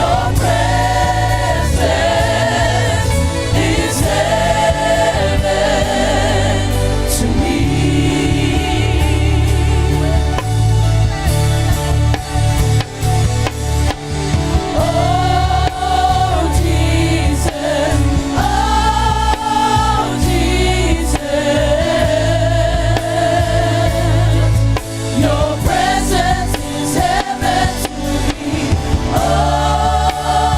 Your presence is heaven to me. Oh,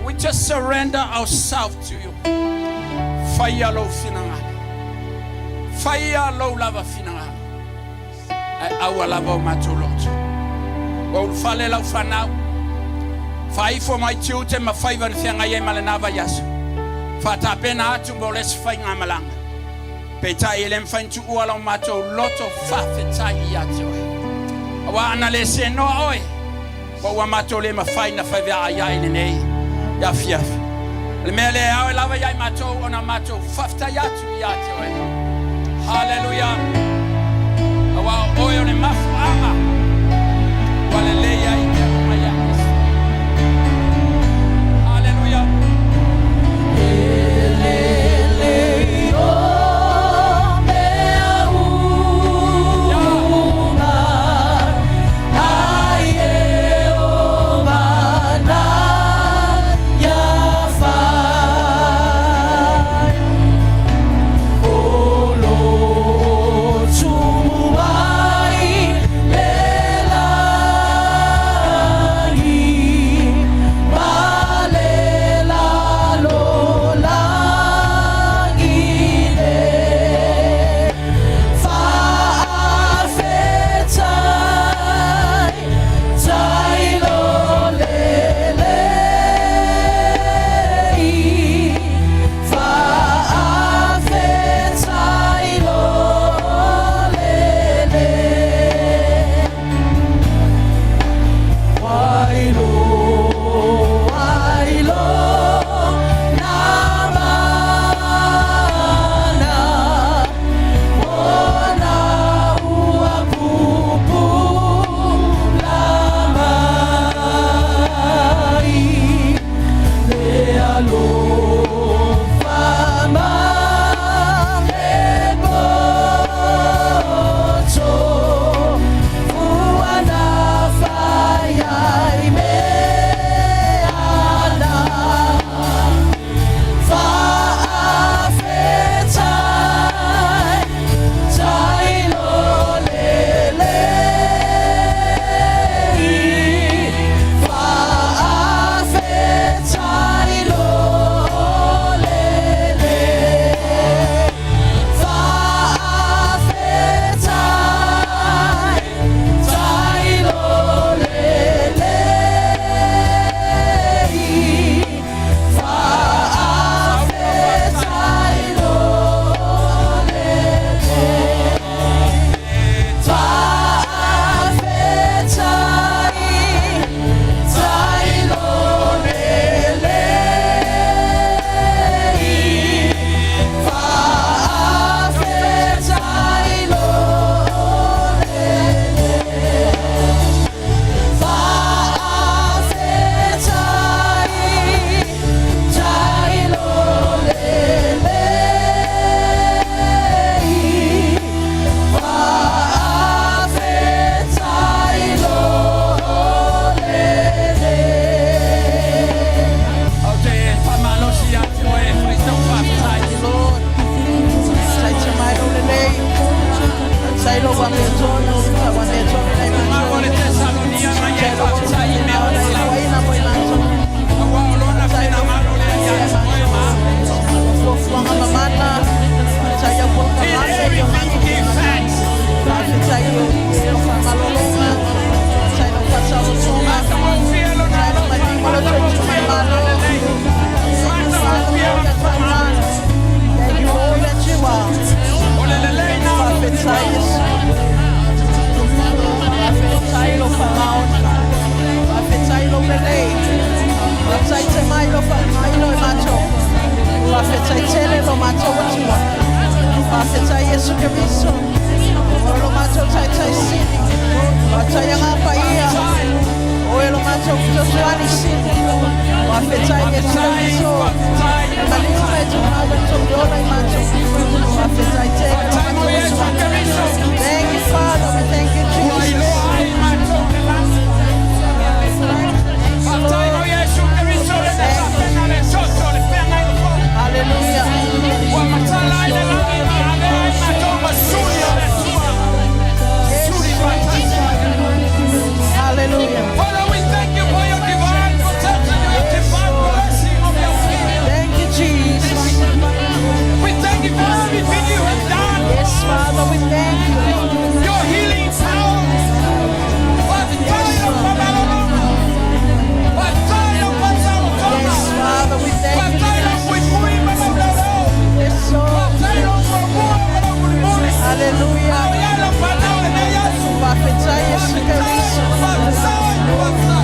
We just surrender ourselves to you. Fire low finanga. Fire low lava finanga. Our lava mato Lord. Well, fale la fanao. Five for my children, my five and thing I am Malanava Yas. Fata pena to boles fine amalang. Peta elem fine to all mato lot of fafetai yato. Our analysis no oi. But we mato le ma fine na five aya in a yafiaf. Le mele our lava ya mato on a mato fafta yatu yato. Hallelujah. Our oil in mafu ama. Hallelujah. Hallelujah.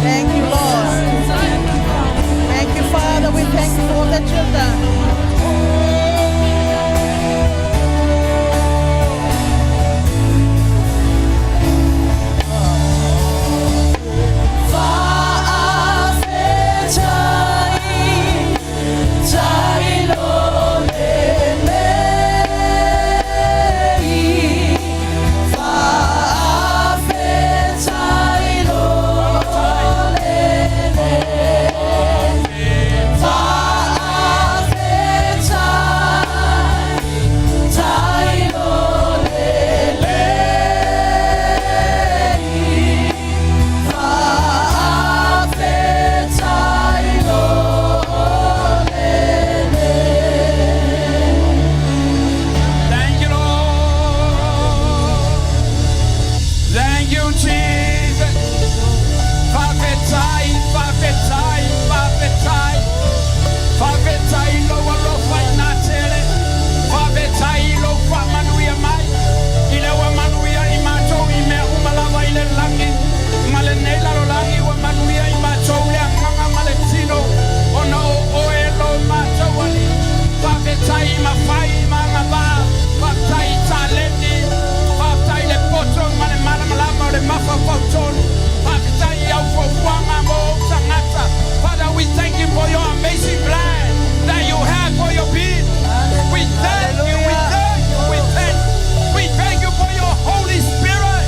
Thank you, Lord. Thank you, Father. We thank you for all that you've done. Father, we thank you for your amazing plan that you have for your people. We thank you, we thank you, we thank you. We thank you for your Holy Spirit.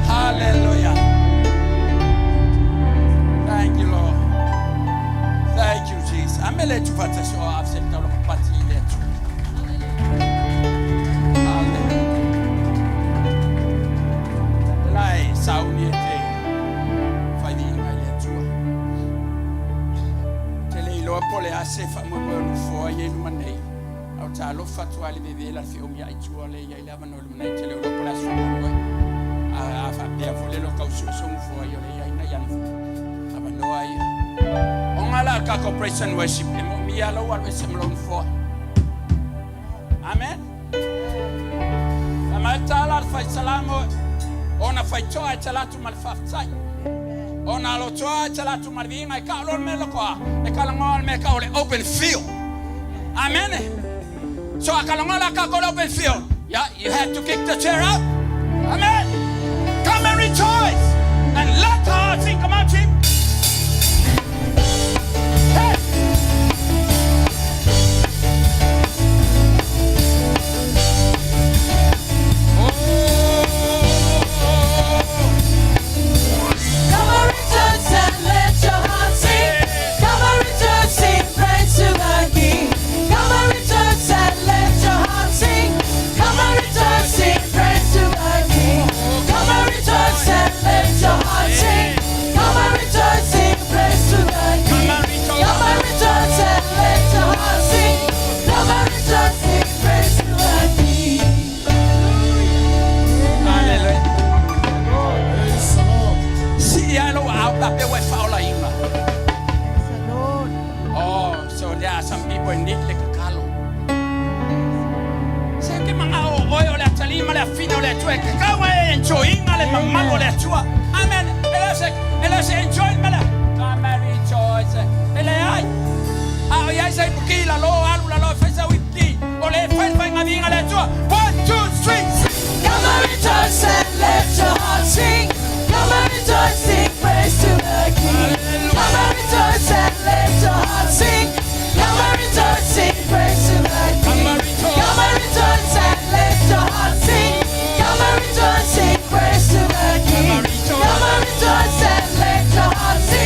Hallelujah. Thank you, Lord. Thank you, Jesus. I'm going to let you put this off. Sauniga, Sauniga, Tele lo pole ase fa mo fo ye no mane au ta lo fatwa le bebe la fi o mi ai tuole ye la mano le mane tele lo pole so mo a fa be vole lo kausu so mo fo ye le na yan aba no ai on ala ka corporation worship mo mi ala wa be sem lo fo amen ama ta la fa salamo ona faitoa chalatu malfaftai ona lotoa chalatu malvinga ka lo melokoa e kala ngol me ka ole open field amen so akala ngola ka ko open field yeah you had to kick the chair out amen come and rejoice and let the heart sing come on team hey Come on, rejoice and let your heart sing.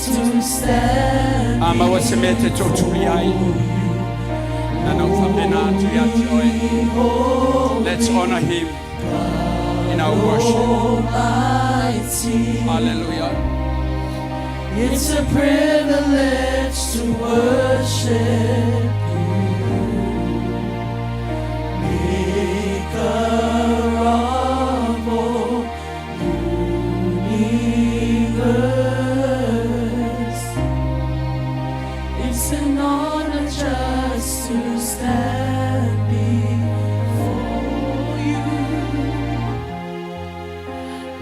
to stand Ama wasemete totuliai. Let's honor him in our worship. Hallelujah. It's a privilege to worship you, Maker of all universe. It's an honor just to stand before you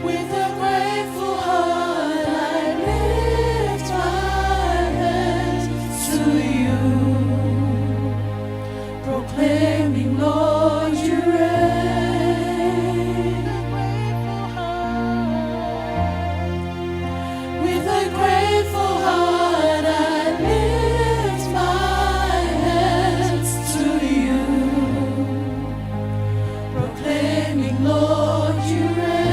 with a grateful heart. I lift my hands to you, proclaiming, Lord, you reign. With a grateful heart, I lift my hands to you, proclaiming, Lord, you reign.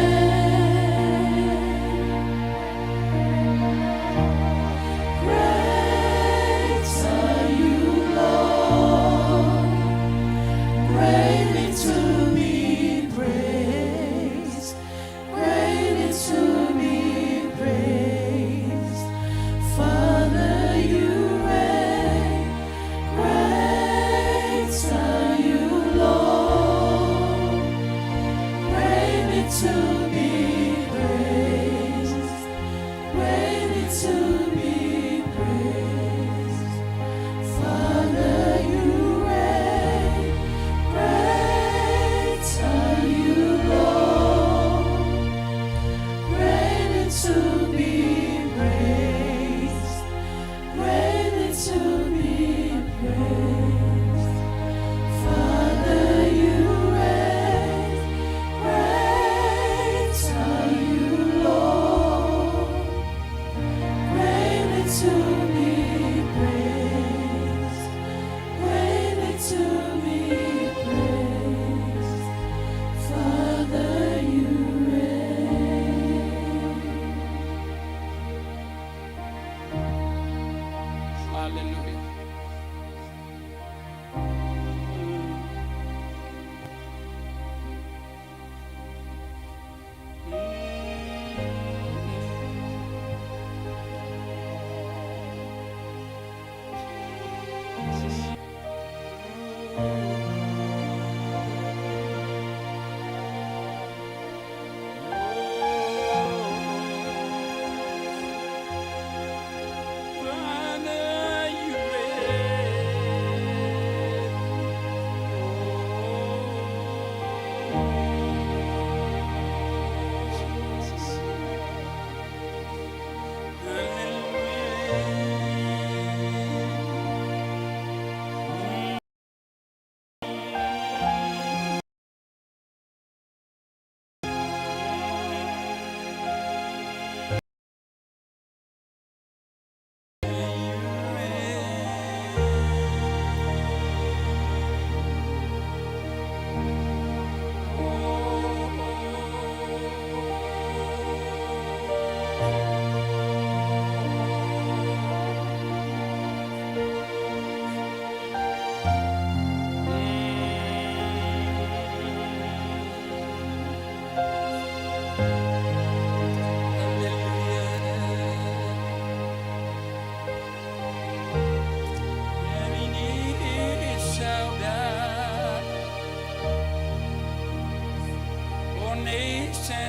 Great are you, Lord, greatly to be praised, greatly to be praised. Father, you reign. Great are you, Lord, greatly to be praised, greatly to be praised. Father, you reign. Great are you, Lord, greatly to be praised, greatly to be praised. Father, you reign. Great are you, Lord, greatly to be praised, greatly to be praised. Father, you reign. Hallelujah. Father, you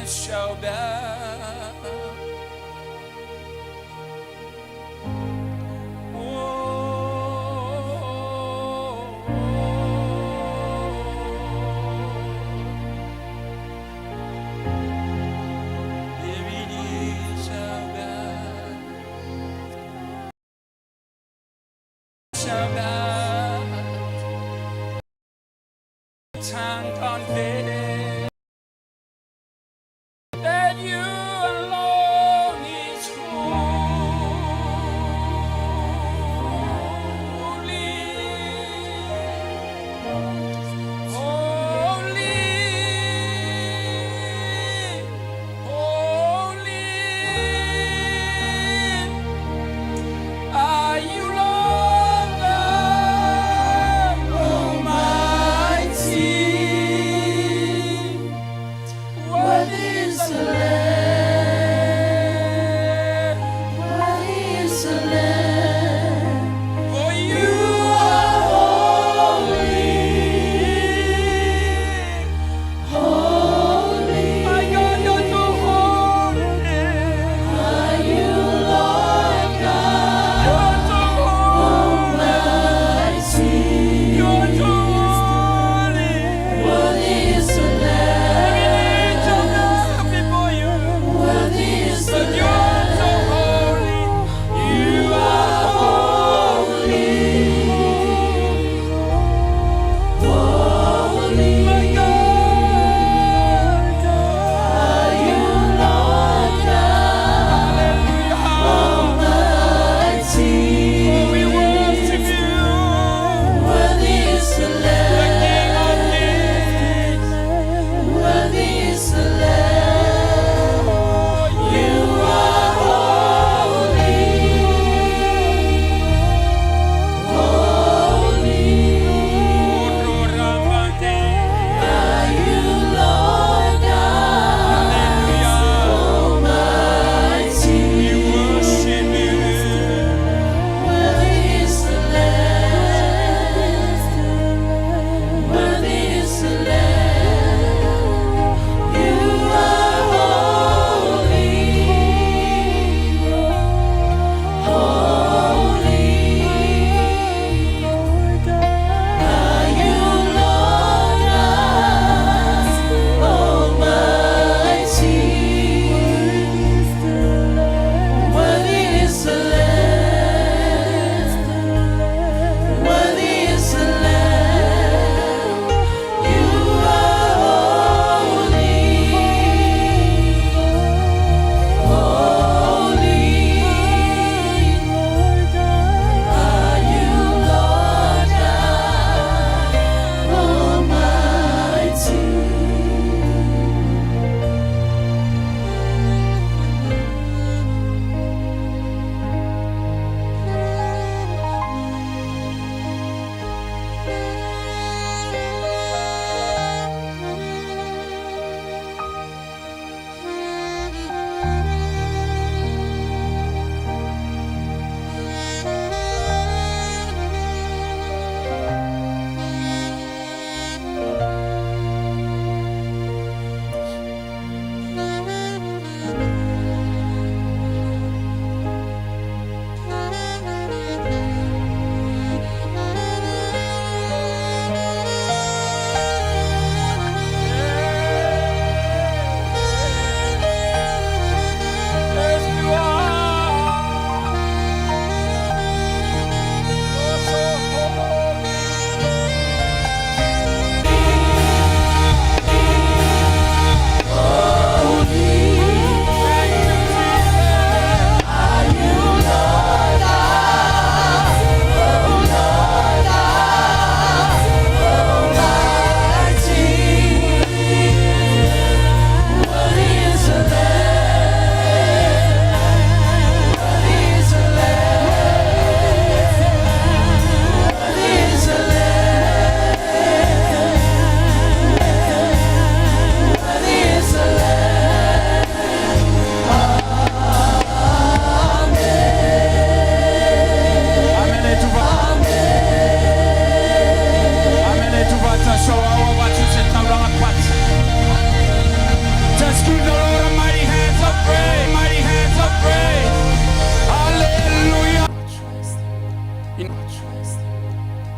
shall bow. Every knee shall bow. Tongue confess that you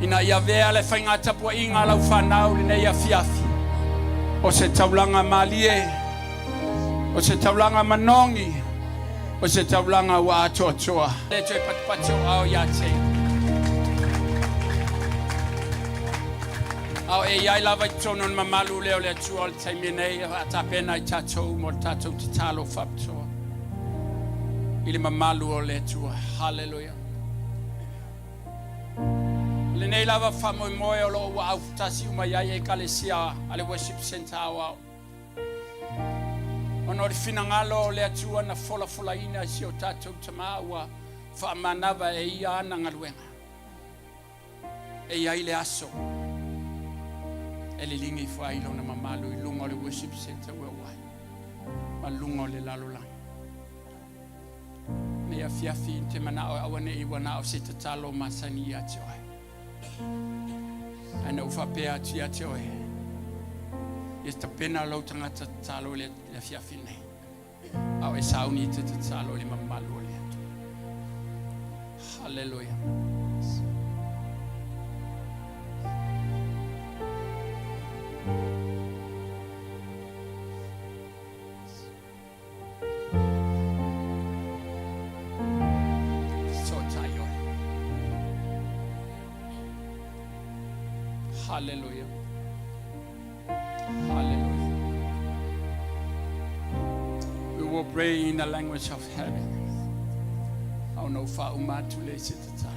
Ina ia vea le whainga tapua inga lau whanau li nei a fiafi. O se taulanga malie, o se taulanga manongi, o se taulanga wa atoa. Le toi patipatio au ia te. Au e iai lava i tono na mamalu leo le atua le taimi nei a tapena i tatou mo tatou te talo whaptoa. Ili mamalu o le atua. Hallelujah. Le nei lava whamoi moe o lo wa au tasi umaiai e kalesia ale worship center au. Ono le finangalo le atua na fola ina si o tatou tamaua whamanava e ia ana ngaluenga. E iai le aso. Ele lingi fai lo na mamalu I lungo le worship center worldwide. Ma lungo le lalolang. Me a fiafi te mana o awane I wana o se tatalo masani ate oe. Ana ufa pea ti ate oe. Esta pena lo tangata tatalo le fiafi nei. Au e sauni te tatalo le mamalu le atu. Hallelujah. Hallelujah. Hallelujah. We will pray in the language of heaven. Au no fa umatu le sitata.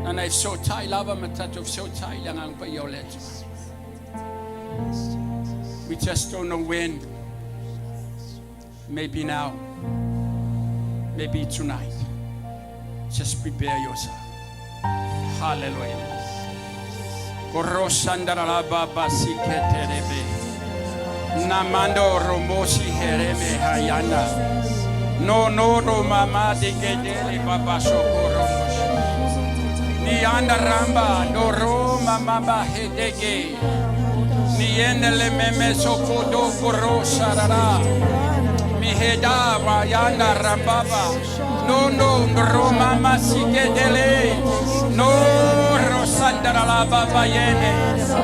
Ana so tai lava matato so tai langang pa yolet. We just don't know when. Maybe now. Maybe tonight. Just prepare yourself. Hallelujah. Korosandara la baba siketerebe. Namando romosi hereme hayana. No ro mama de gedele baba sokoro. Ni anda ramba no ro mama hedege. Ni enele meme sokodo korosarara. Mi heda bayana rambaba. No ro mama sikedele. No Sandara la baba yene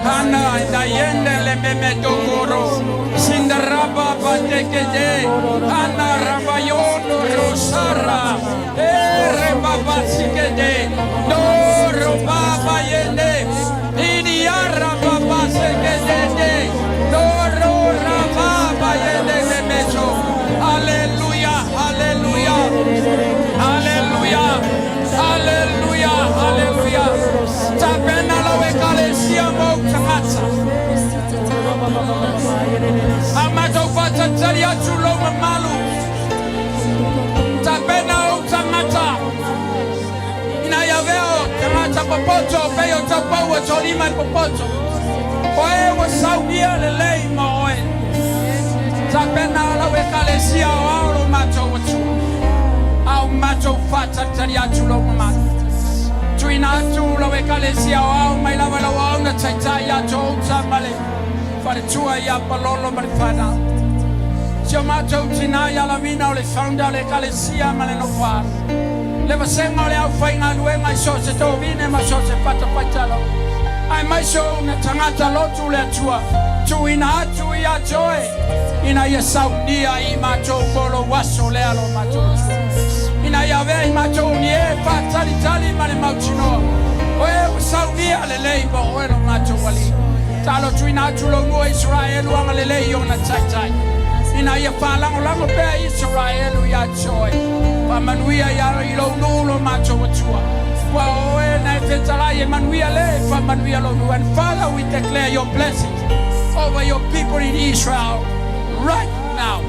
Hana da yende le meme dogoro Sindara baba tekede Hana rabayono rosara Ere baba sikede Doro baba yene Idiara baba sikede Doro baba yene memeso Hallelujah, hallelujah Hallelujah, hallelujah, hallelujah Tapena la wekalesia mo tangata. Amato fata taria chulo mamalu. Tapena o tangata. Ina yaveo tangata popoto peyo tapawa tolima popoto. Oe wa Sauniga lelei moe. Tapena la wekalesia o alo mato watu. Au mato fata taria chulo mamalu. Tuina tu la wekalesia au mai la wala au na taitai ya to tamale fare tua ya palolo marfana chiamato tina ya la mina le founda le kalesia male no fa le vasenga le au fainga luenga so se to vine ma so se pata patalo ai mai so na tangata lo tu le tua tuina tu ya joy ina ya Sauniga I mato polo waso le alo mato Ina yave imato nie fatali tali male mauchino. Oe Sauniga le leibo oe no macho wali. Talo tuina tulo no Israel wanga le leio na taitai. Ina ya palango lango pe Israel ya joy. Pa manuia ya ilo no macho watua. Wa oe na fetala ye manuia le fa manuia lo no. And Father, we declare your blessings over your people in Israel right now.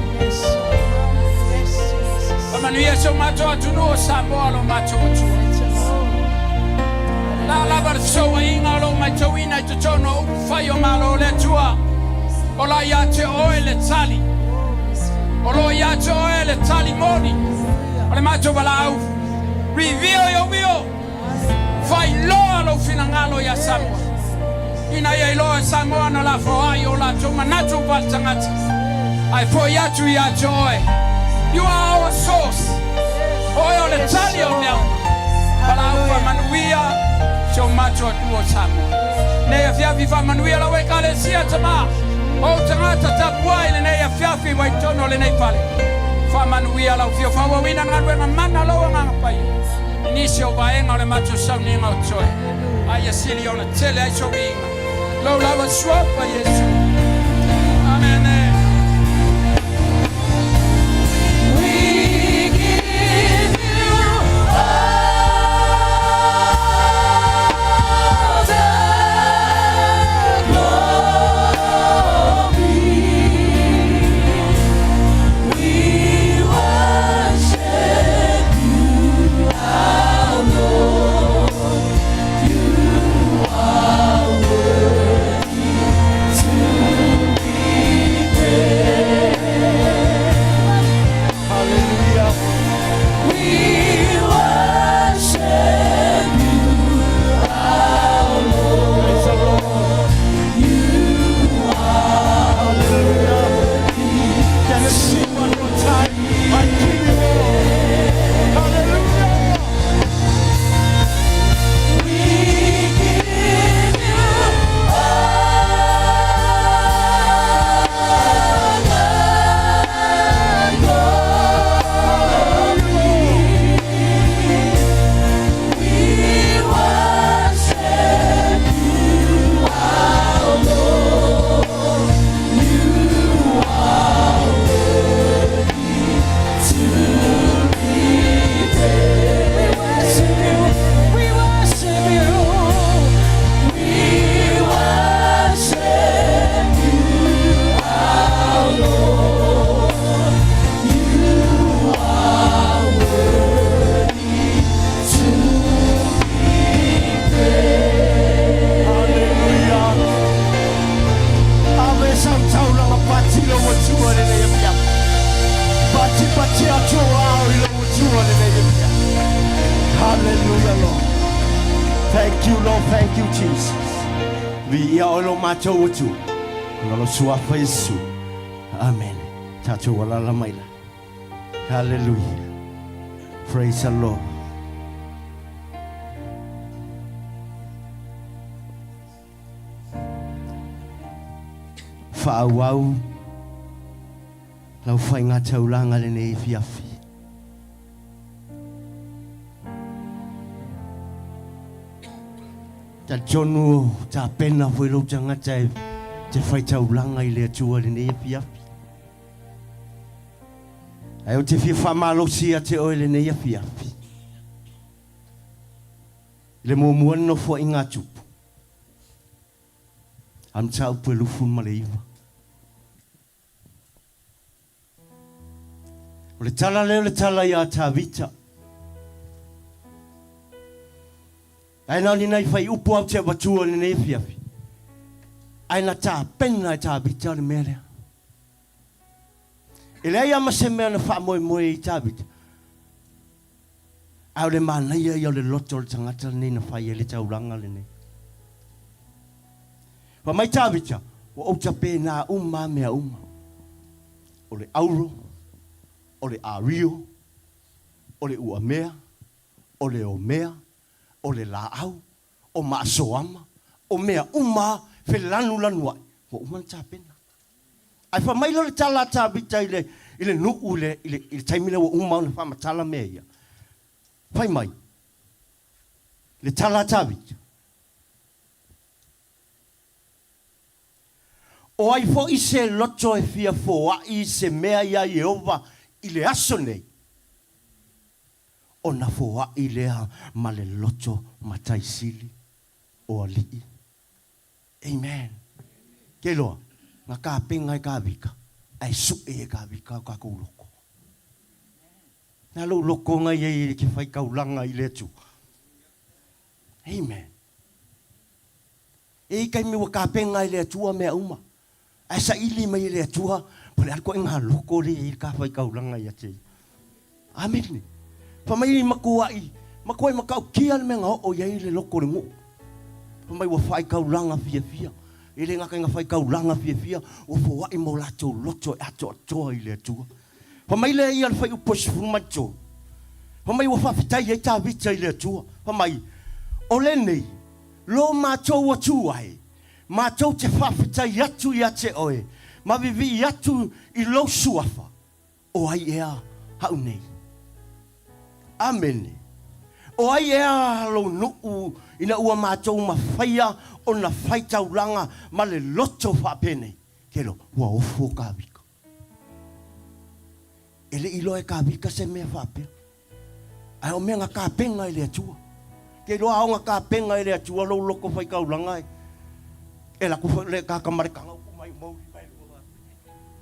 Manuia so macho atuno Samoa lo macho tu. La bar so inga lo macho ina to tono fayo malo le tua. Ola ya te oele tali. Olo ya te oele tali moni. Ole macho balau. Reveal your will. Fai lo finangalo ya Samoa. Ina ya lo Samoa na la fo ayo la to manacho baltangata. Ai fo ya tu ya joy. You are our source. Oyo le tali o neo. Bala macho tuo samo. Ne fia viva manuia la we kale sia tama. O tangata tapua ile ne fia fi wa tono le nei pale. Fa manuia la fio fa wa wina ngalwe ngamana lo ngapai. Inisio ba enga le macho Sauniga o toe. Ai sili ona tele ai so winga. Lo lava swap pa Yesu. Amen. Hallelujah, Lord. Thank you, Lord. Thank you, Jesus. We are all macho with you. Lolo suafa Yesu. Amen. Tacho wala la maila. Hallelujah. Praise the Lord. Fa'awau. Lau whainga taulanga le nei fiafi. Ta jonu ta pena foi lo tanga te whai taulanga I le atua le nei fiafi. Ai o te fia whamalo sia te oe le nei fiafi. Le mo muano fo inga tupu. Am tau pue lufun maleiva. O le tala leo le tala ia ta vita. Ai nā ni nei whai upu au te watua le nei fiafi. Ai nā tā pena ta vita le mea lea. E lea ma se mea na wha moe moe I ta vita. Au le mana ia ia le loto le tangata le nei na whai e le tauranga le nei. Wa mai ta vita, wa o ta pe na uma mea uma. O le auro. O le ario, o le ua mea, o le o mea, o le la au, o maasoama, o mea uma fe lanu lanua. Wa uman ta pena. Ai fa mai lo le tala ta vita ile nuu ile taimile wa uma o le fa matala mea ia. Fai mai. Le tala ta vita. O ai fo I se loto e fia fo a I se mea ia Jehova I le aso nei. O na foa I lea ma le loto matai sili o alii. Amen. Ke loa, nga ka penga I ka vika. Ai su e ka vika o ka loko. Na lo loko nga ye ki fai kaulanga I le tu. Amen. E kai mi wa ka penga I le tua mea uma. Ai sa ili mai le tua. Pole alko inga loko le I ka fai kaulanga ia te. Amen. Pa mai makuai. Makuai makau kia le menga o ia le loko le ngu. Pa mai wa fai kaulanga fia fia. Ele ngaka inga fai kaulanga fia fia. O fo wa I mo lato loto ato atoa I le tua. Pa mai le ia le fai upos fumato. Pa mai wa fa fitai e ta vita I le tua. Pa mai o le nei. Lo mātou atu ai. Mātou te whawhitai atu ia te oe. Mavivi atu I lo suafa. O ai ea hau nei. Amen. O ai ea lo nuu ina ua mātou mawhaia o na whaitauranga ma le loto whapene. Kero, ua ofo ka wika. Ele ilo e ka wika se mea whapea. Ai o mea ngā ka penga I le atua. Kero ao ngā ka penga I le atua lo loko whaikauranga e. E la kufa le ka kamarekanga uku mai mauri mai lua.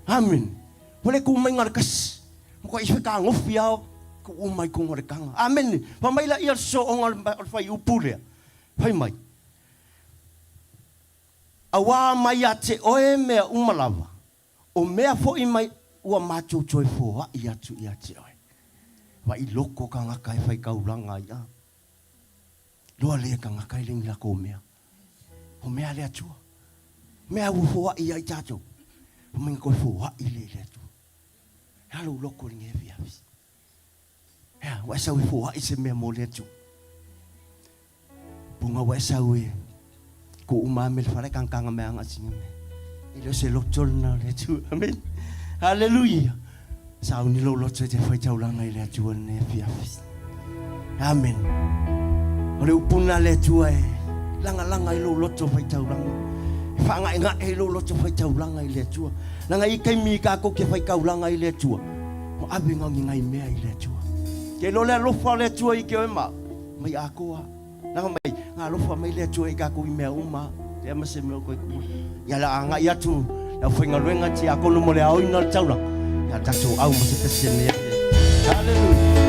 Amen. Wale ku mai ngare kasi. Moko I whika ngofi ao. Ku umai ku ngarekanga. Amen. Pamaila ia so o ngal whai upulea. Whai mai. Awa mai a te oe mea umalawa. O mea fo I mai ua mātou toi fōa I atu I te oe. Wa I loko ka ngaka e whai kauranga ia. Loa lea ka ngaka I lengi lako o mea. O mea lea tua. Mea ua fōa I ai tātou. O minga koe fōa I lea tua. Halo loko ringe e viavis. Hea, wa esau I fōa I se mea mo lea tua. Punga wa esau e. Ko umame le whare kankanga mea ngasinga me. Ilo se lotol na le tua. Amen. Hallelujah. Sa ni lo loto te fai taulanga I le tua ne fiafis. Amen. Ole upuna le tua e. Langa I lo loto fai taulanga. Whanga inga e lo loto fai taulanga I le tua. Langa I kai mi ka ko ke fai kaulanga I le tua. Mo abe ngangi ngai mea I le tua. Ke lo le lofa le tua I ke o ma. Mai akoa. Langa mai. Ngā lofa mai le tua I ka ko I mea uma. Te ama se mea koe kuma. Ia la anga I atu. La whainga ruenga ti a kono mo le au ina le tauranga. Ia tato au mo se kasene ia. Hallelujah.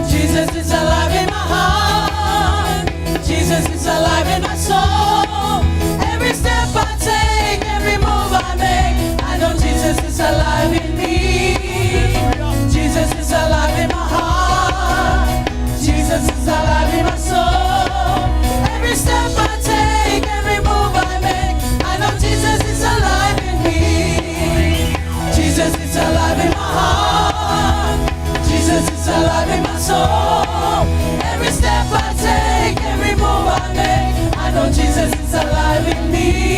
Jesus is alive in my heart. Jesus is alive in my soul. Every step I take, every move I make, I know Jesus is alive in me. Jesus is alive in my heart. Jesus is alive in my soul. Every step I take, every move I make, I know Jesus is alive in me. Jesus is alive in my heart. Jesus is alive in my soul. Every step I take, every move I make, I know Jesus is alive in me.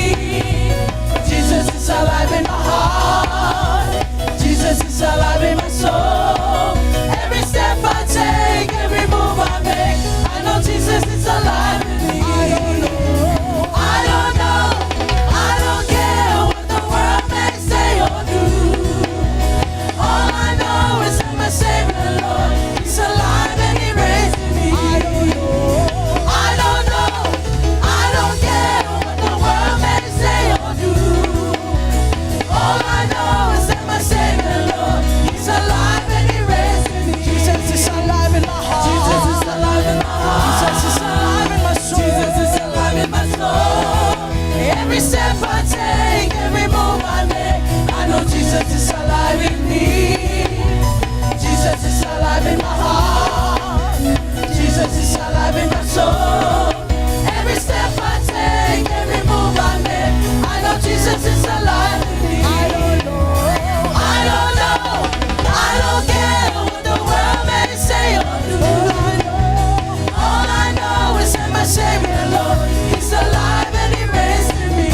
Jesus is alive in my heart. Jesus is alive in my soul. Every step I take, every move I make, I know Jesus is alive in me. I don't know, I don't care what the world may say or do. All I know is that my Savior Lord, He's alive and He raised me. I don't know, I don't care what the world may say or do. All I know is that my Savior Lord, He's alive and He raised me. Jesus is alive in my heart. Jesus is alive in my heart. Jesus is alive in my soul. Jesus is alive in my soul. Every step I take, every move I make, I know Jesus is alive in me. Jesus is alive in my heart. Jesus is alive in my soul. Every step I take, every move I make, I know Jesus is alive in me. I don't know, I don't care what the world may say or do. All I know is that my Savior Lord, He's alive and He raised me.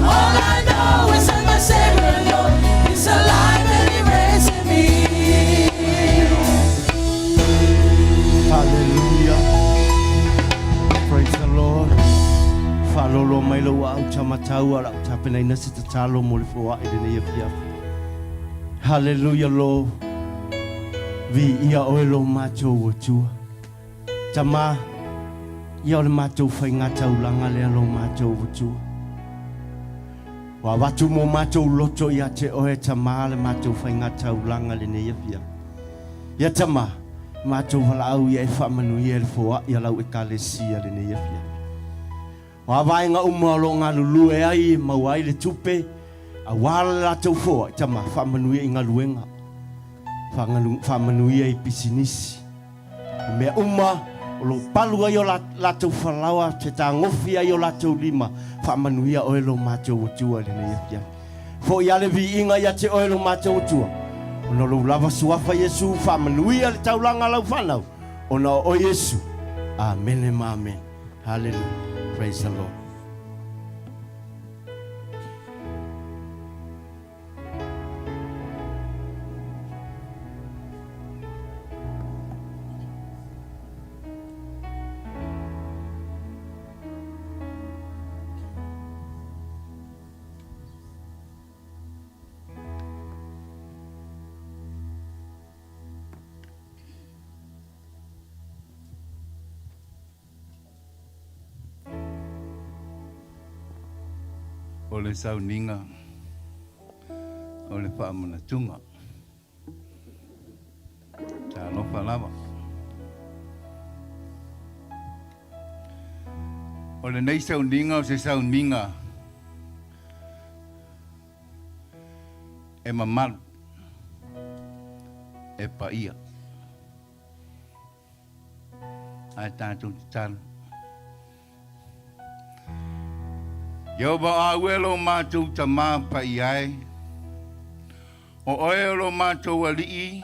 All I know is that my Savior Lord, He's alive and He raised me. Hallelujah. Praise the Lord. Whalolo mai lo au tamatau ala utapena ina se tatalo mo le fua I le ia fia. Hallelujah Lord. Vi ia oe lo mātou atua. Tama ia o le mātou whainga taulanga lea lo mātou atua. Wa watu mo mātou loto ia te oe tama le mātou whainga taulanga le ne ia fia. Ia tama mātou walau ia e whamanu ia le fua ia lau e kalesia le ne ia fia. Wa vaenga umalo ngā lulu e ai mauai le tupe a wala la tau fua tama whamanu ia I ngā luenga. Whamanu ia I pisinisi. O mea o lo palua I o la tau whalawa te tā ngofia I o la tau lima whamanu ia oe lo mātou atua le ne ia fia. Fo ia le vi inga ia te oe lo mātou atua. Ona lo lava suafa Yesu fa manuia le taulanga lau whanau. Ona o Yesu. Amen and amen. Hallelujah. Praise the Lord. O le Sauniga, o le whaamanatunga. Tā lofa lava. O le nei Sauniga o se Sauniga e mamalu e paia. Ai tātou te tala. Yo ba awelo mātou ta māpa iai. O oelo mātou alii.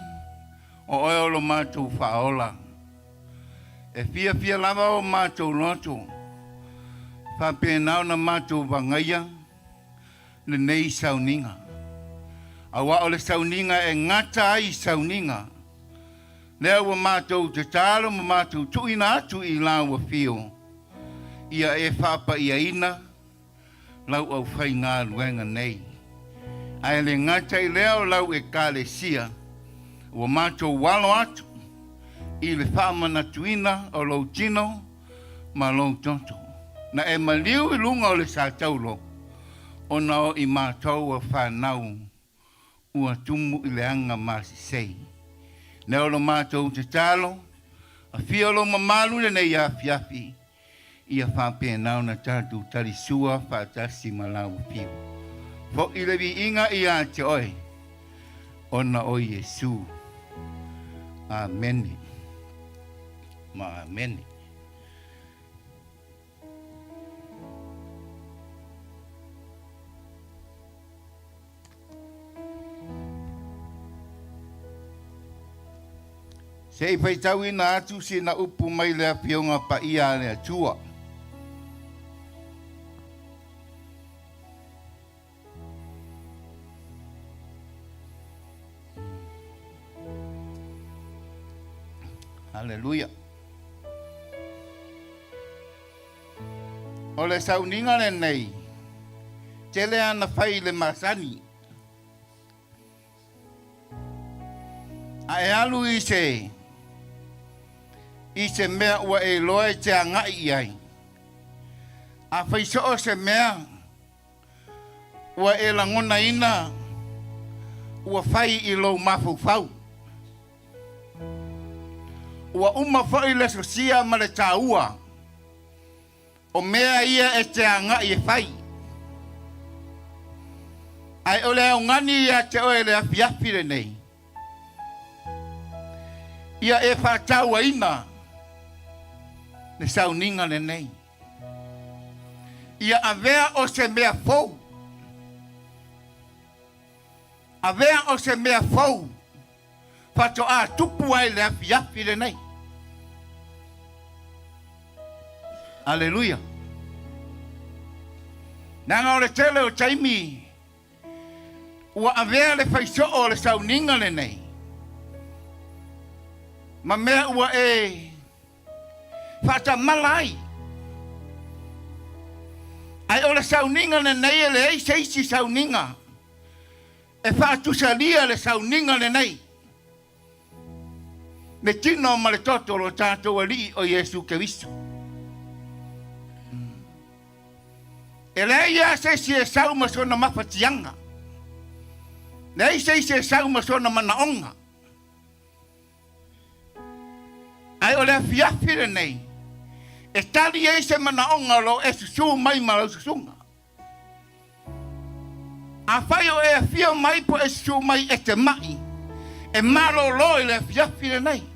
O oelo mātou whaola. E fia lava o mātou loto. Whapēnau na mātou wangaia. Le nei Sauniga. Awa o le Sauniga e ngata ai Sauniga. Lea wa mātou te tālo ma mātou tuina atu I la wa fio. Ia e whapa ia ina. Lau au whai ngā luenga nei. Ai le ngata I leo lau e kāle sia. Ua mātou walo atu. I le whaamana tuina o lau tino ma lau tonto. Na e maliu I lunga o le sātaulo. O nao I mātou a whanau. Ua tumu I le anga māsi sei. Neo lo mātou te tālo. A fia lo mamalu le nei a fiafi. Ia whapēnau na tātou tarisua whātasi malau piu. Fo I le vi inga ia te oe. Ona o Yesu. Amen. Ma amen. Sei whaitau ina atu si na upu mai lea pionga pa ia lea tua. Hallelujah. O le Sauniga le nei. Tele ana whai le masani. A e alu I se mea ua e loe te angai iai. A whaiso o se mea ua e langona ina ua whai I lo mafufau. Ua uma whai le sosia ma le tāua. O mea ia e te angai e whai. Ai o le au ngani ia te oe le afiafi le nei. Ia e whātaua ina. Le Sauniga le nei. Ia avea o se mea fou. Avea o se mea fou. Fato a tupu ai le afiafi le nei. Aleluia. Nanga o le tele o taimi. Ua avea le whaiso o le Sauniga le nei. Ma mea ua e fata malai. Ai o le Sauniga le nei e le eisi Sauniga. E whaatusalia le Sauniga le nei. Le tino ma le toto lo tātou ali o Yesu Keristo. E le ia seisi e sau ma sona mawhatianga. Le seisi e sau ma sona manaonga. Ai o le afiafi le nei. E tali e se manaonga lo e susu mai ma lo susunga. A whai o e afio mai po e susu mai e te mai. E malo lo e le afiafi le nei.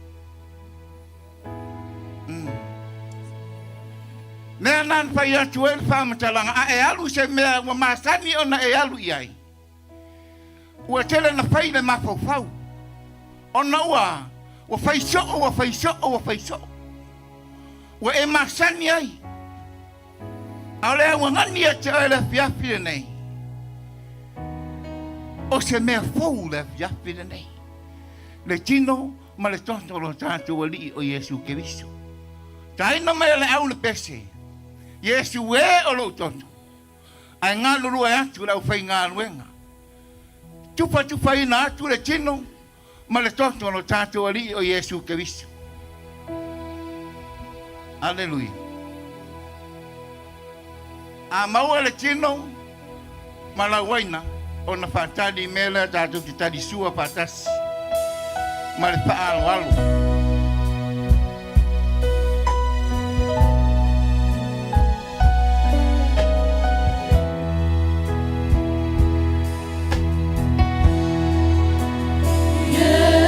Nea nan whai atu e le whamatalanga. A e alu se mea wa masani o na e alu iai. Ua tele na whai le mafau fau. Ona wa faiso. Wa e masani ai. Ale wa ngani a te ele fiafi nei. O se mea fou le fiafi nei. Le tino ma le tonto lo tanto wali o Yesu Keristo. Tai no me le au le pese. Yesu e o lo tonto. Ai ngā lulu e atu lau whai ngā luenga. Tupa ina atu le tino ma le tonto lo tanto wali o Yesu Keristo. Aleluia. A maua le tino ma la waina o na whātari mele tātou ki tari sua pātasi ma le whaalo. Yeah.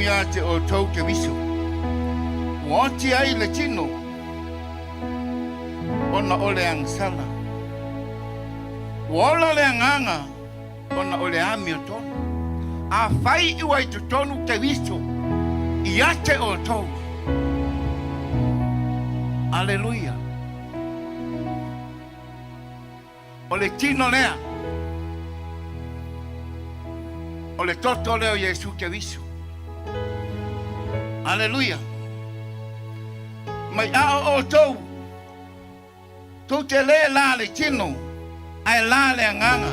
tonu ia te o tau ke viso. Wati ai le tino. Ona ole ang sala. Wola le anganga. Ona ole ami o tonu. A fai iwa i te tonu ke viso. Ia te o tau. Aleluia. Ole tino lea. Ole toto leo Yesu ke viso. Aleluia. Mai a o tau. Tu te le la le tino. Ai la le anganga.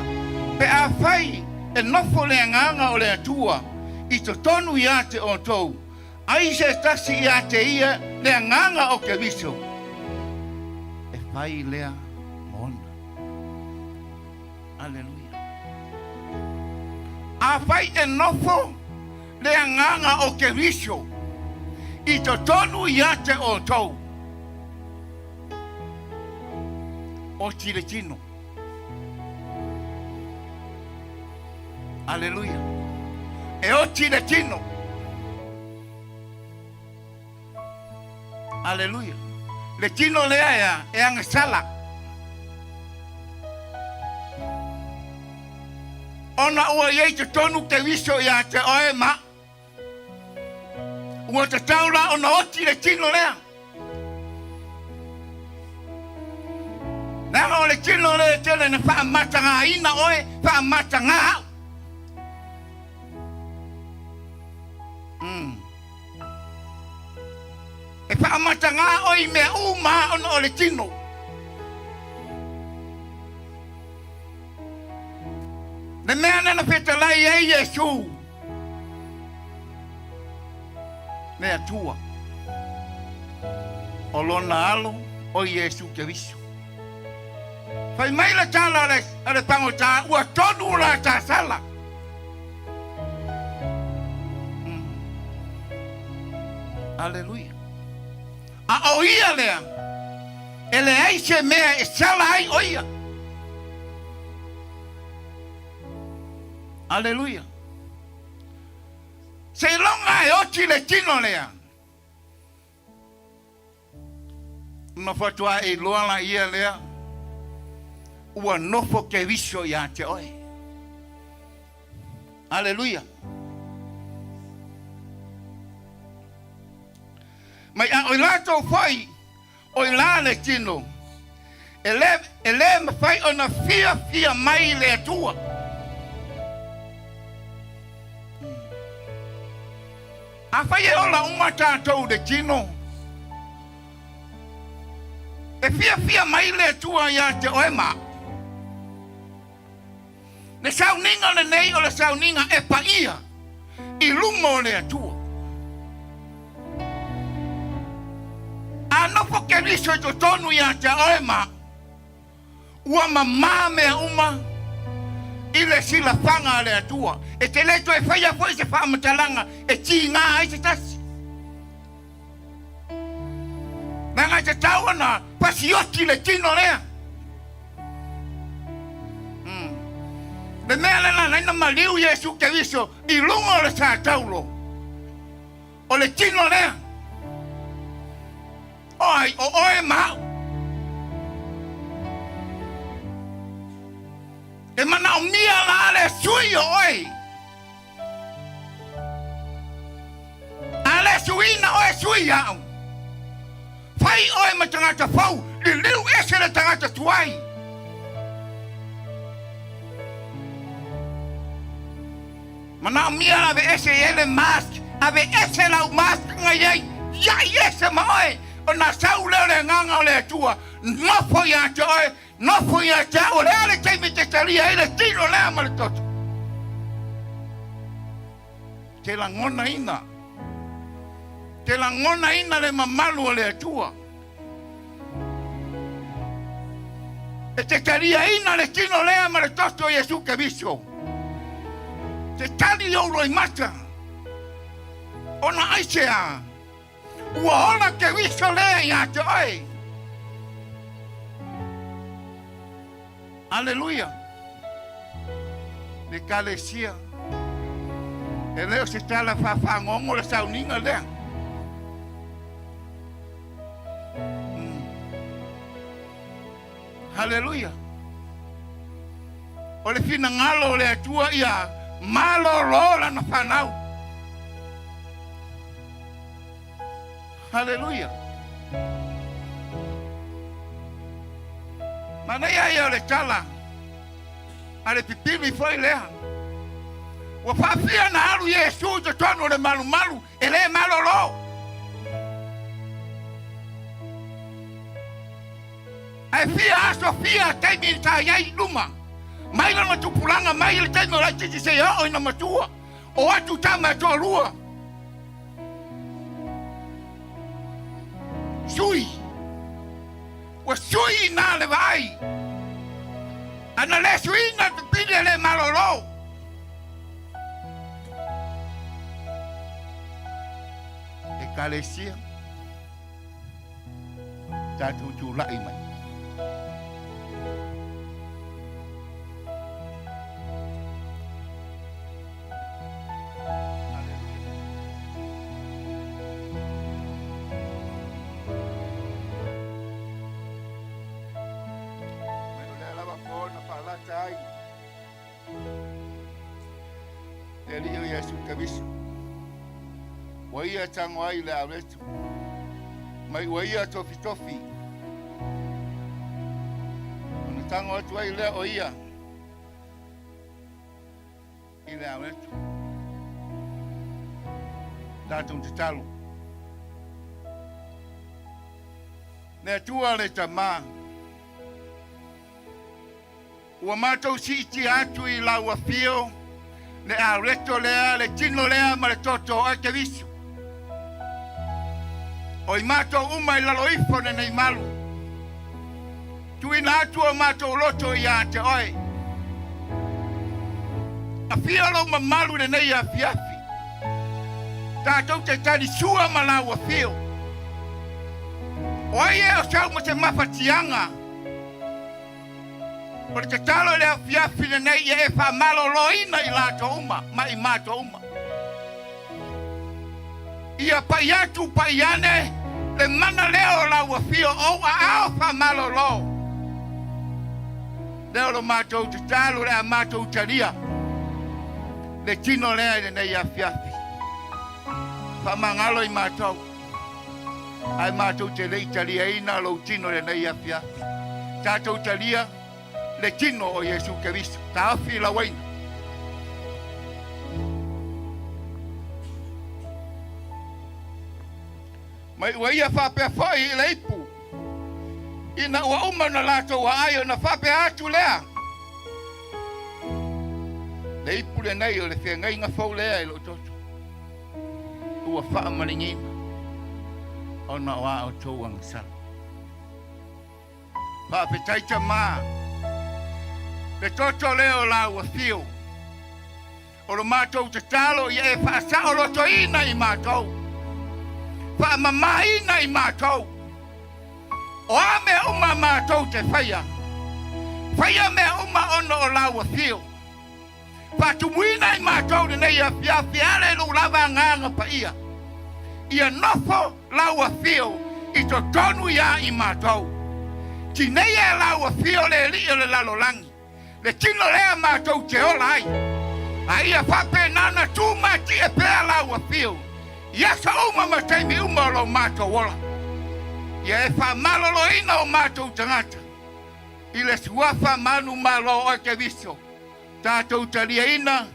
Pe a fai e nofo le anganga o le atua. I to tonu ia te o tau. Ai se tasi ia te ia le anganga o ke viso. E fai lea mona. Aleluia. A fai e nofo le anganga o ke viso. I to tonu ia te o tau. O tire tino. Aleluia. E o tire tino. Aleluia. Le tino lea e ang sala. Ona ua iei te tonu te viso ia te oe ma. Ua te taula ona oti le tino lea. Nanga o le tino lea tele na wha matanga ina oe, wha matanga au. E wha matanga oe mea uma ona o le tino. Ne mea nana whetalai ei Yesu. Mea tua. O lona alo o Yesu ke viso. Fai mai la tala ale pango ta ua tonu la ta sala. Aleluia. A oia lea. Ele ai se mea e sala ai oia. Aleluia. Se longa e oti le tino lea. No fatua e loala ia lea. Ua nofo ke viso ia te oe. Aleluia. Mai a oilato fai. Oila le tino. Ele me fai ona fia mai le atua. A fai e ola uma tātou de tino. E fia mai le atua ia te oema. Ne sauninga le nei o le sauninga e paia. I lumo le atua. A nofo ke viso i to tonu ia te oema. Ua mamā mea uma. I le sila whanga le atua. E te leto e whaia fwoi se whaamatalanga. E ti ngā ai se tasi. Nanga te tauana. Pasioti le tino lea. Le mea lena naina maliu Yesu ke viso. I lungo le sa taulo. O le tino lea. Oi, o oe mau. E mana o mia la ale sui o oi. Ale sui na oe sui au. Fai oe ma tangata fau. Li liu ese le tangata tuai. Mana o mia la ave ese ele mask. Ave ese lau mask ngai. Yai ese ma oe. O na sau leo le nganga o le atua. Nofo ia te oe. Nofo ia te o le ale teimi te taria. Ele tino lea ma le toto. Te la ngona ina. Te la ngona ina le mamalu o le atua. E te taria ina le tino lea ma le toto Yesu ke viso. Te tali o roi mata. Ona aisea. Ua ona ke viso lea ia te oe. Aleluia. Le kalesia. E leo se tala whawhangongo le Sauniga lea. Hallelujah. O le fina ngalo le atua ia malo rola na whanau. Hallelujah. Mana ia le tala. Ale pipili foi lea. Wa fafia na alu Yesu te tono le malu malu. Ele malo lo. Ai fia Sofia kai mi ta yai luma. Mai la matupulanga mai le tai no la titi se o ina matua. O atu tama to rua. Sui. Wa sui na le vai. Ana le sui na pide le malolo. Ekalesia. Tatu tulai mai. Eli Yesu kabisu. Waia tango ai le aretu. Mai waia tofi tofi. Ona tango atu ai le oia. Ile aretu. Tatum te talo. Ne tua le tama. Ua mātou si iti atu I lau a fio, le a reto lea, le tino lea, ma le toto a te visu. O I mātou uma I lalo ifo ne nei malu. Tuina atu o mātou loto I a te oe. A fia lo ma malu ne nei a fiafi. Tātou te tani sua ma lau a fio. Oe o sau ma te mawhatianga. O te talo le fiafi ne nei e wha malo loina I lato uma, ma I mato uma. Ia pai atu pai ane, le mana leo la ua fio o a ao wha malo lo. Leo lo mato te talo le a mato utaria. Le tino lea ne nei a fiafi. Wha mangalo I mato. Ai mato te le italia ina lo tino le nei a fiafi. Tato utalia. Le tino o Yesu Cristo. Taafi la waina. Mai waia whape foi le ipu. Ina ua uma na lato wa ayo na whape atu lea. Le ipu le nei o le whengai ngā whau lea ilo toto. Ua wha maringina. Ona wa o tau angasala. Whape taita maa. Le toto leo la ua fio. O lo mātou te talo I e whaasa o loto ina I mātou. Wha mama ina I mātou. O a me uma mātou te whaia. Whaia me uma ono o la ua fio. Wha tumuina I mātou ne nei a fiafi ale lu lava nganga pa ia. Ia nofo la ua fio I to tonu ia I mātou. Ti nei e la ua fio le li le lalolangi. Le tino lea mātou te ola ai. Ai a whape nana tū mati e pēa lau a whiu. Ia sa uma ma teimi uma lo mātou ola. Ia e wha malolo ina o mātou tangata. I le suafa manu malo o te viso. Tātou talia ina.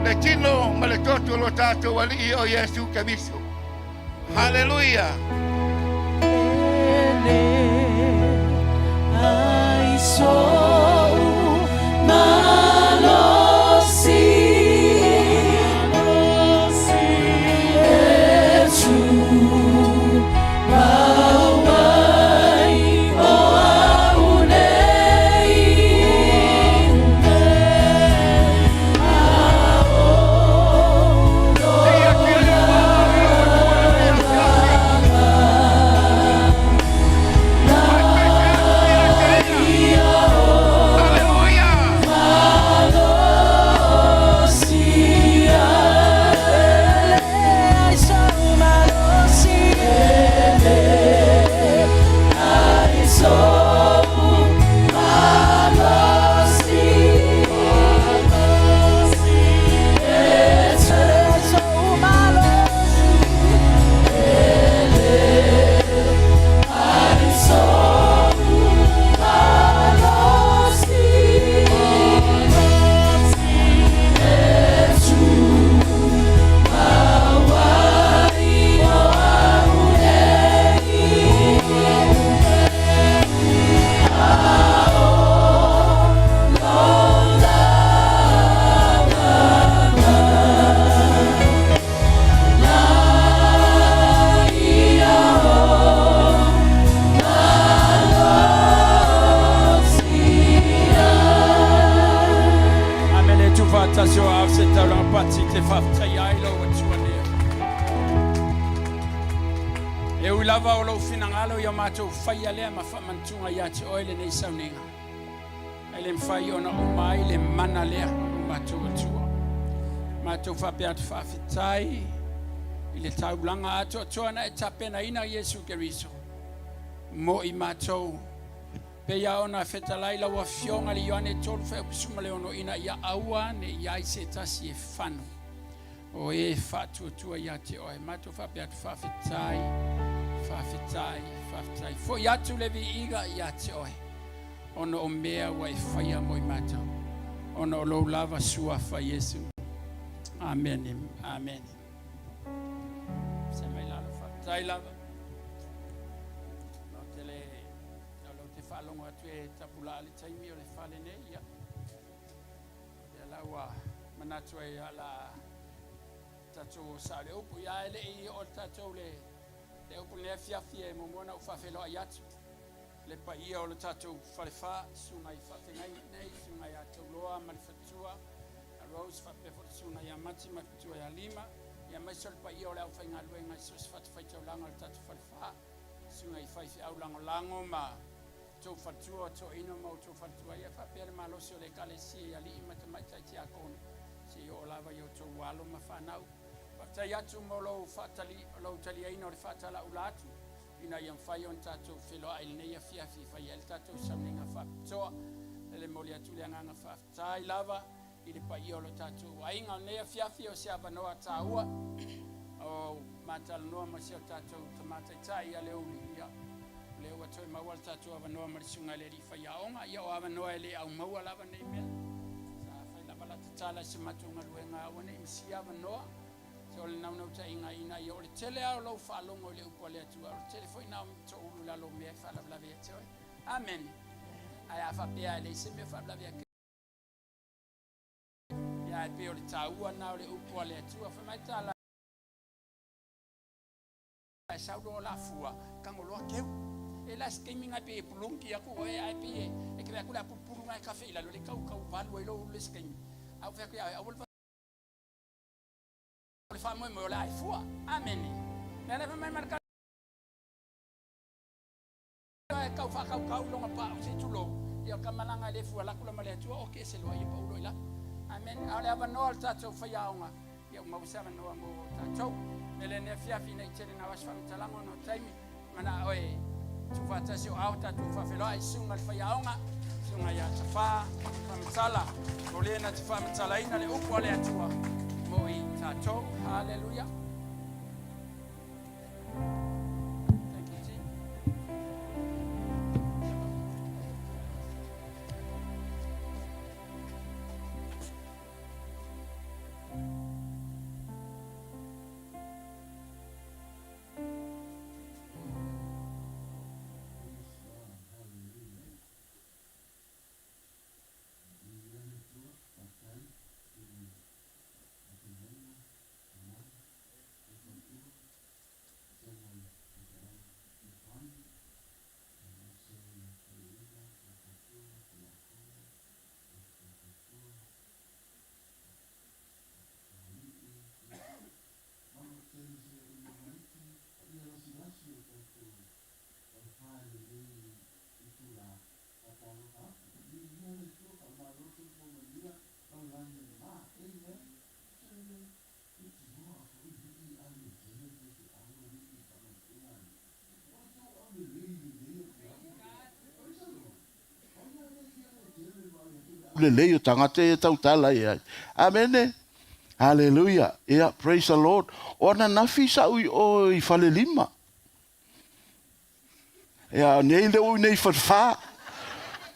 Le tino ma le toto lo tātou ali o Yesu ke viso. Hallelujah. I saw Malosi. Oh E ulava o lo finangalo ia matou faia lea ma famantunga ia te oile nei Sauniga. Ele mfai ona o mai le mana lea o matou atua. Matou whapea tu whawhitai i le taulanga atua tuana e tapena ina Yesu Keriso. Mo i matou Peia ona fetalai la wa fionga li yoane tolu fe pisuma le ono ina ia aua ne ia i se tasi e fano. O e fatu tua ia te oe. Matou whapea tu whawhitai. Fo ia tu levi iga ia te oe. Ono o mea wa e whaia mo i matau. Ono o lou lava sua fa Yesu. Amen. Amen. Se mai lalo whawhitai lava. Falongo atu e tapula ali taimi o le fale nei ia. Ia laua manatu e ala tatou sa le upu ia ele i o tatou le upu le fiafi e momona u fafelo ai atu. Le pa ia o le tatou falefa sunga i fafengai nei sunga i atou loa manifatua a Rose fapefo sunga i amati manifatua i alima ia mai sol pa ia o le au whainga luenga i sus fatawhaitau langa le tatou falefa sunga i faifi au lango ma tau fatua to ino mau tau fatua ia fa pere malo se le kalesia ali imata mai tai tia kon se o lava yo to walo ma fanau fa tai atu molo fatali lo tali ino le fatala ulatu ina yam fai on tato filo ai nei fia fi fa il tato Sauniga fa to le moli atu le nganga fa tai lava i le pai o lo tato ai nga nei fia fi o se avano ataua o matal no ma se tato tomata tai ale ulia le wa toi mawal tatu ava noa marisunga le rifa yaonga ia o ava noa le au maua lava nei mea sa fai lava la tatala se matunga luenga awane imsi ava noa se ole nau nau ta inga ina ia ole tele au lau whalongo le upo le atua ole tele foi nau to ulu la lo mea whala vla vea te oi amen ai afa pea le se mea whala vea ia e pe ole taua nau le upo le atua fa mai tala e saudo la fua kango loa keu e la skiming ai pe pulungi aku e ai pe e ke aku la pupuru mai kafe ila le kau valu e lo le skim au fe ku au le fa mo la fua amen na na mai marca e kau fa kau longa pa se tulo ia kamalanga le fua la kula male tu o ke se lo ia paulo ila amen ale ava no alta to fa yaunga ia mo sa no mo ta to ele ne fia fina i tele na wasfa mtalango no taimi mana oe tu fata se au ta tu fa felo ai sunga fa yaunga sunga ya fa mtala ole na fa mtala ina le upo ale atua mo i tato hallelujah. Le leo tangata e tau tala ia. Amen. Hallelujah. Yeah, praise the Lord. Ona nafi sa ui o I fale lima. Yeah, nei le ui nei fatfa.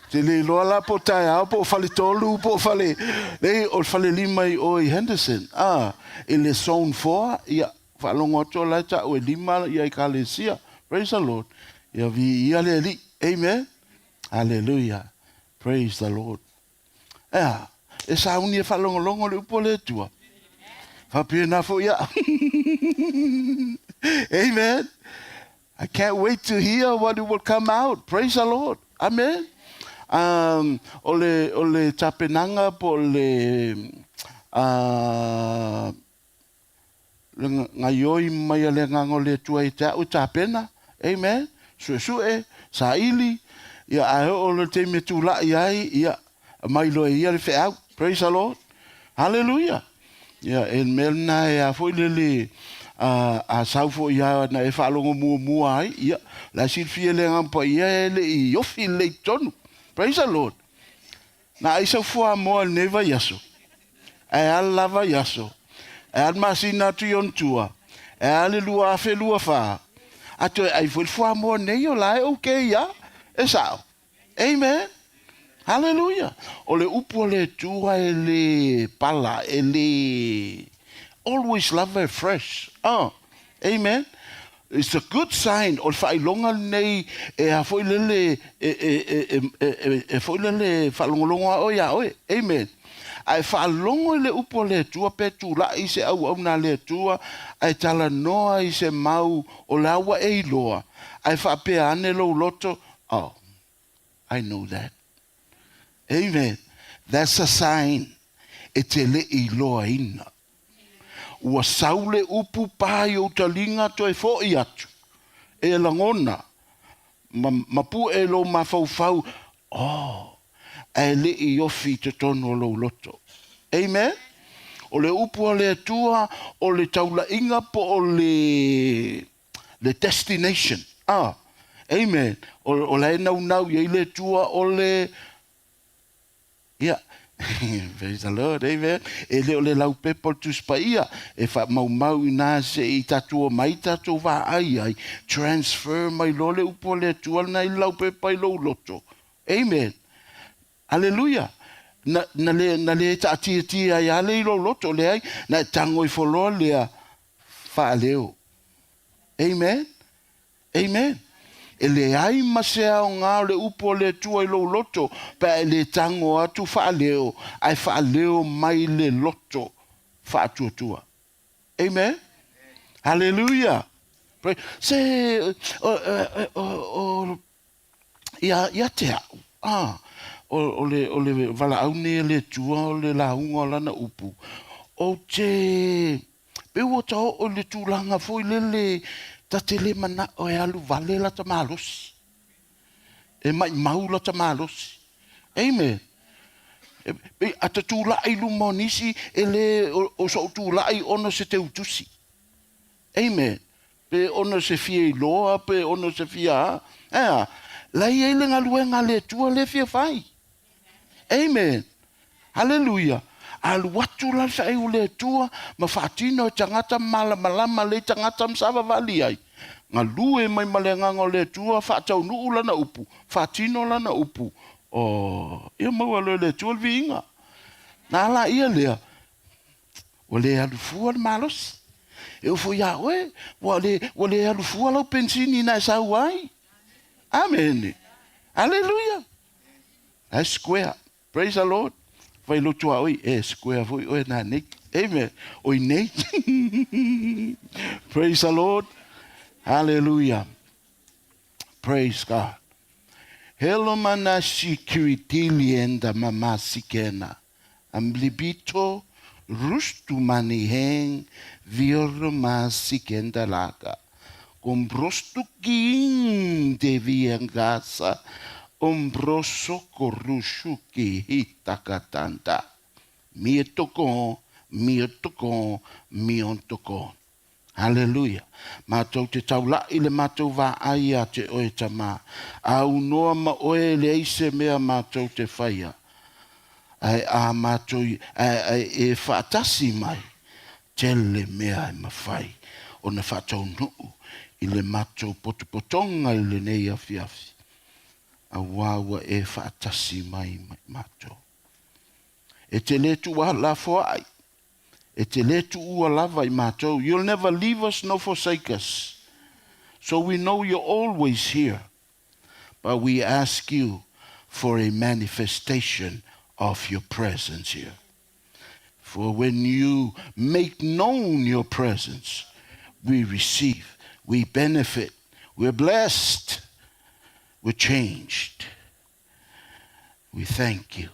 Te le loa la po tai au po fale tolu po fale. Nei o fale lima I o I Henderson. E le zone 4. Ia, falongo ato la ta o lima ia I kalesia. Praise the Lord. Ia vi ia le li. Amen. Hallelujah. Praise the Lord. E sa uni e whalongolongo le upo le tua. Whapena fo ia. Amen. I can't wait to hear what it will come out. Praise the Lord. Amen. Ole tapenanga po le ngai oi mai le ngango le tua i ta o ta pena. Amen. Sue sa ili ia a o le te me tu la ai ia mai lo ia le fe out. Praise the Lord. Hallelujah. Ia en melna ia foi le a saufo ia na e falongo mua ai ia la silfia le ngampa ia le i ofi le tonu. Praise the Lord. Na isa fua mo neva yaso. Ai alava yaso. Ai masina tu yon tua. Ai lua fe lua fa. Ato ai foi fua mo ne yo lai okay ya. Esa. Amen. Hallelujah. Ole upo le tua ele pala ele always love her fresh. Amen. It's a good sign. Ol fai longa nei a foi lele foi lele falongolonga o ya oi. Amen. Ai fa longo le upo le tua pe tu la i se au na le tua ai tala noa i se mau o la wa e loa. Ai fa pe ane lo loto. Oh, I know that. Amen. That's a sign. E te le i loa ina. Ua saule upu pai o talinga to e fo i atu. E langona. Mapu e lo mafaufau. Oh, e le i ofi te tono lo loto. Amen. O le upu a le tua, o le taula inga po o le destination. Amen. O le nau i le tua o le... Yeah. Praise the Lord, amen. E leo le lau pepo tu spaia. E fa mau ina se I tatua mai tatua va ai. Transfer mai lole upo le tua na I lau pepo I lo loto. Amen. Hallelujah. Na le ta ti ai ale lo loto le ai. Na tango I folo le fa leo. Amen. Amen. E le ai masea o ngā le upo le tua I lo loto, pa e le tango atu wha leo, ai wha leo mai le loto wha tua. Amen? Hallelujah. Se, ia te au. O le wala aune le tua, o le launga o lana upu. O te, peu o tau o le tūlanga foi le ta te le mana o e alu vale la ta malosi. E mai mau la ta malosi. Amen. A te tūla ai lumonisi e le o so tūla ai ono se te utusi. Amen. Pe ono se fie I loa, pe ono se fia. La I e le ngaluenga le tua le fia fai. Amen. Hallelujah. Alu watu la fai u le tua, ma fatino tangata malama le tangata msava vali ai. Nga lue mai malenganga le tua, fatau nuu lana upu, fatino lana upu. Ia maua le tua vinga. Na la ia lea, wale alu fua le malos. E ufo ya we, wale alu fua lau pensini na sa wai. Amen. Hallelujah. That's square. Praise the Lord. Vai lotua oi square voi oi na nei. Amen. Oi nei. Praise the Lord. Hallelujah. Praise God. Hello mana security lienda mama sikena. Amblibito rustu mani heng vioro masikenda laka. Comprostu king de viengasa. Ombroso corrushu ki hitakatanda. Mietoko. Hallelujah. Mātou te taula I le mātou vā aia te oe tama. Au noa ma oe le eise mea mātou te whaia. Ai a mātou e whaatasi mai. Tele mea e mawhai. O na whātou nuu. I le mātou potopotonga I le nei afiafi. A wawa e whaatasi mai mātou. E te letu wa la foai. E te letu ua lava I mātou. You'll never leave us nor forsake us. So we know you're always here. But we ask you for a manifestation of your presence here. For when you make known your presence, we receive, we benefit, we're blessed, we're changed. We thank you.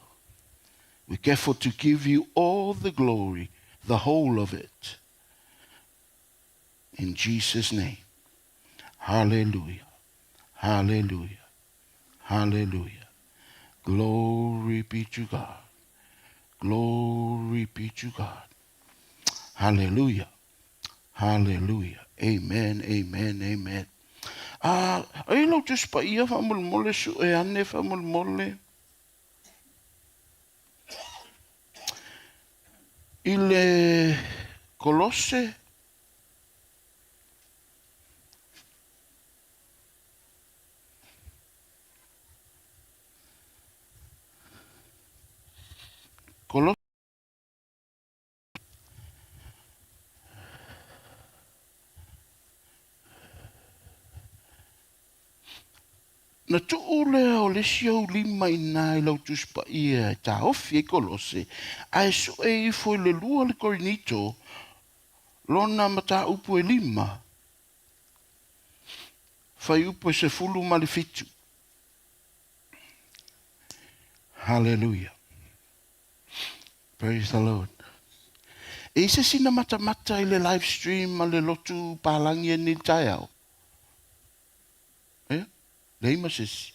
We're careful to give you all the glory, the whole of it. In Jesus' name. Hallelujah. Hallelujah. Hallelujah. Glory be to God. Glory be to God. Hallelujah. Hallelujah. Amen. Amen. Amen. Ai lau te spa ia whamulmole su e ane whamulmole. I le Kolosse. Kolosse. Na tuu lea o le siau lima I nai lau tu spa ia ta ofi e Kolosse. Ai su e I foi le lua le Korinito. Lona mata upu e lima. Fai upu e se fulu ma le fitu. Hallelujah. Praise the Lord. E se sina mata I le live stream ma le lotu palangi e ni tai au. Leima sesi.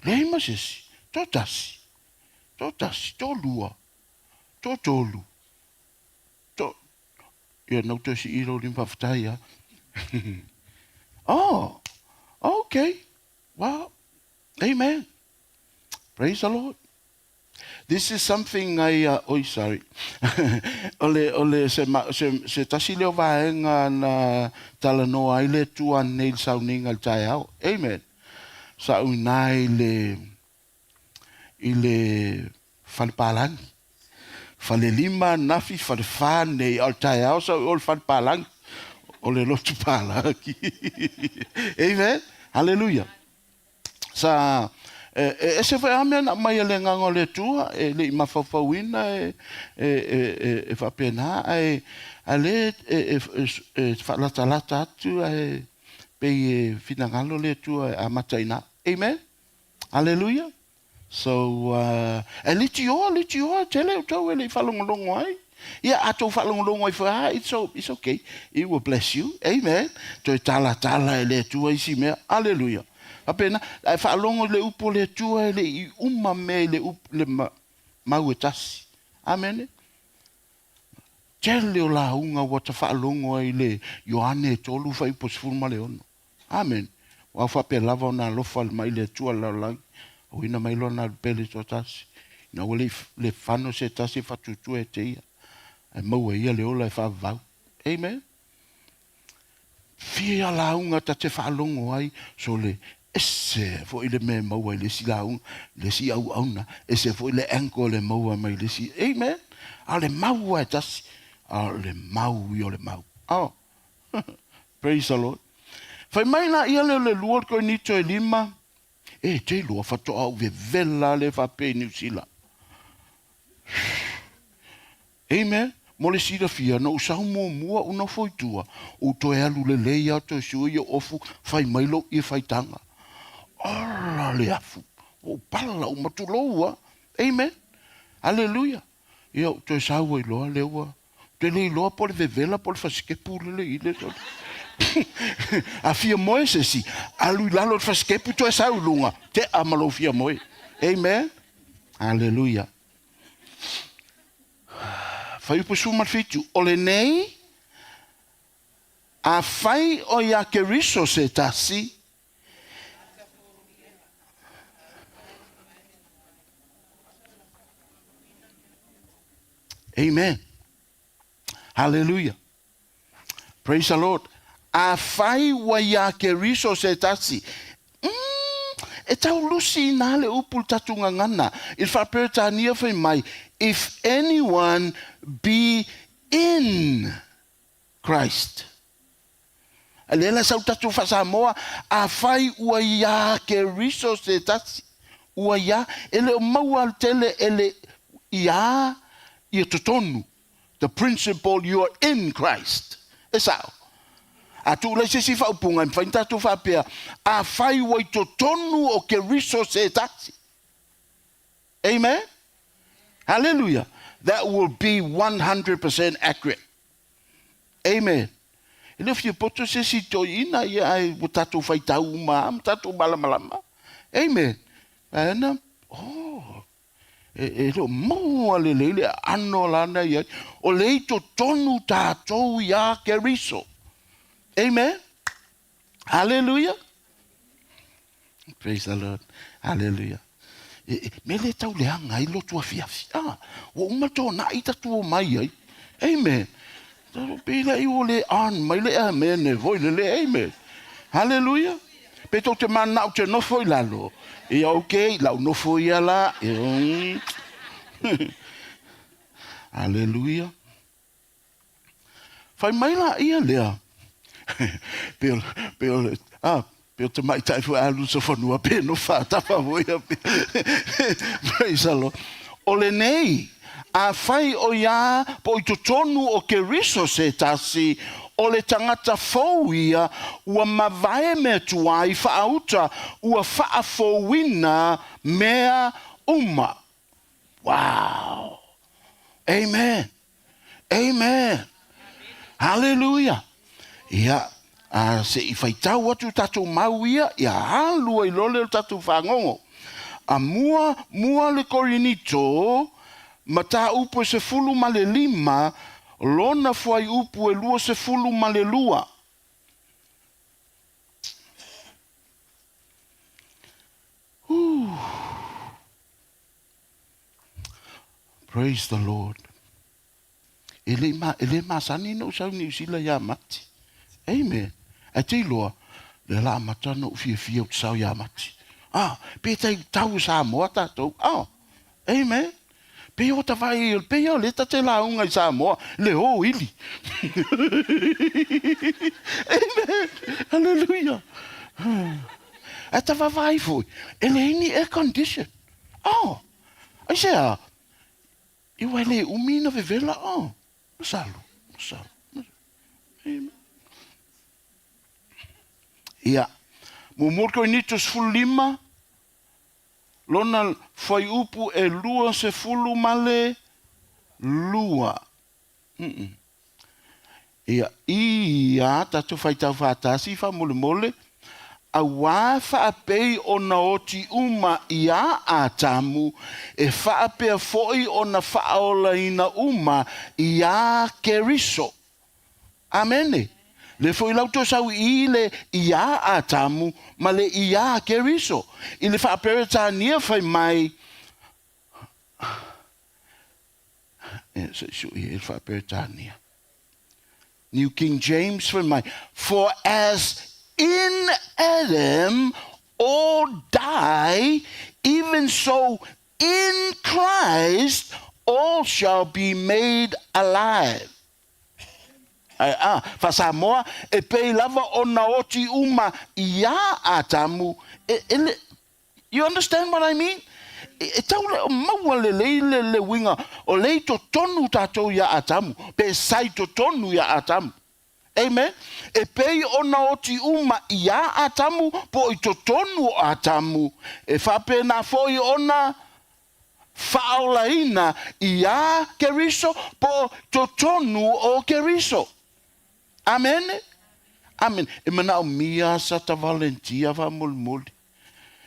Leima sesi. Totasi. Totasi. Tolua. Totolu. Ia nau te si iro limpa whatai ya. Oh. Okay. Well. Amen. Praise the Lord. This is something sorry. ole se tasi leo vaenga na talanoa ai le tua nei Sauniga le tai au. Amen. Sa unai ile falpalang. Fale lima nafi fale fane al tai au sa ol falpalang. Ole lotu palaki. Amen. Hallelujah. Sa se foi amen mai le nganga le tua le mafafawina e fa pena ale fa la talata tu pe finangalo le tua a mataina. Amen. Hallelujah. So litio tele to le falongolongo ai. Yeah, ato falongolongo ai fa it's okay. It will bless you. Amen. To tala le tua isi me. Hallelujah. Apena ai fa longo le upo le tua le uma me le mauetasi. Amen. Tele o la unga wata fa longo ai le Ioane tolu fa ipos fulma le ono. Amen. Wa fa pe lava na lo fa mai le tua la la o ina mai lo na pele totasi. Na le fano se tasi fa tutu e te ia. Ai mau ia le ola fa va. Amen. Fia la unga ta te fa longo ai so le ese fo ile me mau le si laung le si au auna ese fo ile enko le mau mai le si. Amen. Ale mau ai tas ale mau yo le mau. Oh. Praise the Lord. Fai mai na ia le luor ko ni to lima te lua fa to au ve vela le fa pe New Zealand. Amen. Mole sira fia no usau mua una foi tua o to e alu le leia to sui ofu fai mailo I fai tanga. Ora le afu. O pala o matuloa. Amen. Hallelujah. Io to sau e loa lewa. Te le loa por vevela por faske pule ile to. A fia moe se si. Alu lalo faske pu to sau lunga. Te amalo fia moe. Amen. Hallelujah. Fai po suma fitu. Ole nei. A fai o ya ke riso se tasi. Amen. Hallelujah. Praise the Lord. A fai wa ya ke riso se tasi. E tau lusi na le upul tatunga ngana. Il fa pertania fai mai. If anyone be in Christ. Alela sau tatu fa Samoa. A fai ua ya ke riso se tasi. Ua ya. Ele maua tele ele ya. Ia totonu. The principle you are in Christ. Esau. A tu le se si fa upunga fa tatu fa pea. A fai wai totonu o ke riso se tasi. Amen. Hallelujah. That will be 100% accurate. Amen. Ele fia poto se si to ina ia ai o tatou fai tau uma, tatou malama. Amen. Ana, lo mo le ano lana ia. O le to tonu tatou ia keriso. Amen. Hallelujah. Praise the Lord. Hallelujah. Mele tau le anga i lo tua fiafia. O uma tō na ita tua mai ai. Amen. Pila i o le an mai le amen e voi le amen. Hallelujah. Pe tō te mana o te nofo i lalo. E okay, lau nofo i ala. Hallelujah. Fai mai la ia lea. Peo te mai tai fua alu sa whanua pe no whātapa voia pe. Praise the Lord. O le nei, a whai o ia po i tonu o ke riso se tasi, o le tangata fau ia, ua mawae me tua i whaauta, ua whaafowina mea uma. Wow. Amen. Amen. Hallelujah. Ia. Se I whaitau atu tatou mau ia halua I lole o tatou whangongo. A mua le korinito, ma tā upu se fulu ma le 5, lona fuai upu lua se fulu ma le 2. Praise the Lord. Ele masani no sau ni sila ya mati. Amen. A te loa, le la matano fia o tsau ya mati. Pe tau sa moa tatou. Amen. Pe o ta vai, pe o le te la unga I sa moa, le o ili. Amen. Hallelujah. A ta vai foi. Ele ini air condition. I say, eu ele umina vevela. Salo. Amen. Ia, mumurko initus fulima, lona fai upu lua se fulu male lua. Ia, tatu fai tau whātasi, wha mole, a wā pei o na oti uma ia a tamu, e whaapea foi o na whaola ina uma ia keriso. Amene. Le foi lauto sau I le ia a tamu, ma le ia keriso. I le whaapere nia fai mai. Nia. New King James fai mai. For as in Adam all die, even so in Christ all shall be made alive. Fasamoa e pei lava o na oti uma ia atamu. You understand what I mean? E tau le maua le winga o le to tonu tatou ia atamu. Pe sai to tonu ia atamu. Amen. E pei o na oti uma ia atamu po I to tonu atamu. E whape na foi ona whaolaina ia keriso po to tonu o keriso. Amen. Amen. E mana o mia sa ta valentia va mulmul.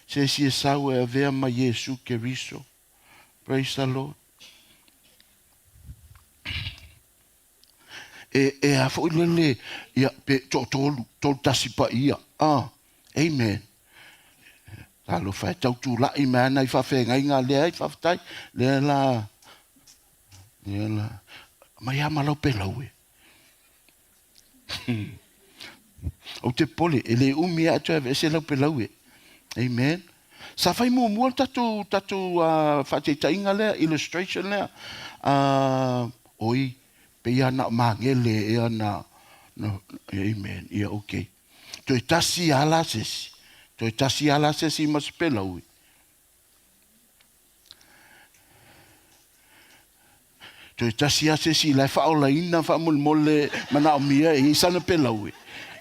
Se si sau e avea ma Yesu keriso. Praise the Lord. E a foi lele ia pe to tasipa ia. Amen. Alo fai tau tu la I mana I fa fenga inga le ai fa tai le la. Ma ia malo pe laue. O te pole, ele umi atu e se lau pe laue. Amen. Sa fai mua tatu whateitainga lea, illustration lea. Oi, pe ia na mangele, ia na, amen, ia okay. Toi tasi ala sesi mas pe laue. Toi tasi ase si lai whaola ina whamulmole mana o mia I sana pe laue.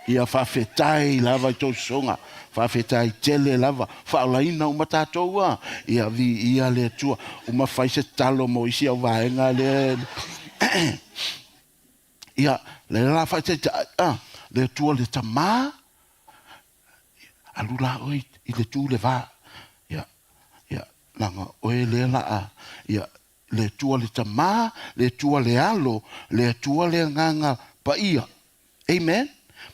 Ia whawhetai lava I tō songa. Whawhetai tele lava. Whaola ina o matatoa. Ia vi ia le tua. Uma whaise talo mo isi au vaenga le. Ia le la whaise Le tua le tamā. Alula oi I le tū le vā. Ia. Ia. Langa oe le la a. Ia. Le tua le tamā. Le tua le alo. Le tua le nganga pa ia. Amen.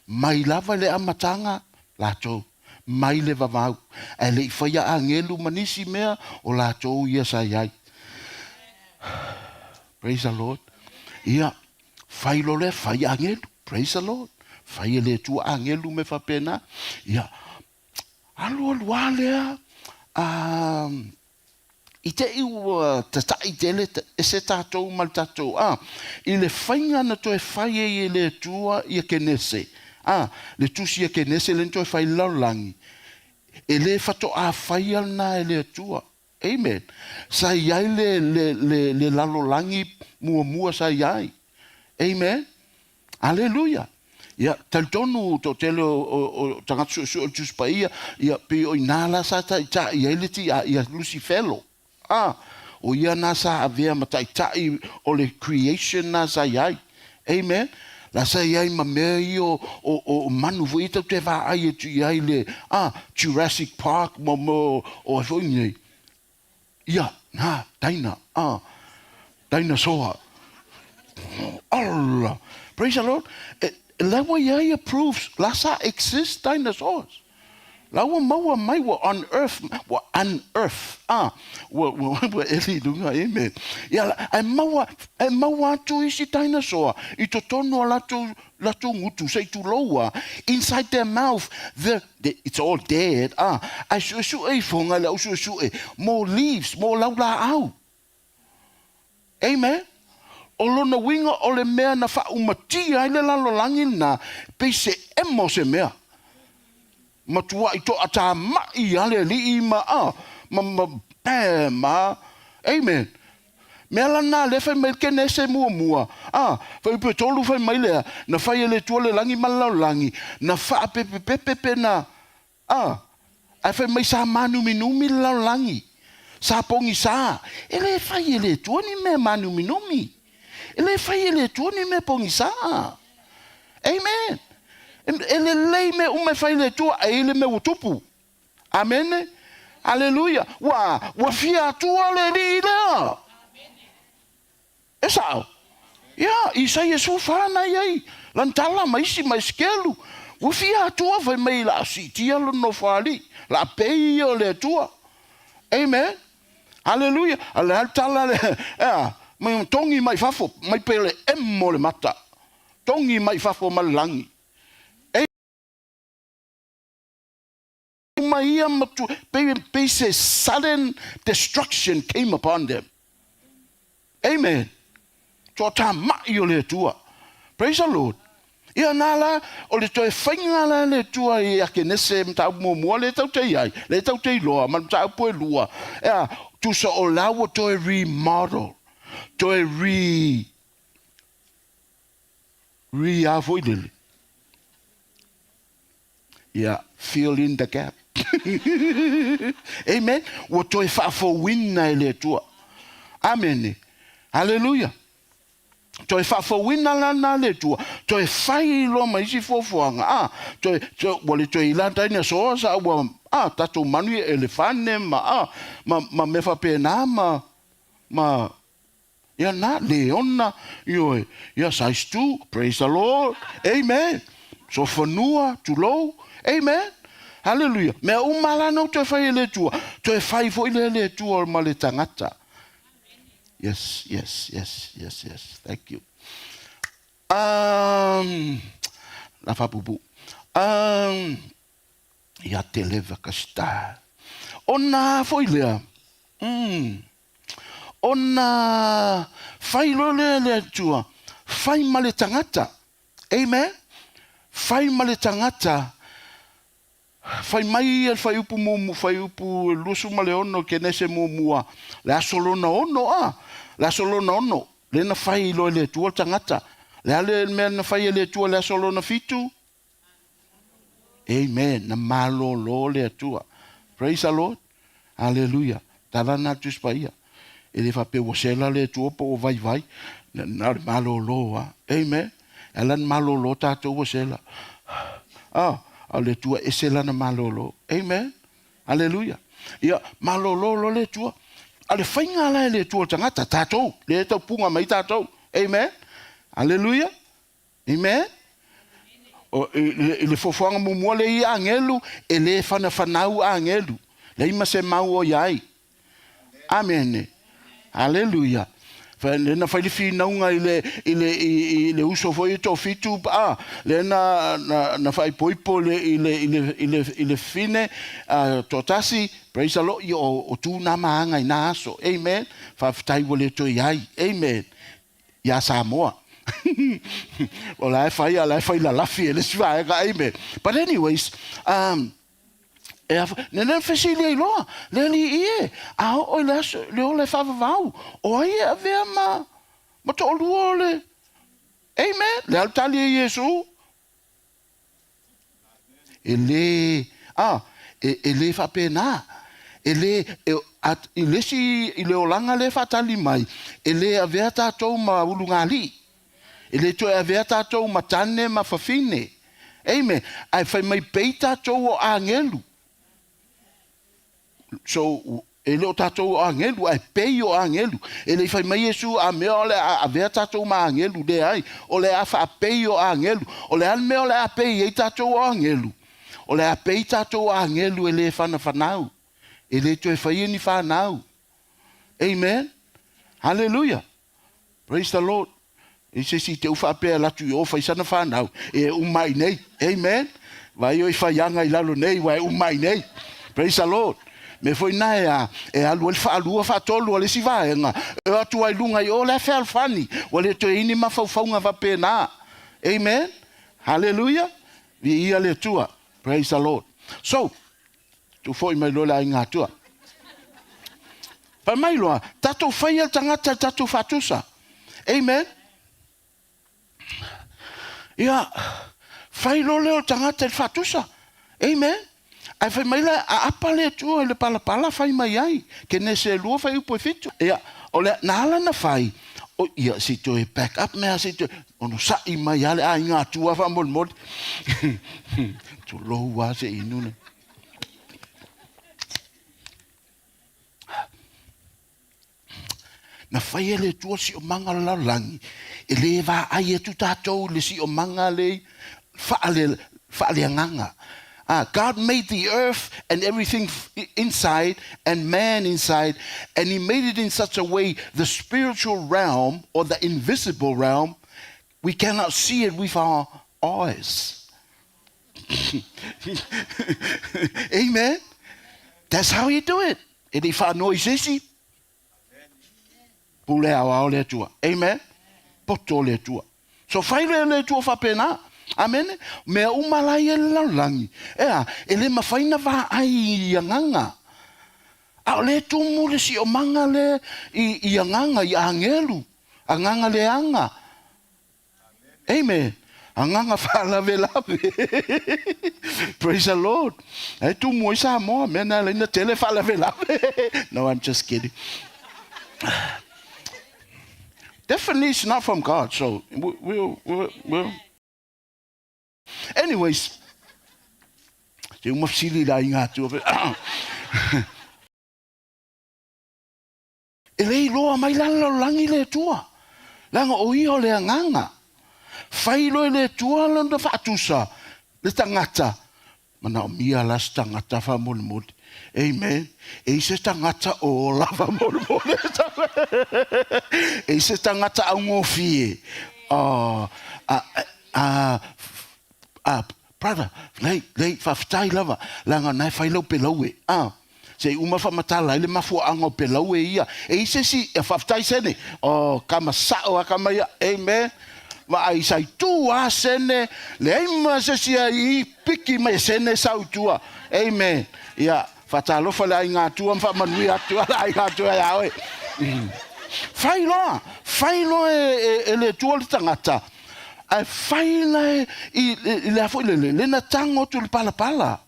Mai lava le amatanga. La tō. Mai le vavau. E le whaia a ngelu manisi mea. O la tō ia sa iai. Praise the Lord. Ia. Whailo le whaia a ngelu. Praise the Lord. Whaia le tua a ngelu me whapena. Ia. Alo lea. I te iu tatai tele e se tātou mal tātou. I le whainga na toi whaia I le tua I a kenese. Le tusi a kenese le toi whai laulangi. E le whato a whaia na e le tua. Amen. Sa iai le lalolangi mua sa iai. Amen. Hallelujah. Ia taltonu to tele o tangatu so tus paia ia pe o inala sa ta ia leti ia lucifelo o ia na sa avea mata tai o le creation na sa iai. Amen. La sa iai ma me o manu voita te va ai tu iai le Jurassic Park mo o foi ia na daina dinosaur. Allah. Praise the Lord. Lawa iai approves. Lasa exist dinosaurs. Lawa maua mai wa on earth. Wa unearth. Wa eli dunga. Amen. Ia ai maua tu isi dinosaur. I to tono lato ngutu say tu loa. Inside their mouth. It's all dead. Ai su e fonga la su e. More leaves. More laula au. Amen. O lona winga o le mea na wha umatia I le lalolangi na pe se emo se mea. Matua I to ata mai ale li ma Amen. Mea lana le whai mai kene se mua. Whai pe tolu whai mai lea. Na whai le tua le langi ma lalolangi. Na wha pepe na. Ai whai mai sa manu minumi lalolangi. Sa pongi sa. Ele whai le tua ni me manu minumi. Ele fai ele tuani me pongi sa. Amen. Ele lei me ume fai le tua ele me utupu. Amen. Hallelujah. Wa fia tua le lila. Esa. Ya, isa Yesu fana yai. Lantala maisi maiskelu. Wa fia tua vai mai la sitia lo no fali. La pei o le tua. Amen. Hallelujah. Lantala le mai tongi mai fafo mai pele emmo le mata tongi mai fafo malangi mai amatu pe se sudden destruction came upon them. Amen. Tota mai o le tua. Praise the Lord. Ia nala o le toi whainga le tua I ake nese mta mua le tau te iai le tau te loa ma mta poe lua tu sa o lawa toi remodel to avoid fill in the gap. Amen. What to for win na le tua. Amen. Hallelujah. To for win na le tua. To fai lo mai si fofuanga. To wole to ilanta ni so sa wa tato manu elefane ma me fa pena ma ia na leona ioe ia size 2. Praise the Lord. Amen. So fanua to low. Amen. Hallelujah. Me umala no te fai le tua. Te fai fo le tua ma le tangata. Yes. Thank you. La fa bubu. Ia te leva kasta. Ona fo lea. Ona fai le tua. Fai ma le tangata. Amen. Fai ma le tangata. Fai mai fai upu mumu fai upu lusu ma le ono ke nese mumua. La solona ono La solona ono. Le na fai lo le tua tangata. Le ale me na fai le tua le solona fitu. Amen. Na malo lo le tua. Praise the Lord. Hallelujah. Talana tus paia. Ele fa pe wosela le tua po vai. Na malo loa. Amen. Alan malolo tātou sela. A le tua e sela na malolo. Amen. Hallelujah. Ia, malolo le tua. A le whainga la le tua tangata tātou. Le tau punga mai tātou. Amen. Hallelujah. Amen. O le fofoanga mumua le i angelu, e le whanau angelu. Le ima se mau o iai. Amen. Hallelujah. Lena fai le finaunga i le uso foi to fitu lena fai poipo i le fine totasi praise the Lord o tu na maanga ina aso. Amen. Fa tai wole to iai. Amen. Ya Samoa. Well, I fai la lafi le sva. Amen. But anyways, nena fesili loa le li ie a o le fa vau o ia ve ma to luole. Amen. Le altali Yesu ele ele fa pena ele ele si ele olanga le fatali mai ele ave tatou ma ulungali ele to ave tatou matane ma fafine. Amen. Ai fai mai peita to o angelu. So ele o tatou angelu ai pei o angelu ele fai mai Yesu a me ole a ver tatou ma angelu de ai ole a fa pei o angelu ole an me ole a pei e tatou angelu ole a pei tatou angelu ele fana fanau ele to fai ni fanau. Amen. Hallelujah. Praise the Lord. E se si te ufa pe la tu o fai sana fanau e umai nei. Amen. Vai o fai anga i lalo nei vai umai nei. Praise the Lord. Me foi na e alu el fa alu fa tolu le si va nga e atu ai lunga i o le fa fani o le to ini ma fa fa va pena. Amen. Hallelujah. Vi ia le tua. Praise the Lord. So tu foi mai lo la inga tua pa mai lo tato fai el tangata tato fatusa. Amen. Ia fai lo le tangata fatusa. Amen. Ai fai mai la a apale tu le pala fai mai ai ke ne se lu fai po fitu ia ole na ala na fai o ia si tu e back up me si tu ono sa I mai ale a inga tu fa mol tu lo wa se inu ne na fai ele tu si o manga la langi ele va ai tu tatou le si o manga le fa ale nganga. God made the earth and everything inside and man inside, and he made it in such a way the spiritual realm or the invisible realm, we cannot see it with our eyes. Amen. That's how you do it. And if I know isi pule awa le tua. Amen. Poto le tua. So fai le tua fa pena. Amen. Me umalai e langi. Ele mafaina va ai yanganga. A le tumu le si o manga le I yanganga I angelu. Anganga le anga. Amen. Anganga fala velave. Praise the Lord. E tumu isa mo mena le na tele fala velave. No, I'm just kidding. Definitely it's not from God. So we'll anyways, te uma fili la inga tu. Ele loa mai langa langi le tua. Langa o iho le nganga. Fai lo le tua landa fatusa. Le tangata. Mana o mia las tangata fa mol. Amen. E se tangata o la fa mol. E se tangata au ngofie. Brother, lei faftai lava langa nai fai lo pelowe. Se uma fa matala ile mafu ango pelowe ia. E se si faftai sene. Kama sao kama ia. Amen. Va ai sai tu a sene le ima se si ai piki mai sene sau tua. Amen. Ia fatalo fa la inga tua fa manui atu la inga tua ya we. Fai lo e le tua tangata. Ai faila I le foi le na tango tu le pala.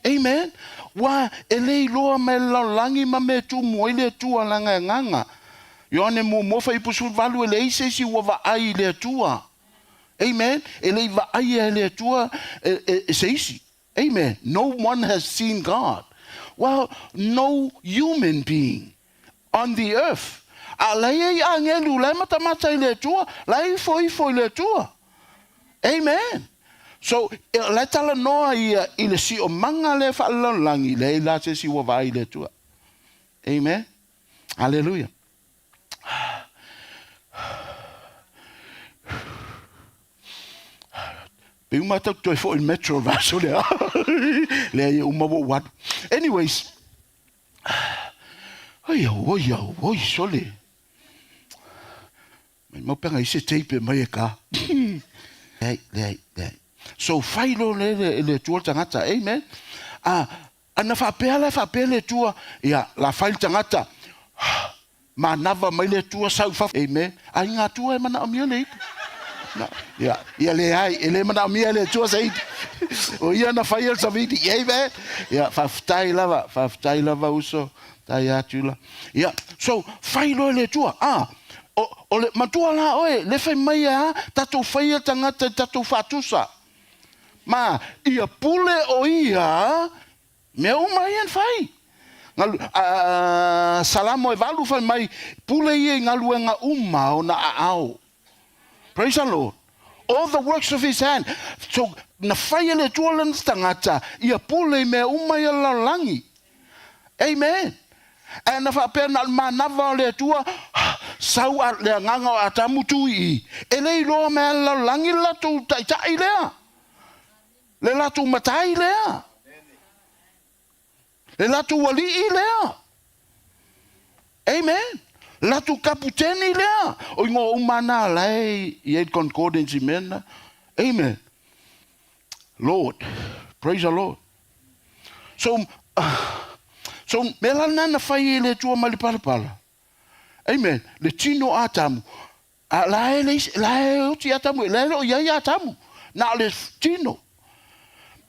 Amen. Wa ele loa me langi ma me tu mo ile tu langa nganga. Yo ne mo fa I pusu valu ele se si wa ai le tua. Amen. E le va aia le tua se isi. Amen. No one has seen God. Well, no human being on the earth. A lai angelu, lai matamata i le tua, lai foi le tua. Amen. So, lai tala noa i le si o manga le whaalalangi, le la te si wa vai le tua. Amen. Hallelujah. Piu mata toi fo in metro vaso le. Le umawo wat. Anyways. Oi, sole. Mai mo penga ise tape mai ka. Hey. So failo le tua tangata. Amen. Ana fa pele tua. Ya, la fail tangata. Ma nava mai le tua sau fa. Amen. Ai nga tua e mana amia le. Ja, le ai, ele mana mia le tua sai. O ia na fail sa vidi, amen. Ja, faftai lava uso, tai atula. Ja, so failo le tua. O le matua la oe, le fai mai tatu faia tangata tatu fatusa. Ma ia pule o ia me o mai en fai. Ngalu salamo e valu fai mai pule ia ngalu nga o na ao. Praise the Lord. All the works of his hand. So, na whaia le tualan tangata, ia pule me umai ala langi. Amen. E na whapea na manawa le tua, sau le nganga o atamu tui. E le iloa me ala langi latu taitai lea. Le latu matai lea. Le latu walii lea. Amen. Latu kaputeni lea. O ingo umana lai. Ied concordance mena. Amen. Lord. Praise the Lord. So melana na fai le tua malipalapala. Amen. Le tino atamu. Lae oti atamu. Lae o yai atamu. Na le tino.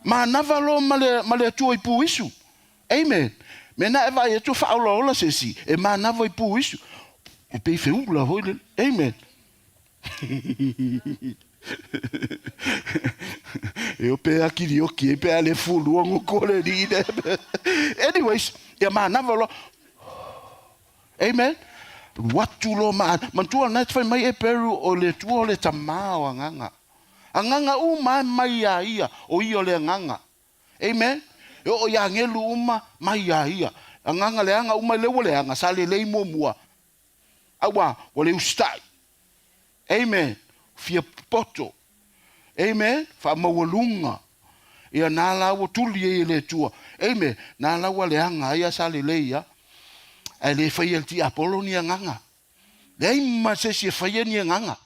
Ma navalo male tua ipu isu. Amen. Mena eva e tu faula ola sesi. E ma navo ipu isu. E pe feula hoile. Amen. Eu pe akiri oki e pe ale fulu o kore ni. Anyways, ya ma navalo. Amen. Watu lo mantua na fai mai e peru o le tua o le tamao anganga. Anganga mai ia o io le anganga. Amen. O ya ngelu mai ia. Anganga le anga le anga sale le mua. Awa wale ustai. Amen. Fia poto. Amen. Fa mawalunga. Ia nala wo tuli e le tua. Amen. Nala wale anga ia sale le ia. Ale fai el ti Apolonia nganga. Le ma se si fai ni nganga.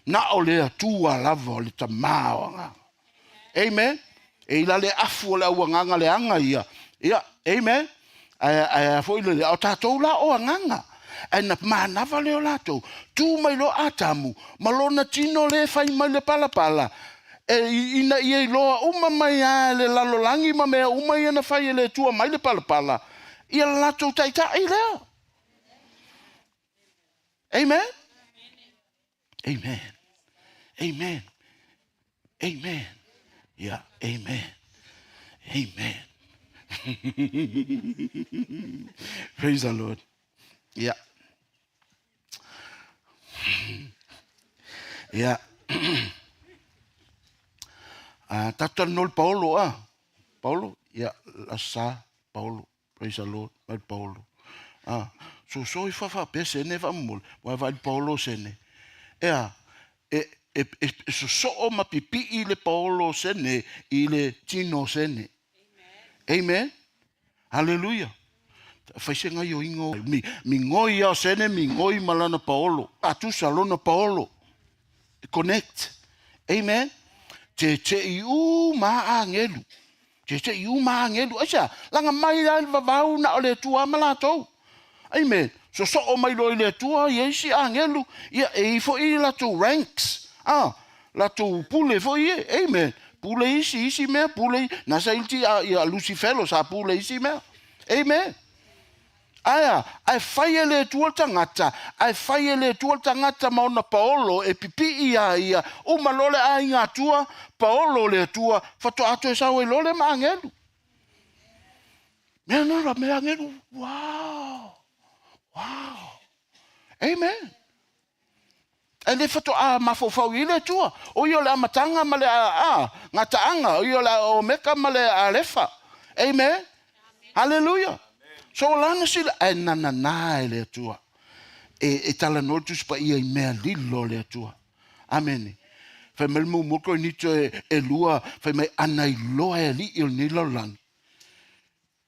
Na ole tua lava le tamao nganga. Amen. E la le afu la nganga le anga ia. Ia, amen. Ai foi le o tatou la o nganga. Ana mana vale o lato. Tu mai lo atamu. Malona tino le fai mai le pala. E ina ia lo mai le lalolangi ma me mai na fai le tua mai le pala. Ia lato taitai le. Amen. Amen. Amen. Amen. Yeah, amen. Amen. Praise the Lord. Yeah. Yeah. Tatan nol Paulo Paulo. Yeah, lasa Paulo. Praise the Lord. Vai Paulo. So fa pese ne va mul. Vai Paulo sene. Yeah. So ma pipi ile Paulo sene ile tino sene. Amen. Hallelujah. Faise nga yo ingo mi ngoi ya sene mi ngoi malana Paulo. Atu salona Paulo. Connect. Amen. Te iu ma angelu. Te iu ma angelu. Acha langa mai la vavau na ole tua malato. Amen. So mai lo ile tua yesi angelu. Ya e fo ila to ranks. La tu pule foi, amen. Pule isi me pule na sainti a Lucifelo sa pule isi me. Amen. Aya, ai whai le tua tangata, ai whai le tua tangata mauna Paolo e pipi ia, o malole a inga tua, Paolo le tua, whato ato e sao e lole ma angelu. Mea nora, me angelu, wow, amen. E le whato a mafofau i le tua, o io le amatanga ma le ngata anga, o io le o meka ma le a lefa, amen. Hallelujah. So lana sila e nana e le tua. E tala notus pa ia I mea lilo le tua. Amen. Fai melmu moko I nito e lua, fai mai ana I loa e li il nilo lang.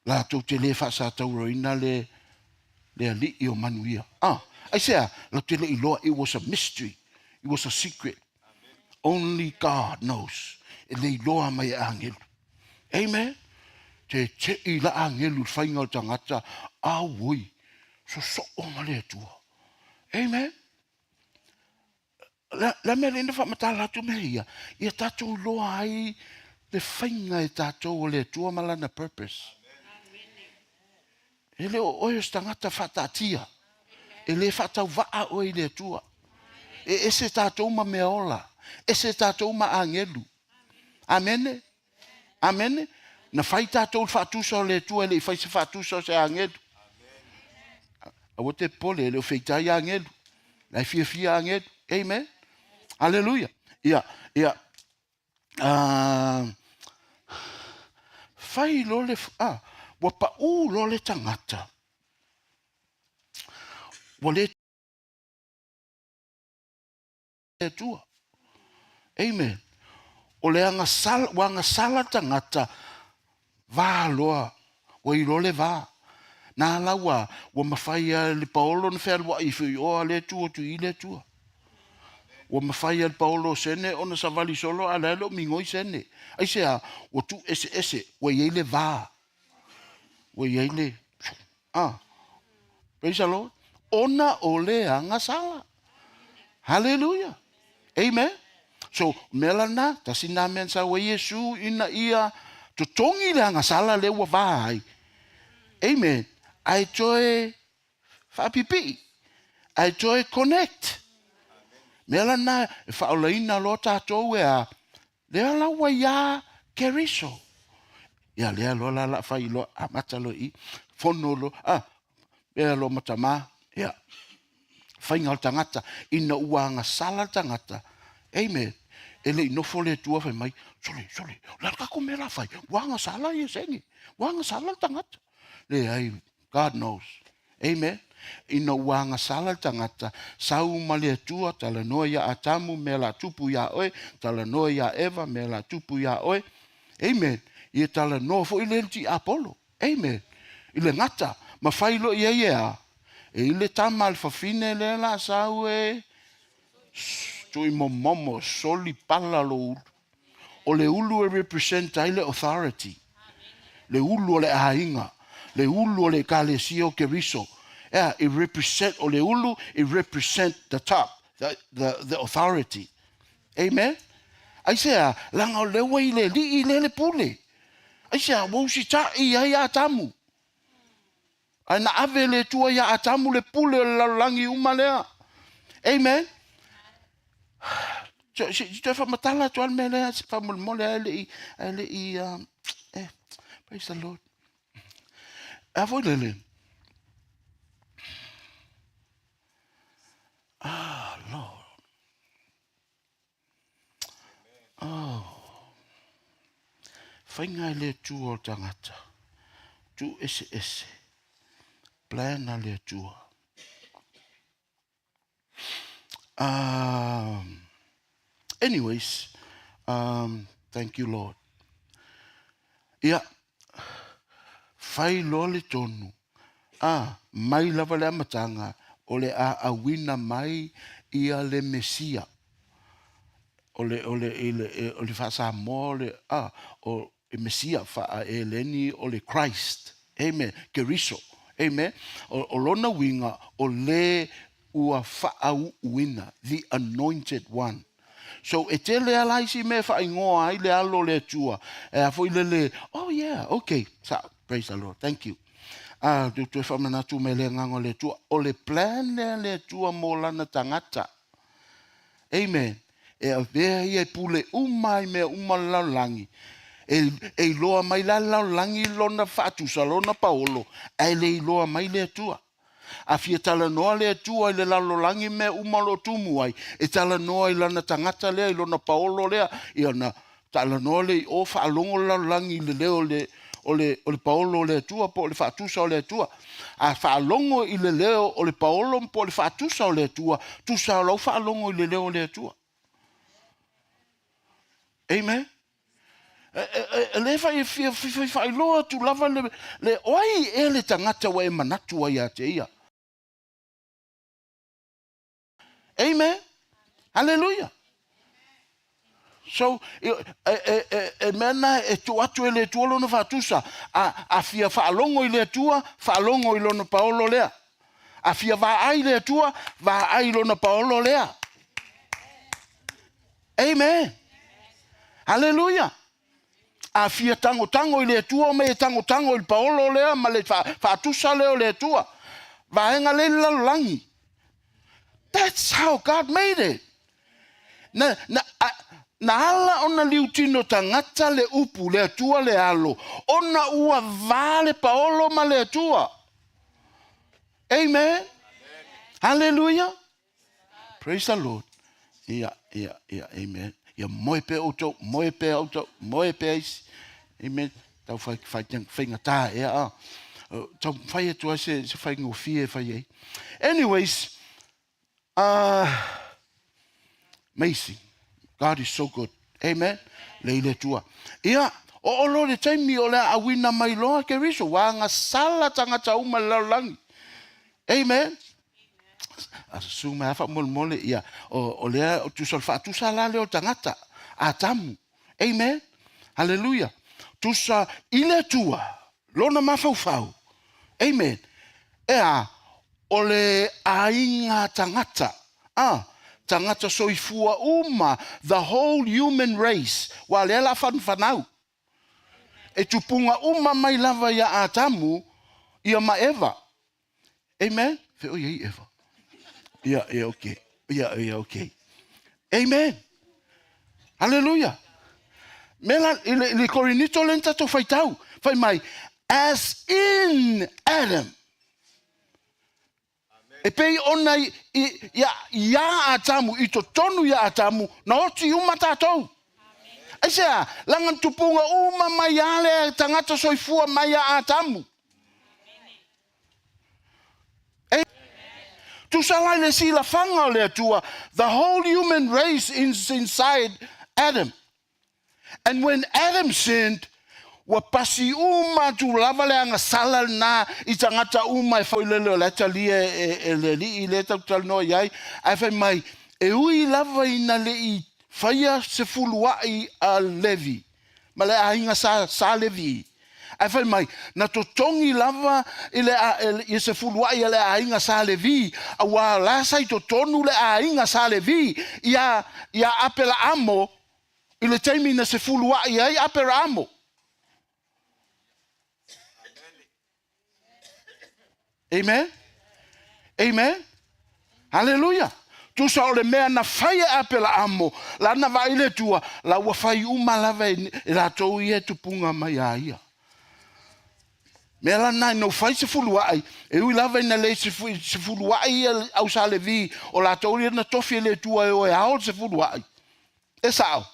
La tau te le whasa tau roina le ali I o manuia. I say, la te le I loa, it was a mystery. It was a secret. Only God knows. E le I loa mai angelu. Amen. Te I la angelu whainga o tangata, woi, so o male tua. Amen. La mea lena whamata latu mea ia. Ia tātou loa ai le whainga e tātou o le tua malana purpose. E le o oio stangata whatatia. E le whatau waa o I le tua. E ese tātou ma mea ola. Ese tātou ma angelu. Amene. Amene. Na whai tātou whatusa o le tua, le whai se whatusa o se angelu. Awo te pole, le o wheitai angelu. Lai fia angelu. Amen. Hallelujah. Ia. Whai lole, wapa lole tangata. Wale tua. Amen. O le wanga sala tangata va loa. O I lole va. Na lawa wa mafai le Paolo na fer wa I fu o le tua tu I le tua. Wa mafai le Paolo sene ona savali solo ala lo mingoi sene. Ai sea o tu ese wa ye le va. Wa ye le. Praise the Lord. Ona ole anga sala. Hallelujah. Amen. So melana tasina men sa wa Yesu ina ia to tongi le anga sala le wa vai. Amen. I joy fapipi. I joy connect. Melana fa olaina lo tatou e le ala wa ya keriso. Ya le lo la fa ilo amata lo I fonolo be lo matama ya. Whainga o tangata ina uanga sala tangata. Amen. Ele no fole tua fai mai. Sole. La kako mera fai. Wanga sala I sengi. Wanga sala tangata. Le ai God knows. Amen. Ina wanga sala tangata. Sau male tua tala noa ya atamu me la tupu ya oe. Tala noa ya Eva me la tupu ya oe. Amen. Ia tala noa fo ile ti Apollo. Amen. Ile ngata. Ma failo ia. E ile tamal fafine le la sau e. Tui momo soli pala lo ulu. O le ulu e represent ile authority. Le ulu o le ainga. Le ulu o le kalesio keriso. Yeah, it represent o le ulu, it represent the top, the authority. Amen. I say langa o le wai le li le pule. I say wo si ta ia tamu. Ana ave le tua ia atamu le pule la langi umalea. Amen. Je fa matala tu al mele se fa mole ele praise the Lord. Avoidele. Lord. Whainga le tua o tangata. Tu ese. Plana le tua. Anyways, thank you, Lord. Yeah. Whai lole tonu. Mai lava le amatanga. O le awina mai ia le Mesia. O le fasa mo le o e Mesia fa eleni o le Christ. Amen. Keriso. Amen. O lona winga o le ua fa wina, the anointed one. So e te le alaisi me fa ingoa ai le alo le tua. E a foi le oh yeah, okay. So, praise the Lord. Thank you. Tu tu whamana tu me le ngango le tua. O le plan le tua mo lana tangata. Amen. E a vea ia pule umai me umalaulangi. E loa mai la laulangi lona fatusa lona paolo. E le loa mai le tua. A fia tala noa le tua i le laulangi me umalo tumu ai. E tala noa i lana tangata lea i lona paolo lea. I ana tala noa le o whaalongo laulangi le leo le o le paolo le tua po le fatusa o le tua. A whaalongo i le leo o le paolo po le fatusa o le tua. Tusa o lau whaalongo i le leo le tua. Amen. Le fai loa tu lava le oi e le tangata wa e manatu ai a te ia. Amen. Hallelujah. So, mena e tu atu e le tua lona fatusa. A fia whaalongo i le tua, whaalongo i lona paolo lea. A fia va ai le tua, va ai lona paolo lea. Amen. Hallelujah. A fia tango i le tua, me tango i paolo lea, ma le fatusa leo le tua. Va enga le lalangi. That's how God made it. Na ala ona liutino tangata le upu le tua le alo. Ona ua vale paolo ma le tua. Amen. Hallelujah. Praise the Lord. Yeah, amen. Ia moe pe auto, moe pe ais. Amen. Tau fai ngata e a. Tau fai e tua se fai ngofie fai ei. Anyways, amazing. God is so good. Amen. Leile tua. Ia, o lo le taimi o le awina mai loa ke riso. Wanga sala tangata uma laulangi. Amen. Asuma afa mole ia o le tu solfa la le o tangata atamu. Amen. Hallelujah. Tusa ile tua lona mafau. Amen. Ea o le ainga tangata. Tangata soifua uma, the whole human race. Wa le la fanau. E tupunga uma mai lava ia atamu ia ma Eva. Amen. Fe o ye Eva. Yeah, okay. Yeah, okay. Amen. Hallelujah. Mela le korinito lenta to fai tau. Fai mai as in Adam. E pei ona ia atamu i to tonu ia atamu na oti uma tatou. Aisea, langan tupunga uma mai ale tangata soifua mai atamu. Tu salai le sila fanga le tua. The whole human race is inside Adam. And when Adam sinned, wa pasi uma tu lava le anga sala na i tangata uma e fai lelo leta lia e le li i leta utal no iai. Ai fai mai, e ui lava ina le i faia se fuluai a Levi. Ma le ainga sa Levi. Ai fai mai, na to tongi lava i se fuluai le ainga sa Levi. A wa la sai to tonu le ainga sa Levi. Ia apela amo, i le taimi na se fuluai ai apela amo. Amen. Amen. Hallelujah. Tu sa ole mea na fai apela amo. La na vai le tua. La wa fai uma lava e la tou ia tupunga mai aia. Mea la nai no fai se fuluai. E ui lava ina le se fuluai au sa Levi. O la tou ia na tofi le tua e o e ao se fuluai. E sao.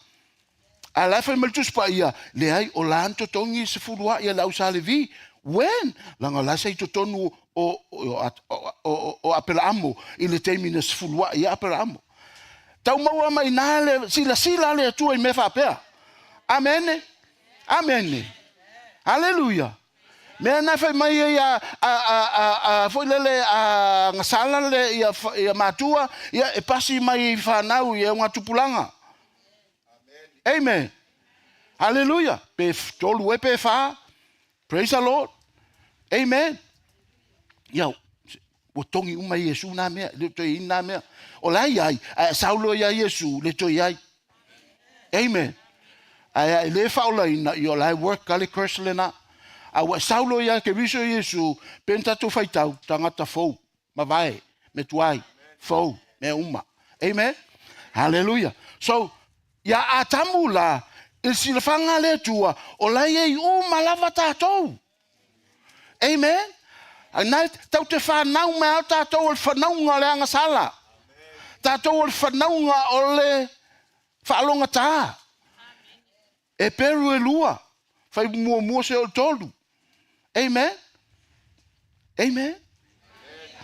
A la fai maltus pa ia. Le ai o la anto tongi se fuluai au sa Levi. When? Langa la sei to tonu o apela amo i le teimi na sfulua i apela amo. Tau maua mai nale sila le tua i me whapea. Amen. Amen. Hallelujah. Mea na fai mai a foi lele a ngasala le ia matua ia e pasi mai whanau ia unga tupulanga. Amen. Hallelujah. Pe tolu e pe wha. Praise the Lord. Amen. Iau, o tongi uma Yesu na mea, le toi ina mea. O lai ai, saulo ia Yesu, le toi ai. Amen. Le faula ina, i o lai work kale kursele na. Awa saulo ia ke viso Yesu penta tu faitau tangata fou. Mavai, me tuai, fou, me uma. Amen. Hallelujah. So, ya atamula il silafanga le tua o lai e uma lava tātou. Amen. Anai tau te whanau me au tātou o le whanau ngā le anga sala. Tātou o le whanau ngā o le whaalonga tā. E peru e lua. Whai mua se o tolu. Amen. Amen.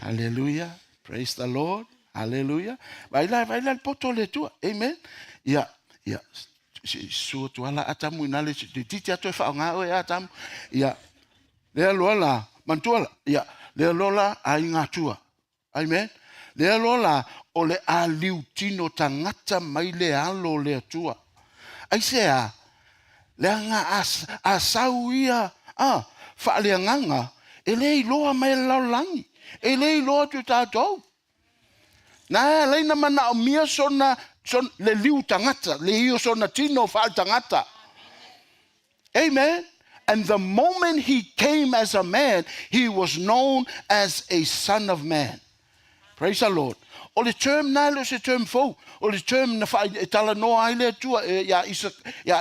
Hallelujah. Praise the Lord. Hallelujah. Vai lá poto le tua. Amen. Ya. Sua tuala atamu inale titi atu e whaonga o e atamu. Ya. Lea lola. Mantuala. Ya. Lea lola a inga tua. Amen. Lea lola o le a liu tino tangata mai le alo le tua. Aisea. Lea nga a sauia. Whaalea nganga. E lei loa mai laulangi. E lei loa tu tātou. Nā leina mana o mia sona le liu tangata. Le hio sona tino whaal tangata. Amen. And the moment he came as a man, he was known as a son of man. Praise the Lord. O le term nā le se term fau. O le term na wha e tala noa ai le tua. Ya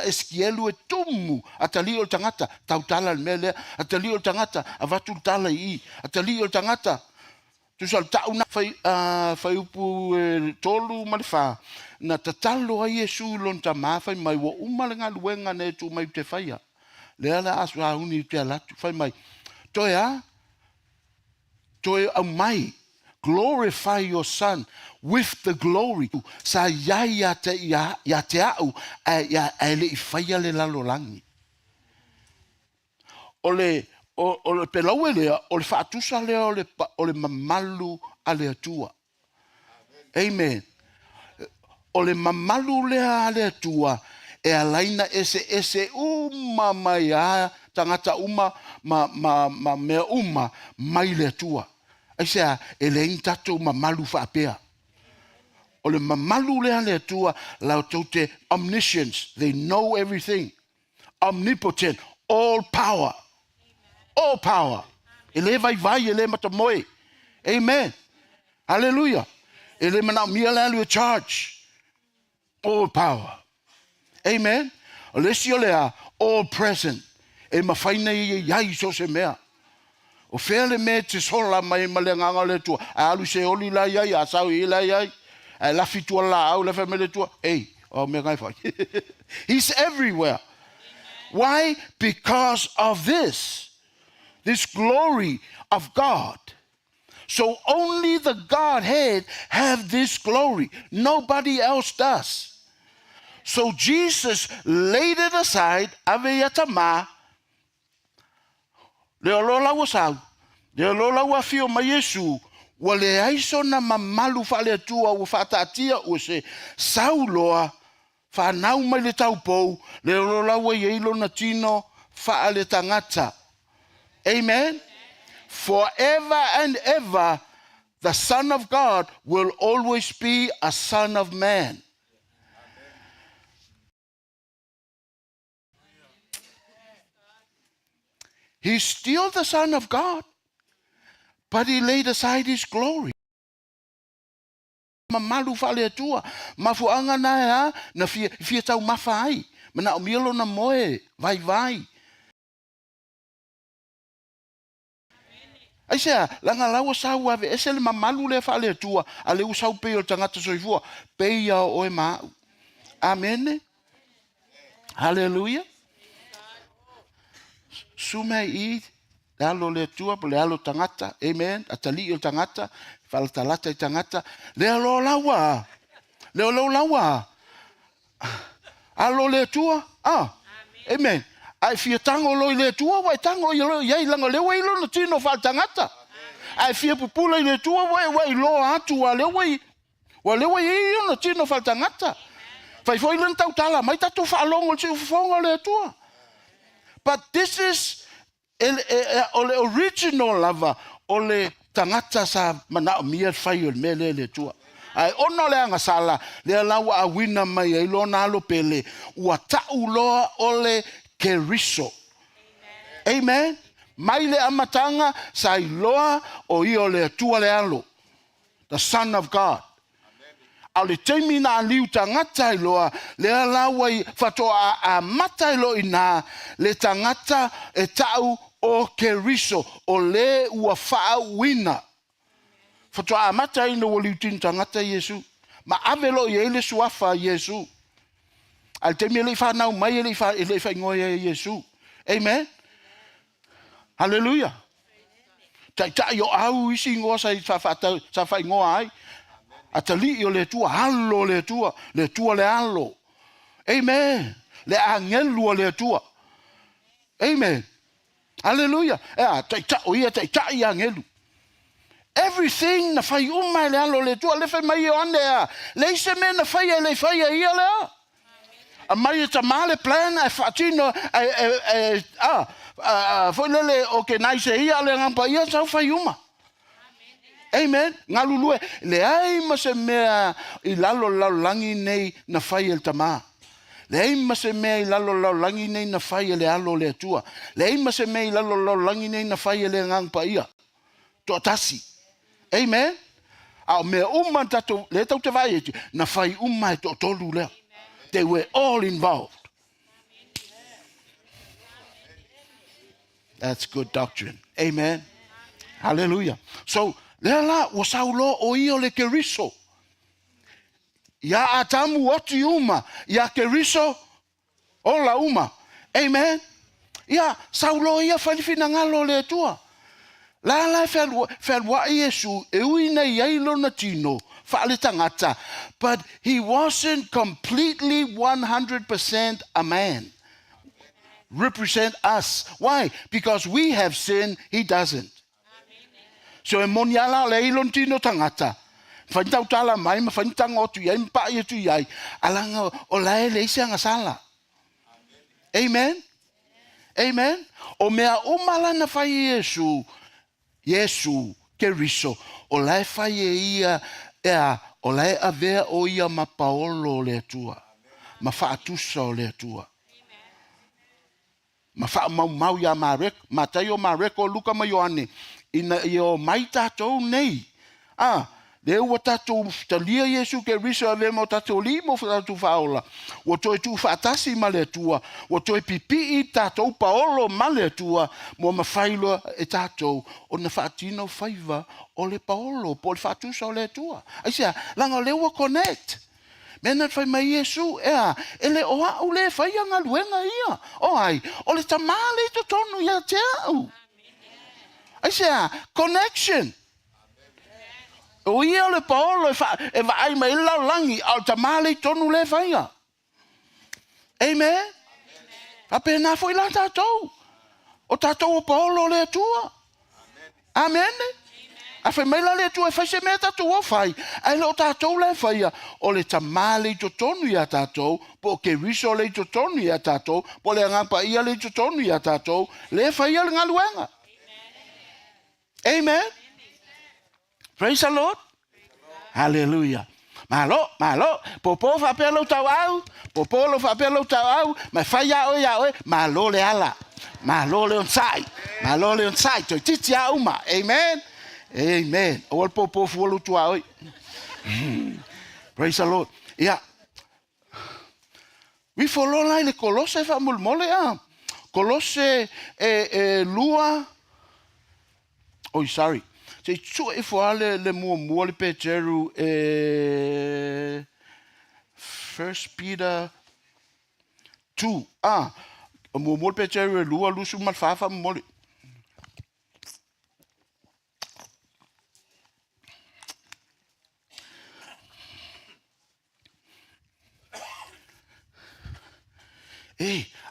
eskielu e tumu. A tali o tangata. Tau tala le mele. A tali o tangata. A vatu tala I. A tali o tangata. Tu sal tau na whai upu tolu maliwha. Na tatalo ai e su lon ta mawhai mai wa umalenga luenga ne tu mai te whaia. Lea la asu a uni te alatu. Whai mai. Toi a. Toi au mai. Glorify your son with the glory. Sa ya te au a le I whaia le lalolangi. O le pelaue lea, o le whaatusa lea o le mamalu a le atua. Amen. O le mamalu lea a le atua e alaina ese uma mai a tangata uma ma mea uma mai le atua. Aisea, e le intato mamalu whaapea. O le mamalu lea le atua lau tau te omniscience. They know everything. Omnipotent. All power. All power. Ele vai, ele matamoe. Amen. Hallelujah. Ele mana mia le charge. All power. Amen. Alessio lea all present. E mawhaina iai so se mea. O whele me te sola mai male nganga le tua. A alu se oli la iai, a sau I la iai. A lafi tua la au le wheme le tua. Ei, o me ngai whai. He's everywhere. Why? Because of this glory of God. So only the Godhead have this glory. Nobody else does. So Jesus laid it aside. Ave yatama. Le olola wasau. Le olola wafio ma Yesu. Wale aiso na mamalu fale tua u fatatia u se sauloa. Fa nau mai le taupou. Le olola wa yeilo na tino fa ale tangata. Amen. Forever and ever, the Son of God will always be a son of man. He's still the Son of God, but he laid aside his glory. Mamalu fale atua, mafuanga na na fia tau mafai, mana o mielo na moe, vai. Aisea, langa lawa sau ave, ese le mamalu le fale atua, a le usau pei o tangata soifua, pei a oe mau. Amen. Hallelujah. Sume I, le alo le atua, le alo tangata, amen, atali o tangata, falatalata I tangata, le alo lawa, alo le atua, amen. Ai fia tango loi le tua, wai tango iai langa le wai lo na tino fal tangata. Ai fia pupula le tua, wai lo atu wa le wai I na tino fal tangata. Fai foi lan tau tala, mai tatu fa longo se fonga le tua. But this is ole original lava, ole tangata sa mana mia fai o mele le tua. Ai ono le anga sala, le lawa a wina mai ai lo na lo pele, ua tau loa ole keriso. Amen. Mai le amatanga sa iloa o ia o le atua le alo. The Son of God. Au le teimi na liu tangata iloa, le alawa i fatoa a mata ilo ina, le tangata e tau o keriso, o le ua faa wina. Fatoa a mata ino o liu tin tangata Yesu. Ma avelo i ele suafa Yesu. Al teimi ele fa nau mai ele fa ngoia Yesu. Amen. Hallelujah. Tai yo au isi ngoa sa fa ngoa ai. Atali o le tua halo le tua le alo. Amen. Le angelu le tua. Amen. Hallelujah. Tai angelu. Everything na fai umai le alo le tua le fai mai o ane. Le se me na fai ia le. A mai ta male plan a fatino foi lele o ke nai se ia le ngapa ia sa fai uma. Amen. Ngalulue le ai ma se mea I lalo langi nei na fai el tama. Le ai ma se mea I lalo langi nei na fai le alo le tua. Le ai ma se mea I lalo langi nei na fai le ngapa ia. To tasi. Amen. Au me umma tato le tau te vai na fai umma to tolu le. They were all involved. That's good doctrine. Amen. Hallelujah. So, lela o saulo o io le keriso. Ya atamu oti uma. Ya keriso o la uma. Amen. Ya saulo ia falifina ngalo le tua. La fel wa Yesu e uina yailo na tino. But he wasn't completely 100% a man. Represent us. Why? Because we have sinned, he doesn't. So e moniala le ilon tino tangata. Fantau tala mai ma fantang o tu yai mpa ye tu yai. Alanga o lae le isi anga sala. Amen. Amen. O mea umala na fai Yesu keriso. O lae fai ia o lae avea o ia ma paolo le tua. Ma faatusa o le tua. Ma fa mau ya marek, ma tayo marek o Luka ma Ioane. Ina yo mai tatou nei. Le ua tatou talia Yesu ke riso ave mo tatou limo tatou faola. O toi tu fatasi ma le tua. O toi pipi I tatou paolo ma le tua. Mo mawhailo e tatou. O na fatino faiva o le paolo. Po le fatusa o le tua. Aisia, langa le ua connect. Mena fai mai Yesu ele o le fai anga luenga ia. O ai, o le tamale to tonu ia te au. Aisia, connection. O ia le paolo e vai mai lau langi al tamale tonu le fai ia. Amen. Ape na foi la tatou. O tatou o paolo le tua. Amen. A fai mai la le tua e fai se mea tatou o fai. Ai lo tatou le fai ia. O le tamale to tonu ia tatou. Po ke riso le to tonu ia tatou. Po le ngapa ia le to tonu ia tatou. Le fai ia le ngaluenga. Amen. Praise the Lord. Hallelujah. Malo. Popo fa pelo tawau. Popolo fa pelo tawau. Ma fai ya o. Malo le ala. Malo le on sai. To titi a uma. Amen. Amen. O popo fuolo tua oi. Praise the Lord. Yeah. We follow lai le Kolose fa mulmole Kolose lua. Oh, sorry. Se tu e foale le mua le Peteru 1 Peter 2. O mua Peteru lua lusu malfafa mole.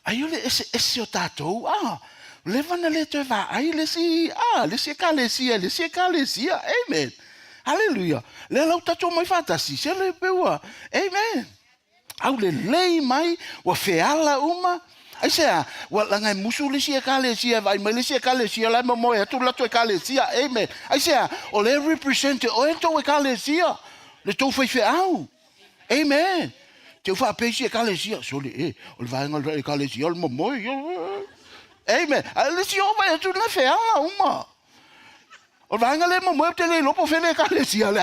Aiole esse o tatou. Levana le te va. Ai le si kalesia. Amen. Hallelujah. Le lau tatou mai fatasi. Se le peua. Amen. Au le lei mai wa feala uma. Ai sea, wa langa musu le si kalesia vai mai le si kalesia la mo e tu la to kalesia. Amen. Ai sea, o le represent o ento e kalesia. Le to foi feau. Amen. Te fa pesi kalesia. So le o le vai ngal kalesia mo mo. Amen. Lesi o vai tu na fe anga uma. O vanga le mo te le lopo fele ka le sia le.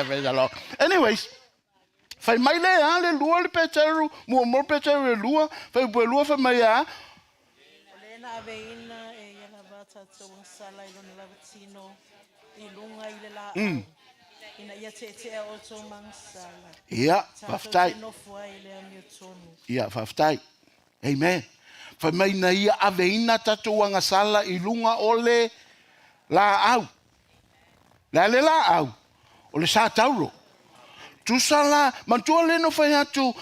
Praise the Lord. Anyways, fai mai le ale lua le peteru, mo peteru le lua, fai bo lua fai mai a. Lena aveina e yana bata to sala I don't love tino ilunga ile la. Ina ia te o to mangsala. Ja, faftai. No foi ile ami tonu. Ja, faftai. Amen. Fai mai na ia aveina tatu anga sala ilunga ole la au. La le la au. O le sa tauro. Tu sala, mantua le no fai atu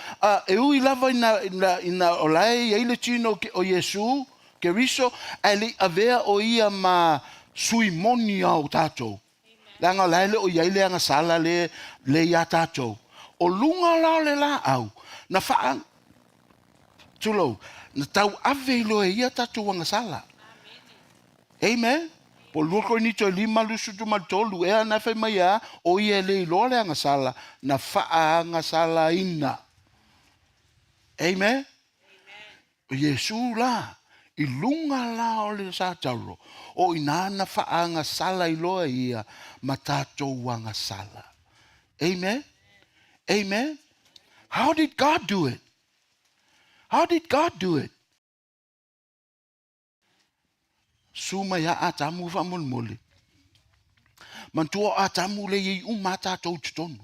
e ui lava ina olai e ile tino o Yesu, ke riso, ali avea o ia ma sui moni au tatou. Langa laile o iaile anga sala le ia tatou. O lunga lao le la au. Na faa, tulo, na tau ave ilo e ia tatou anga sala. Amen. Po luko ni to lima lusu tu matolu e ana fe mai a o ia le ilo le anga sala na faa anga sala ina. Amen. O Yesu la ilunga la o le sa tauro o inana faa anga sala ilo ia matato anga sala. Amen. Amen. How did God do it? How did God do it? Suma ya atamu fa mulmuli. Mantua atamu le i umata to tonu.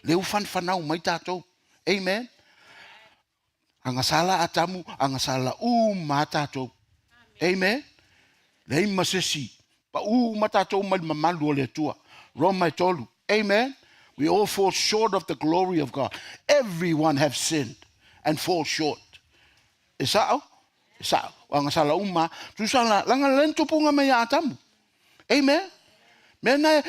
Le ufan fanau mai tato. Amen. Anga sala atamu, anga sala umata to. Amen. Le masesi. Pa umata to mal mamalu le tua. Roma tolu. Amen. We all fall short of the glory of God. Everyone have sinned and fall short. Isao? Isao. Anga sala tu sala langa lento punga mai atamu. Amen. Mena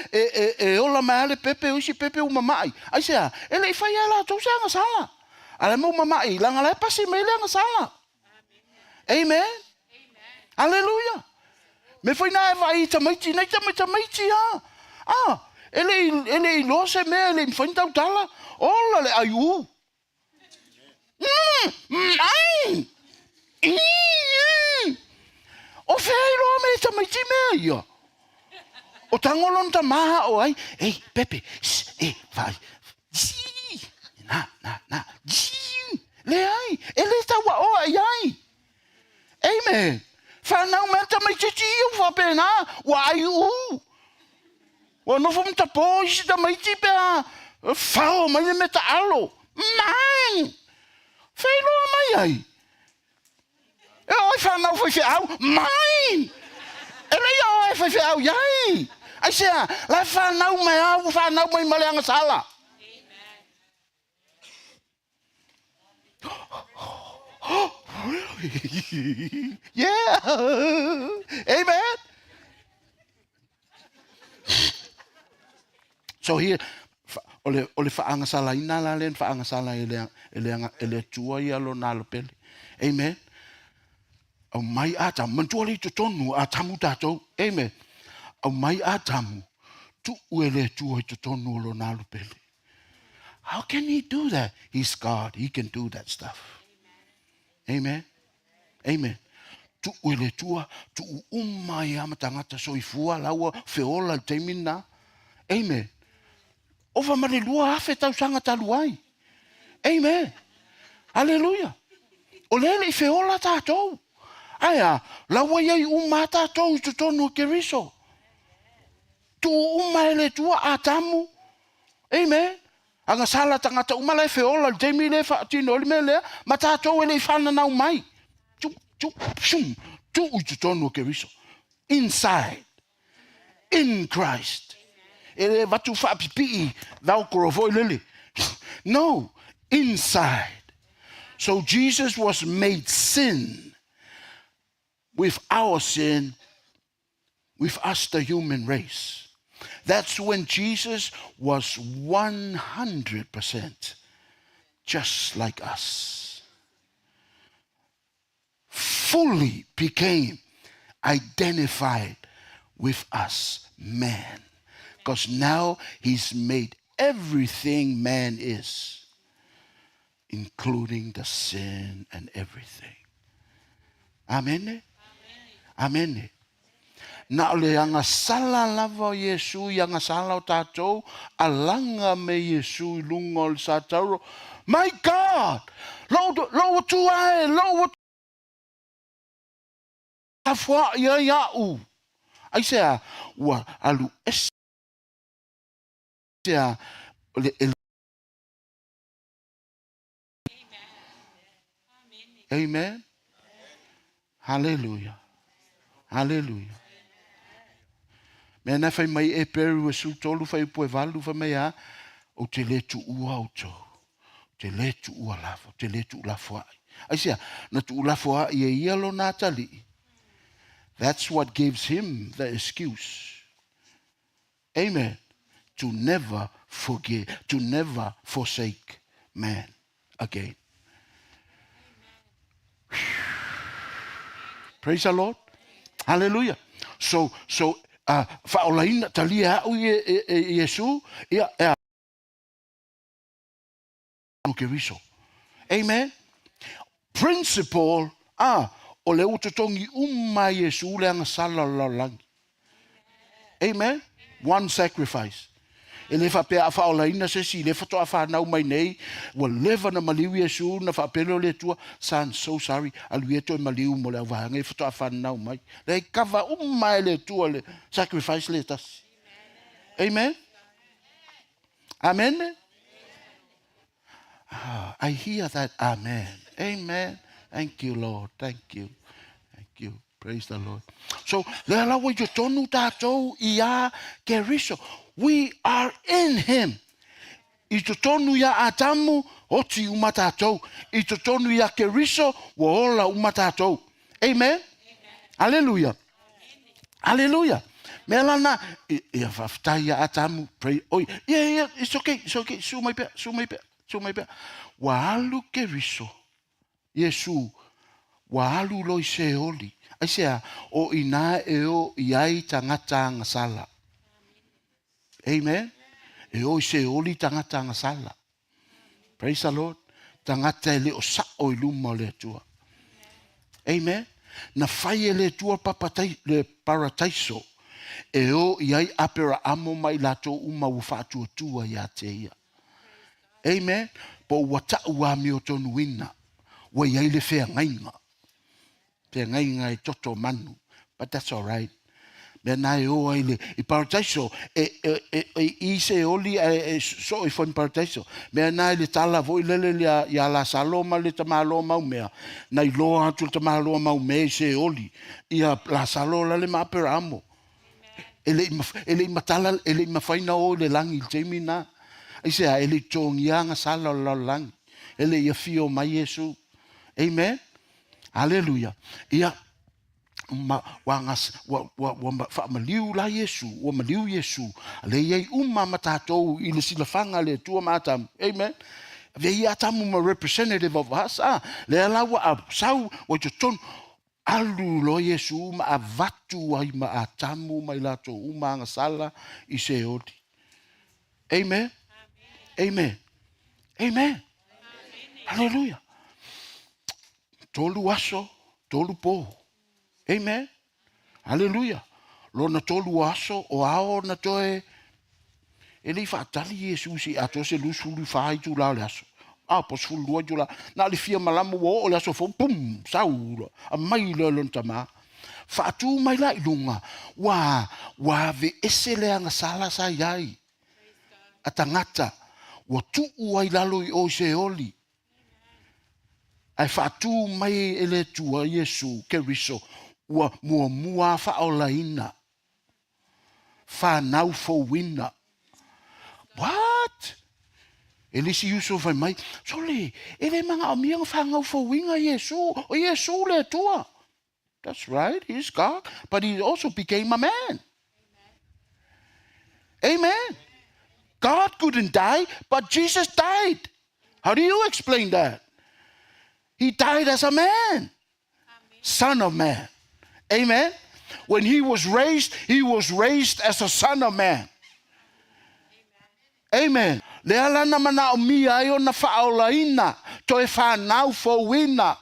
ola mai pepe usi pepe umamai. Ai sea, ele fai ala tu anga sala. Ala mo mamai langa le pasi mai langa sala. Amen. Hallelujah. Me foi na vai tamaiti na tamaiti ah. Ele lo se me ele foi tau tala. Ola le ayu. Ai. O fei lo me tamaiti me ia. O tangolon ta maha o ai. Ei, Pepe. Vai. Na. Le ai. Ele ta wa o ai. Amen. Fa não me tamaiti o fa pena. Wa ayu. Wa no fom ta po si tamaiti pe fa o mai me ta alo. Mai. Fei lo mai ai. Eu fa não foi fiau. Mai. Ele ia foi fiau ai. Ai sea, la fa não me au fa não mai male sala. Yeah. Amen. So here ole fa anga sala ina la len fa anga sala ele tua ia lo na lo pele. Amen. O mai ata mantuali to tonu atamu tato. Amen. O mai atamu tu ele tua to tonu lo na lo pele. How can he do that? He's God. He can do that stuff. Amen. Amen. Tu ele tua tu umai amatangata soifua lawa feola temina. Amen. Ova mare lua afe tau sanga taluai. Amen. Hallelujah. O lele feola tatou. Aya, lawa yai umata tatou tu tonu keriso. Tu umai tua atamu. Amen. Anga sala tangata umala feola temi le fa tino le mele matatou ele fana na umai. Tu tonu keriso. Inside. In Christ. Ele vatu fa pipi thou korovoi lily. No, inside. So Jesus was made sin with our sin, with us the human race. That's when Jesus was 100% just like us. Fully became identified with us, man. Because now he's made everything man is, including the sin and everything. Amen? Amen. Na ole anga sala lava o Yesu, anga sala o tātou, alanga me Yesu I lunga o le sātauro. My God! Lo tu ai, lo tafua ia iau. Ai sea, ua alu ese. Sea, Amen. Hallelujah. Hallelujah. Mena fai mai e peru e su tolu fai poe valu fa mai a o te letu ua o to. Te letu ua lafo, te letu lafo ai. Ai sia, na tu lafo ai e ialo nā tali. That's what gives him the excuse. Amen. To never forget, to never forsake man again. Praise the Lord. Hallelujah. So faolaina talia au Yesu ia keriso. Amen. Principle o le utotongi Yesu le anga sala lalangi. Amen. One sacrifice. Ele fa pe afa ola ina se si le fato afa na mai nei wa leva na maliu Yesu na fa pelo le tua san so sorry alueto maliu mo le va ngai fato afa na mai le kava le tua le sacrifice le tas. Amen. Amen. I hear that. Amen. Amen. Thank you, Lord. Thank you. Thank you. Praise the Lord. So, le ala wa yo tonu tatou ia keriso. We are in him. I to tonu ia atamu oti umatatou. I to tonu ia keriso wa ola umatatou. Amen. Hallelujah. Hallelujah. Melana ia faftai ia atamu pray. Oh, yeah, it's okay. It's okay. Su mai pe. Wa alu keriso. Yesu wa alu loi se oli. Aisea o ina o iai tangata ngasala. Amen. E o se oli tangata ngasala. Praise the Lord. Tangata le o sa o iluma le tua. Amen. Na fai le tua papatai le parataiso. E o iai apera amo mai lato uma ufatu tua ia te ia. Amen. Po wata ua mi o tonu ina. Wa iai le fea ngainga. Fea ngainga e toto manu. But that's all right. Mena e o ai le I paradaiso I se oli so I fon paradaiso. Mena le tala voi lele ia la saloma le tamalo mau mea. Na I loa atu le tamalo mau mea se oli. Ia la salola le mapera amo. Ele matala ele mafaina o le langi le temina. Ise a ele tongianga sala la langi. Ele ia fio mai Yesu. Amen. Hallelujah. Ia wangas wa fa maliu la Yesu, wa maliu Yesu. Le ye matatou I le silafanga le tua matam. Amen. Ve atamu ma representative of us. Le la wa sau wa ton alu lo Yesu ma avatu ai ma atamu mai lato nga sala I se odi. Amen. Amen. Amen. Hallelujah. Tolu aso, tolu po. Amen. Hallelujah. Lo na tolu aso o ao na toe. Ele fa tali Yesu si ato se lu sulu fa tu la aso. Pos fulu tu la. Na le fia malamu o le aso fo pum saula. A mai le lontama. Fa tu mai la ilunga. Wa ve esele anga sala sa yai. Atangata. Wa tu uai lalo I o se oli. Ai fatu mai ele tua Yesu keriso wa mua faolaina fa nau fo wina. What? Ele si uso vai mai sole ele manga o miang fa ngau fo winga Yesu o Yesu le tua. That's right, he's God, but he also became a man. Amen. God couldn't die, but Jesus died. How do you explain that? He died as a man. Son of man. Amen. When he was raised as a son of man. Amen. Le ala na mana o mia I o na faolaina to e fa nau fo wina.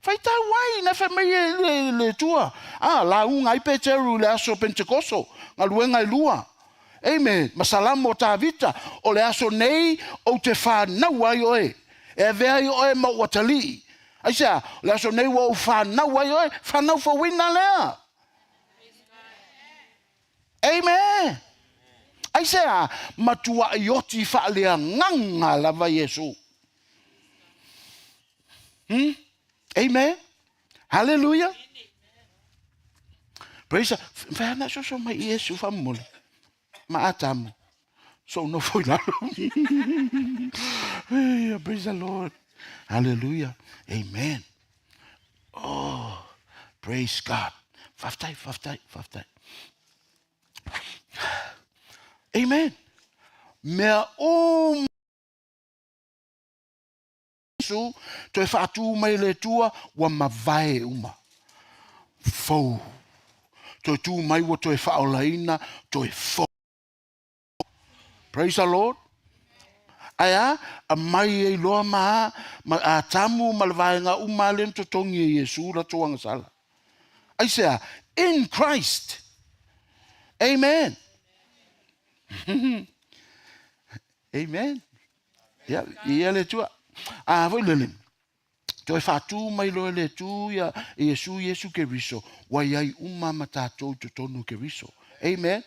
Fai tā wai, na whai mai le tua. La unga i Peteru le aso Pentekoso, ngā luenga i lua. Amen. Masalamo tā vita, o le aso nei, o te whanau ai oe. E vea i oe ma watali. Aisea, le aso nei wa o whanau ai oe, whanau whawina lea. Amen. Aisea, matua i oti whaalea nganga lava Yesu. Amen. Hallelujah. Praise the Lord. Whana so mai Yesu whamole. Ma atamu. So no foi lá. Praise the Lord. Hallelujah. Amen. Oh, praise God. Faftai. Amen. Mea Yesu, to e whaatu mai le tua, wa mawai uma. Fou. To e tu mai wa to e whaolaina, to e fou. Praise the Lord. Aya, a mai e loa maa, a tamu malavaenga uma le to tongi e Yesu la toanga sala. Aisea, in Christ. Amen. Amen. Ya, ia le tua. Voi lele. To e whaatu mai loa le tu ya Yesu ke riso. Waiai uma matatou to tonu ke riso. Amen.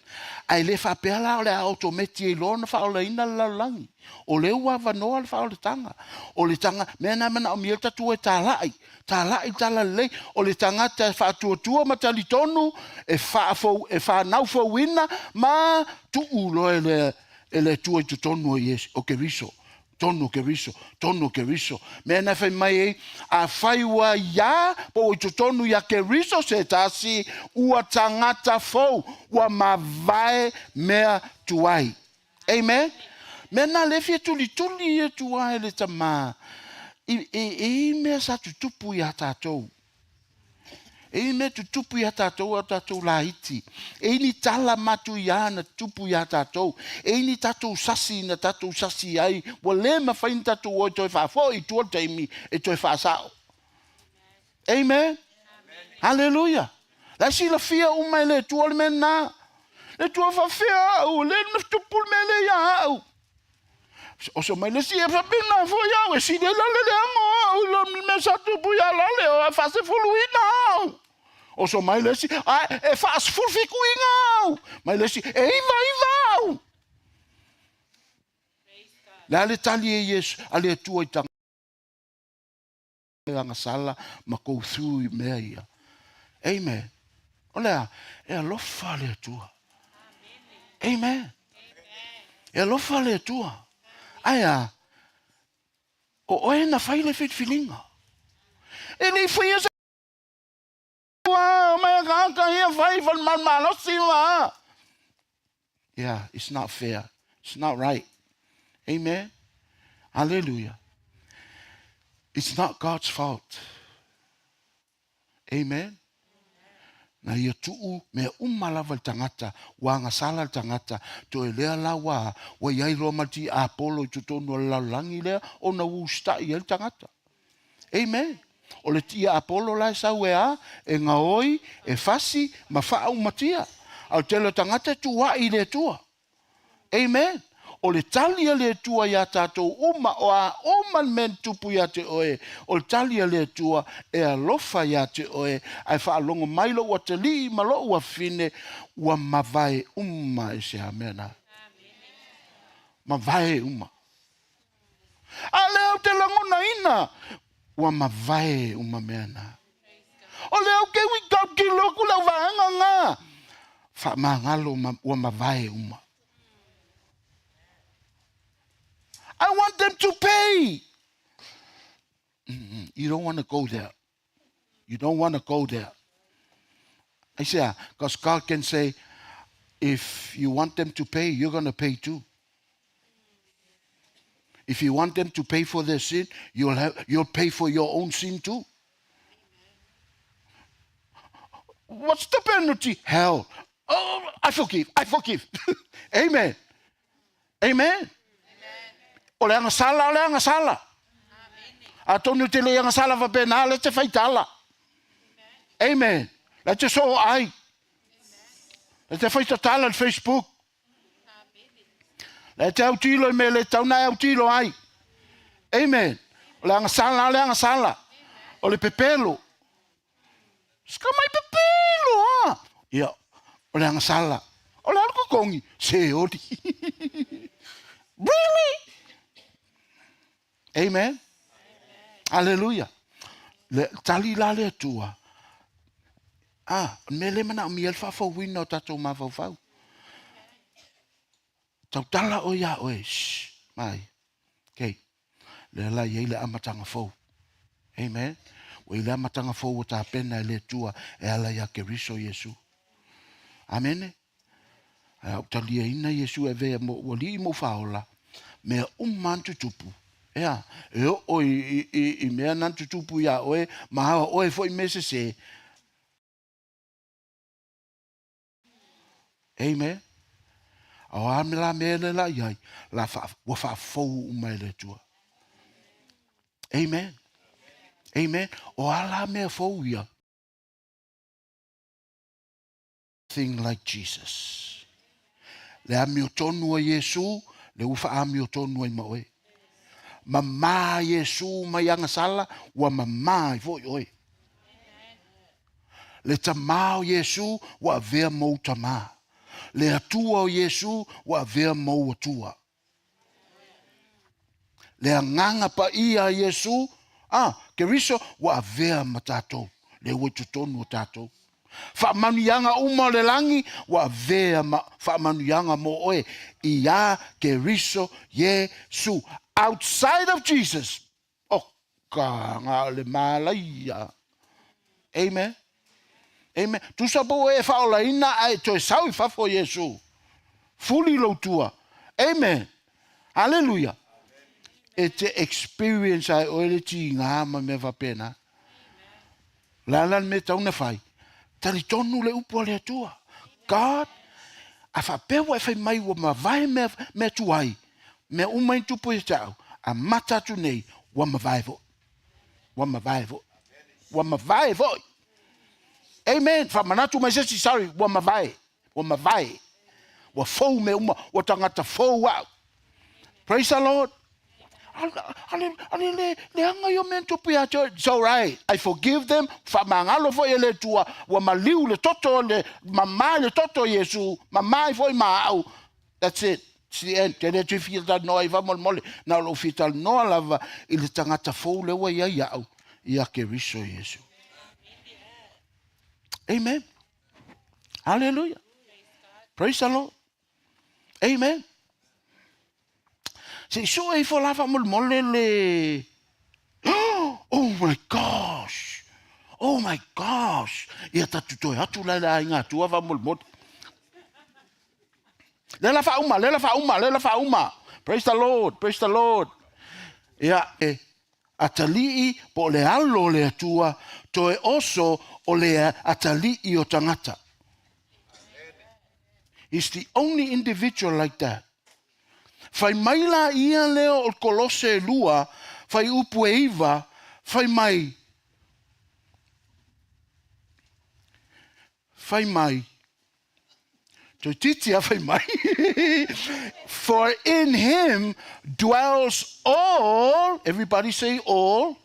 Ai le whapela o le autometi e lona whaola ina lalangi. O le ua wanoa le whaola tanga. O le tanga, mena o miel tatu e tālai. Tālai tala lei. O le tanga te whaatuatua matali tonu e whanau whauina ma tu ulo e le tua i tu tonu o ke riso. Tono ke riso. Mena whai mai e, a whaiwa ia, po i tu tonu ia ke riso se tasi, ua tangata fau, ua mawai mea tuai. Amen? Mena lewhia tuli e tuai le tama. I mea sa tutupu i a tātou. E me tutupu i a tātou la iti. E ni tala matu i ana tupu i a tātou. E ni tātou sasi na tātou sasi ai. Wa le ma whain tātou o toi whafo i tua taimi e toi whasao. Amen. Hallelujah. La si la fia umai le tua le mena. Le tua whawhia au. Le tupu me le ia au. O so mai le si e whapina fo iau. E si le lale le amo au. Lo me sa tupu ia lale o e whase fuluina au. O so mai le si, e whaas fulfiku inga au. Mai le si, e iwa au. Le ale tali e Yesu, ale tua i tanga. E anga sala, ma kou thu i mea ia. Amen. O lea, e alofa le tua. Amen. E alofa le tua. Aia, o oe na whaile fit filinga. E ni whaia sa yeah, it's not fair. It's not right. Amen. Hallelujah. It's not God's fault. Amen. Na ia tuu me umalawa tangata wanga sala tangata to e lea lawa wa iai roa mati a Apollo i tutonu la langi lea o na usta i el tangata. Amen. O le tia Apollo la sau e ngaoi, e fasi, ma wha matia. Au telo tangata tua i le tua. Amen. O le talia le tua ia tātou uma o a oma men tupu ia te oe. O le talia le tua e alofa ia te oe. Ai wha alongo mailo ua te li malo ua fine ua mawai uma e se hamena. Mawai uma. A leo te langona ina. Ua mawai uma mena. O leo ke wikau ki loku lau vaanga ngā. Wha mangalo ua mawai uma. I want them to pay. You don't want to go there. You don't want to go there. I say, because God can say, if you want them to pay, you're going to pay too. If you want them to pay for their sin, you'll pay for your own sin too. What's the penalty? Hell. Oh, I forgive. Amen. Amen. O le anga sala. Atonu te le anga sala va pena le te faitala. Amen. Le te so ai. Le te faitatala on Facebook. Le te autilo me le tauna autilo ai. Amen. Le anga sala. O le pepelo. Ska mai pepelo ha. Ia. O le anga sala. O le alko kongi. Se odi. Really? Amen. Hallelujah. Le tali la le tua. Me le mana mi elfa fo wino tato ma fo fau. Tau tala o ya oe. Mai. Okay. Le la ye le amatanga fo. Amen. O ile amatanga fo o ta pena le tua e ala ya ke riso Yesu. Amen. Au talia ina Yesu e vea mo wali mo faola. Me mantu tupu. Ea. E o i mea nantu tupu ya oe. Maha oe fo i mese se. Amen. O amela mele la yai. La wa fa fou mai le tua. Amen. Amen. O ala me fou ya. Thing like Jesus. Le ami o tonu a Yesu. Le ufa ami o tonu ai maoe. Mama Yesu mai anga sala. Wa mama i fo oi. Le tamao Yesu wa vea mou tama. Le atua o Yesu wa vea mou atua. Le anganga pa ia Yesu, ke riso wa vea matato. Le wetu tonu o tato. Fa manuyanga uma le langi wa vea fa manuyanga mo oe. Ia ke riso Yesu. Outside of Jesus. Oka nga le malaya. Amen. Amen. Tu sapo e faola ina ai toi sau I fafo Yesu. Fully lo tua. Amen. Hallelujah. It's the experience ai oile ti ngā ma me va pena. Lalan me tauna fai. Tali tonu le upo le tua. God, a fa pewa e fai mai wa ma vai me tuai. Me umai tupu e tau. A mata tu nei wa ma vai vo. Wa ma vai vo. Wa ma vai vo. Amen. Fa manatu mai sesi sorry. Wa ma vai. Wa ma vai. Wa fou me uma. Wa tangata fou au. Praise the Lord. It's all right. I forgive them. Famangalo fo ele tua. Wa maliu le toto le mama le toto Yesu. Mama fo mau. That's it. It's the end. Tene tu fita no iva mol. Na lo fita no lava il tangata fo le wa ya au. Ia ke riso Yesu. Amen. Hallelujah. Praise the Lord. Amen. Se so e fo lava mol le. Oh my gosh. Oh my gosh. Ia tatu toi atu la inga tua va mol. Le la fa uma. Praise the Lord. Praise the Lord. Ia atali'i po le alo le atua toe oso o le atali'i o tangata. He's the only individual like that. Fai maila ia leo o Kolose lua, fai upu e iwa, fai mai. Fai mai. So titia fai mai. For in him dwells all, everybody say all,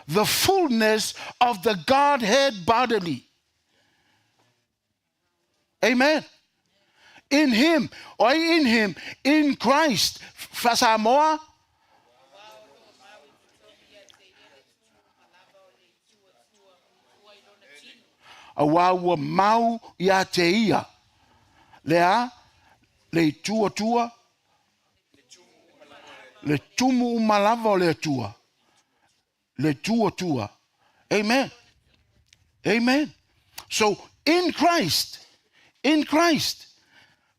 the fullness of the Godhead bodily. Amen. In him, or in him, in Christ. Fasamoa. Awa mau ya te ia. Lea, le tua. Le tumu umalava o le tua. Le tua. Amen. Amen. So, in Christ.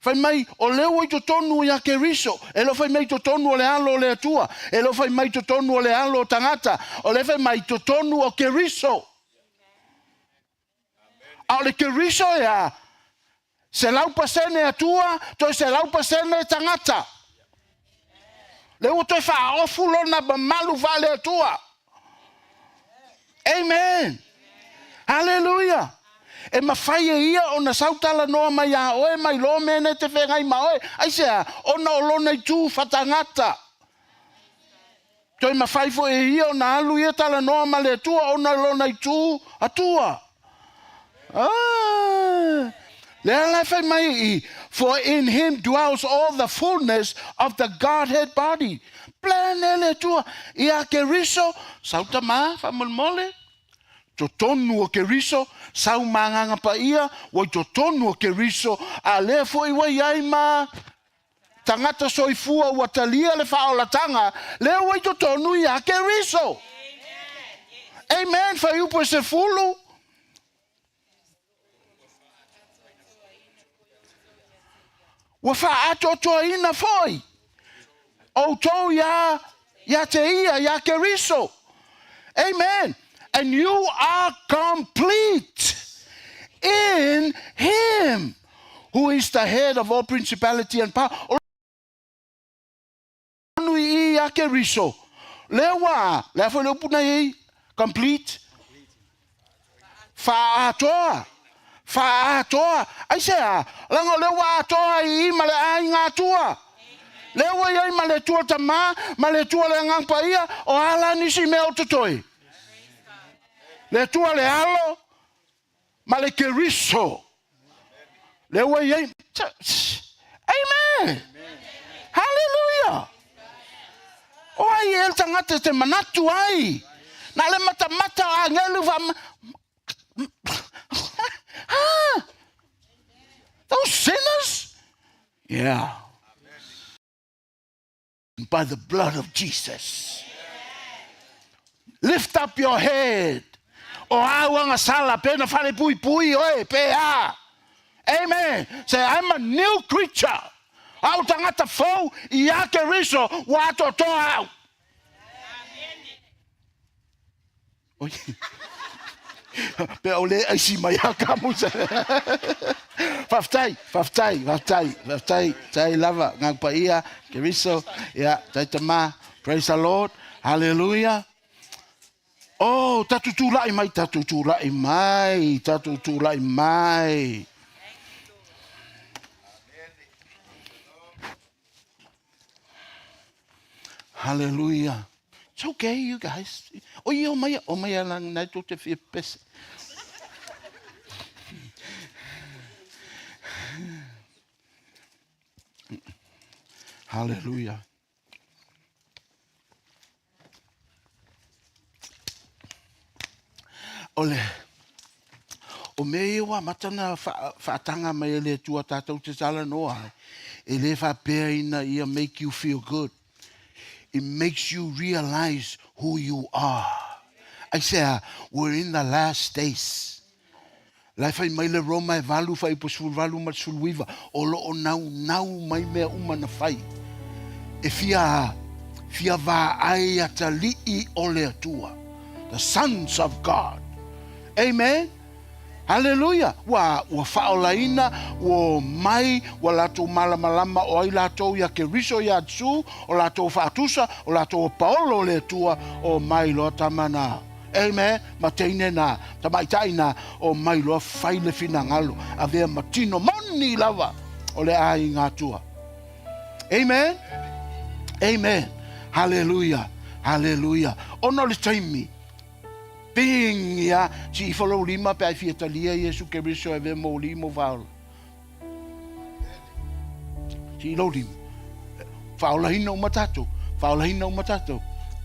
Fai mai o leo I to tonu ya ke riso. E lo fai mai to tonu o le alo o le atua. E lo fai mai to tonu o le alo o tangata. O le fai mai to tonu o ke riso. A le ke riso ea. Se lau pasene atua, to se lau pasene tangata. Le o toi fa ofu lona ba malu vale tua. Amen. Hallelujah. E mawhai e ia o na sautala noa mai a oe mai lo mene te whengai ma oe. Ai sea, o na olona i tū whatangata. Toi mawhai fo e ia o na alu ia tala noa ma le tua o na olona i tū atua. Le ala whai mai I. For in him dwells all the fullness of the Godhead body. Plane le tua. Ia ke riso, sauta ma, whamulmole. To tonu o ke riso, sau manganga pa ia, wai to tonu o ke riso, a le foi wai ai ma, tangata soifua ua talia le whaolatanga, le wai to tonu ia ke riso. Amen, whai upo se fulu. Wa wha ato toa ina foi. O tau ya te ia, ya ke riso. Amen. And you are complete in him, who is the head of all principality and power. Complete. Fa'atoa. I say, lango lewa atoa I male ai ngatua. Lewa yai male tua tama, male tua le ngang paia, o ala nisi meo tutoi. Le tua le alo, ma le keriso. Le wa ye. Amen. Hallelujah. O ai el tangata te manatu ai. Na le mata a ngelu va. Those sinners? Yeah. By the blood of Jesus. Lift up your head. O awanga sala pena fale pui oe pea. Amen. Say I'm a new creature. Au tangata fo ia ke riso wa to au. Pe ole ai si mai ka musa. Faftai. Tai lava ngang pa ia ke riso ya tai tama. Praise the Lord. Hallelujah. Oh, tatutulai mai. Hallelujah. It's okay, you guys. Oh, you maya lang na to te fipes. Hallelujah. Ole. O me wa matana fatanga mai le tua tatou te sala noa. E le fa peina ia make you feel good. It makes you realize who you are. I say, we're in the last days. Lai fai mai le Roma e valu fai po sul valu ma sul wiva. O lo o nau mai mea umana fai. E fia va ai atalii o le atua. The sons of God. Amen. Hallelujah. Wa faolaina wo mai wa lato malama o ai lato ya ke riso ya tsu o lato fatusa o lato paolo le tua o mai lo tamana. Amen. Mateine na tamaitaina o mai lo fai le finangalo ave matino moni lava o le ai ngatua. Amen. Amen. Hallelujah. Ono le taimi. Being ya si follow lima pe fi Italia Yesu ke riso ave mo limo val. Si lo lim. Faula hino matato.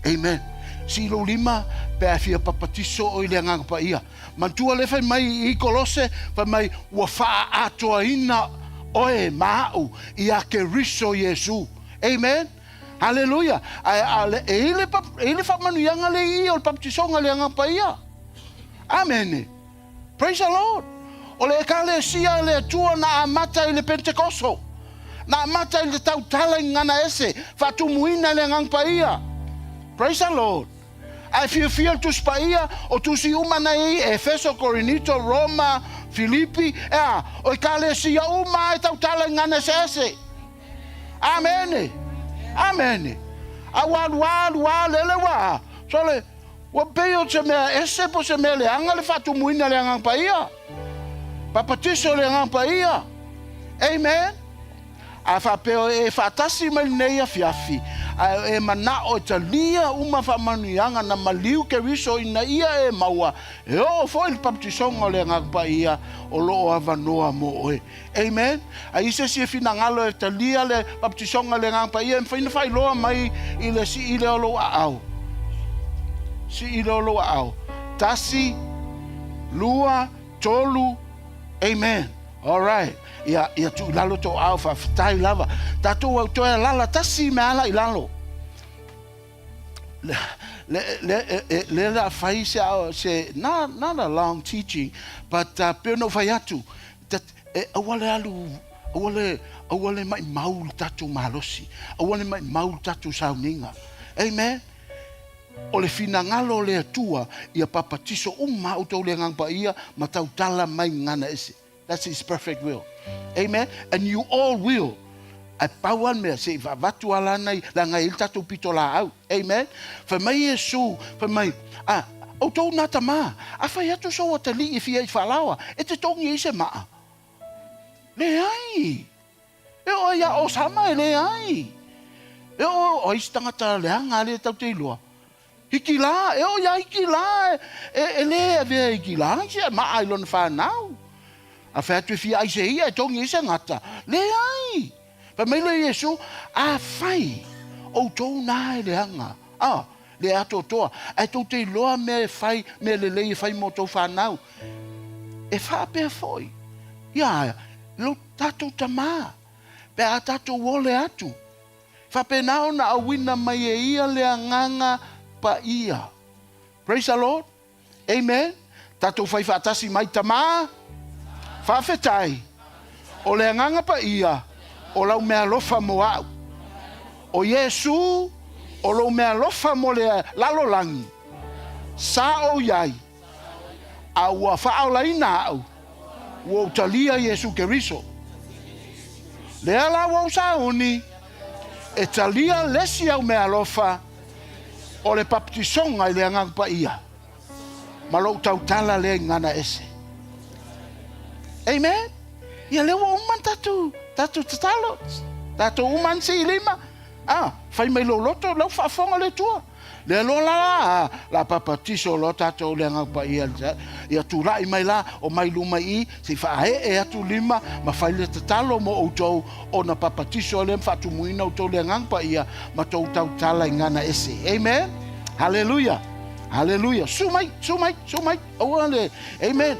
Amen. Si lo lima pe fi papatiso o ile ngang pa ia. Mantua le fai mai I Kolose fa mai wa fa ato ina oe mau ia ke riso Yesu. Amen. Hallelujah. Ele fa manu yanga le I o baptisonga le anga pa ia. Amen. Praise the Lord. O le kale sia le tua na amata I le Pentecosto. Na amata I le tautala ngana ese fa tumuina le anga pa ia. Praise the Lord. I feel to spaia o tu si umana I Efeso, Corinito, Roma, Filippi. O kale sia uma tautala ngana ese. Amen. Awa lele wa. So le wa peo se mea ese po se mea le anga le fatu muina le anga pa ia. Papatiso le anga pa ia. Amen. A fa peo e fatasi mai nei a fiafi. E mana o talia uma fa manuanga na maliu ke riso ina ia e maua. E o foi il baptisonga le anga pa ia o lo ava noa mo oe. Amen. A isa si fina ngalo e talia le baptisonga le anga pa ia fina fai loa mai ile si ile o lo au. Si ile o lo au. Tasi lua tolu. Amen. All right. Ia tu lalo to alfa tai lava tatu to lala tasi mala ilalo le la faisa se not a long teaching but peno fayatu that awale alu awale mai maul tatu malosi awale mai maul tatu Sauniga. Amen. O le finangalo le atua ia papatiso uma uto le ngangpa ia matau tala mai ngana ese. That's his perfect will. Amen. And you all will. Ai pauan mea se va vatu ala nei la ngai tatu pitola au. Amen. Fa mai Yesu, fa mai o tau nata ma. A fa atu so o te li if ia falawa. E te tongi i se maa. Le ai. E o ia o sama le ai. E o istangata le anga le tau te ilua. Hiki la, e o ia hiki la. E le ave hiki la. Se ma ai lon fa now. A fa tu fi ai se ia tongi se ngata. Le ai. Pa mai le Yesu a fai o tou nai le anga. Le ato toa. Ai tau te loa me fai me le fai mo tau fa nau. E fa pe foi. Ia lo tato tama. Pe a tato wole atu. Fa pe nao na awina mai e ia le anganga pa ia. Praise the Lord. Amen. Tato fai fa atasi mai tama. Fa fetai. O le anganga pa ia. O lau mea lofa mo au. O Yesu. O lau mea lofa mo le lalolangi. Sa o iai. A ua fao la ina au. Ua utalia Yesu Keriso. Le ala wau sa uni. E talia lesi au mea lofa. O le baptisonga i le anganga pa ia. Malo tautala le ngana ese. Amen. Ia lewa uman tatu tatalo. Tatu uman si lima. Fai mai lo loto lau fafonga le tua. Le lo la papatiso lo tatu le nganga pa ia tu rai mai la o mai luma I si fa e atu lima ma fai le tatalo mo outou o na papatiso le fatu muina outou le nganga pa ia ma tou tau tala ngana ese. Amen. Hallelujah. Hallelujah. Sumai. Ole. Amen.